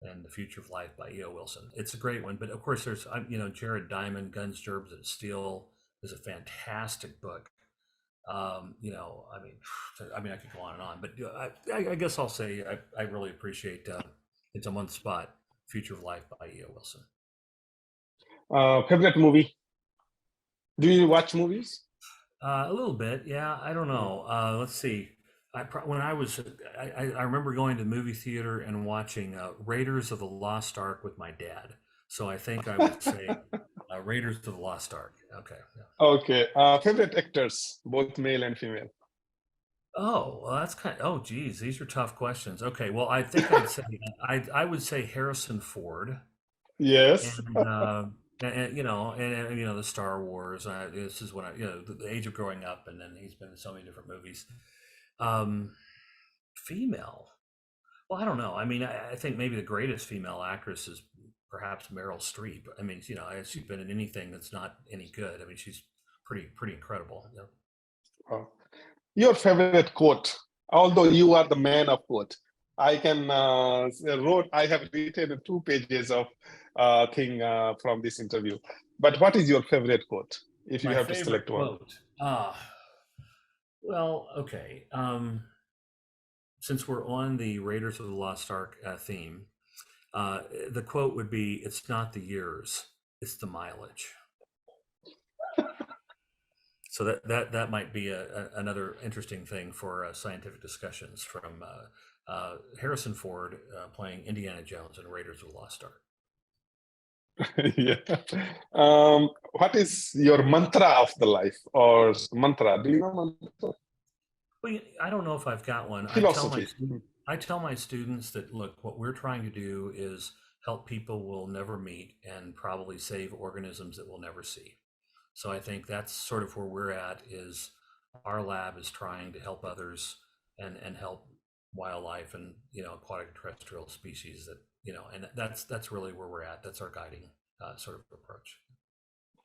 and The Future of Life by E.O. Wilson. It's a great one. But of course, there's, Jared Diamond, Guns, Gerbs, and Steel is a fantastic book. I mean, I could go on and on, but I guess I'll say I really appreciate It's on One Spot, Future of Life by E.O. Wilson. Favorite movie? Do you watch movies? A little bit, yeah. I don't know. Let's see. When I was, I remember going to the movie theater and watching Raiders of the Lost Ark with my dad. So I think I would say Raiders of the Lost Ark. Okay. Yeah. Okay. Favorite actors, both male and female? Oh, well, that's oh, geez, these are tough questions. Okay, well, I think I would say Harrison Ford. Yes. And you know, and you know, the Star Wars. This is when I, you know, the age of growing up, and then he's been in so many different movies. Um, Female. Well, I don't know. I mean, I think maybe the greatest female actress is perhaps Meryl Streep. I mean, you know, she's been in anything that's not any good. I mean, she's pretty incredible. You know? Wow. Your favorite quote, although you are the man of quote. I have written 2 pages of thing from this interview. But what is your favorite quote, if you My have to favorite select one? quote. Well, okay. Since we're on the Raiders of the Lost Ark theme, the quote would be, "It's not the years, it's the mileage." So that might be another interesting thing for scientific discussions from Harrison Ford playing Indiana Jones in Raiders of the Lost Ark. Yeah. What is your mantra of the life, or mantra? Do you know mantra? Well, I don't know if I've got one. Philosophy. I tell my students that, look, what we're trying to do is help people we'll never meet and probably save organisms that we'll never see. So I think that's sort of where we're at. Is our lab is trying to help others and help wildlife and, you know, aquatic terrestrial species that, you know, and that's really where we're at. That's our guiding sort of approach.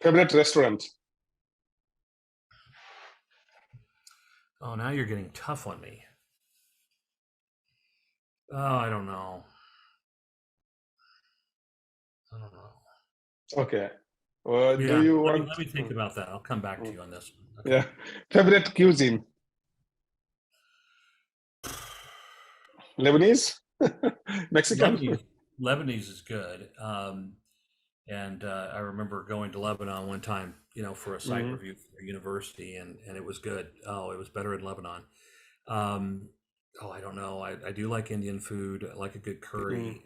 Favorite restaurant? Oh, now you're getting tough on me. Oh, I don't know. I don't know. Okay. Do Yeah, you let want? me think about that. I'll come back to you on this one. Okay. Yeah. Favorite cuisine? Lebanese? Mexican? Lebanese is good. And I remember going to Lebanon one time, you know, for a site review for a university, and it was good. Oh, it was better in Lebanon. Oh, I don't know. I do like Indian food. I like a good curry.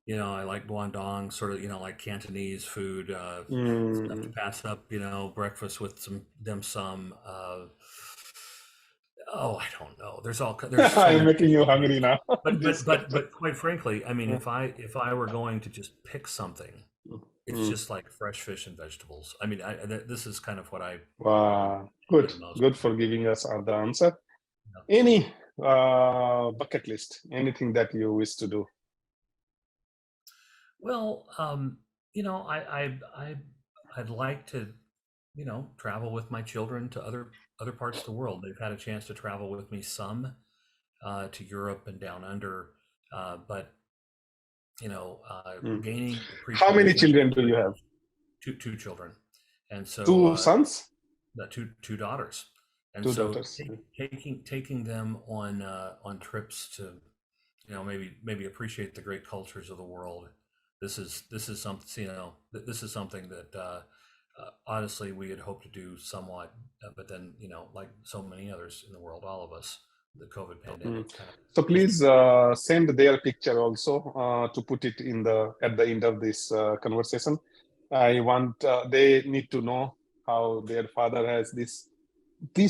You know, I like guandong, sort of, you know, like Cantonese food, stuff to pass up, you know, breakfast with some dim sum. Oh, I don't know. There's so I'm many. making you hungry now. But quite frankly, I mean, if I were going to just pick something, it's just like fresh fish and vegetables. I mean, this is kind of what I Wow. enjoy Good. the most. Good for giving us the answer. Yeah. Any bucket list? Anything that you wish to do? Well, you know, I'd like to, you know, travel with my children to other parts of the world. They've had a chance to travel with me some to Europe and down under, but you know, gaining How many appreciation. children do you have? Two children, and so 2 sons? two daughters, and Two so daughters. taking them on trips to, you know, maybe appreciate the great cultures of the world. This is something, you know, this is something that honestly we had hoped to do somewhat, but then, you know, like so many others in the world, all of us, the COVID pandemic kind of. So please send their picture also to put it in at the end of this conversation. I want they need to know how their father has this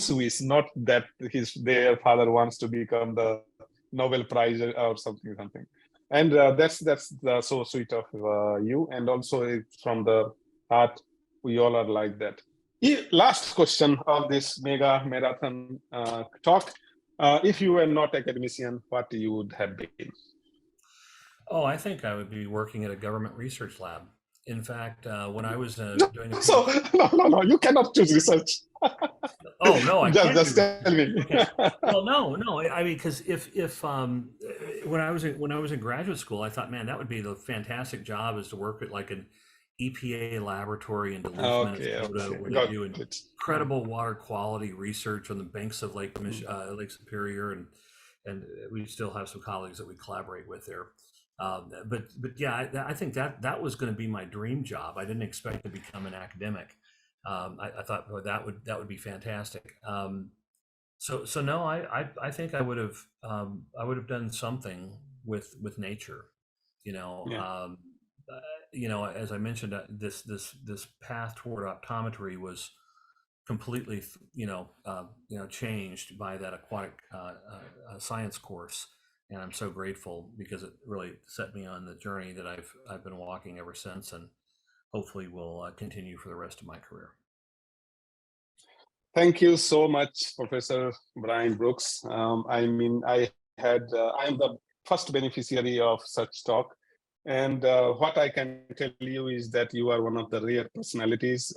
wish, not that their father wants to become the Nobel Prize or something. And that's so sweet of you, and also it's from the heart. We all are like that. Last question of this mega marathon talk. If you were not academician, what you would have been? Oh, I think I would be working at a government research lab. In fact, when I was doing a So PhD. no, you cannot choose research. Oh no, I can't just do tell me. okay. Well, no. I mean, because if when I was in graduate school, I thought, man, that would be the fantastic job, is to work at like an EPA laboratory in Duluth, Minnesota, where they do incredible water quality research on the banks of Lake Superior, and we still have some colleagues that we collaborate with there. But yeah, I think that was going to be my dream job. I didn't expect to become an academic. I thought, well, that would be fantastic. So no, I think I would have done something with nature, you know. Yeah. You know, as I mentioned, this path toward optometry was completely, changed by that aquatic science course. and I'm so grateful because it really set me on the journey that I've been walking ever since, and hopefully will continue for the rest of my career. Thank you so much, Professor Bryan Brooks. I mean, I'm the first beneficiary of such talk. And what I can tell you is that you are one of the rare personalities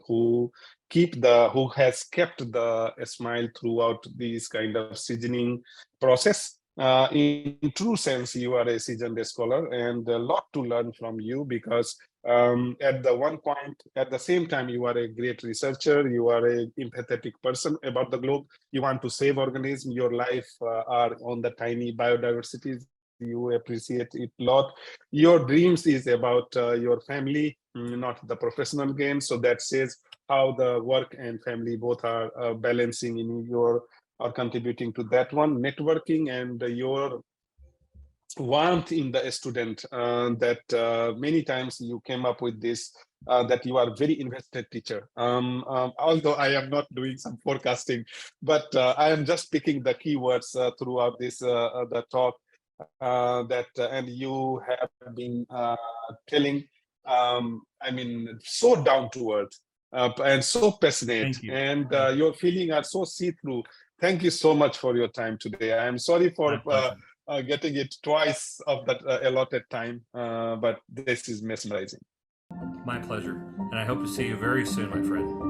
who has kept the smile throughout this kind of seasoning process. In true sense, you are a seasoned scholar, and a lot to learn from you, because at the same time, you are a great researcher, you are an empathetic person about the globe, you want to save organisms, your life are on the tiny biodiversities, you appreciate it a lot. Your dreams is about your family, not the professional gain. So that says how the work and family both are balancing in your, or contributing to that one. Networking and your warmth in the student, that many times you came up with this, that you are very invested teacher. Although I am not doing some forecasting, but I am just picking the keywords throughout this the talk, and you have been telling, I mean, so down to earth and so passionate. Thank you. And Thank you. your feeling are so see-through. Thank you so much for your time today. I am sorry for My pleasure. getting it twice of that allotted time, but this is mesmerizing. My pleasure. And I hope to see you very soon, my friend.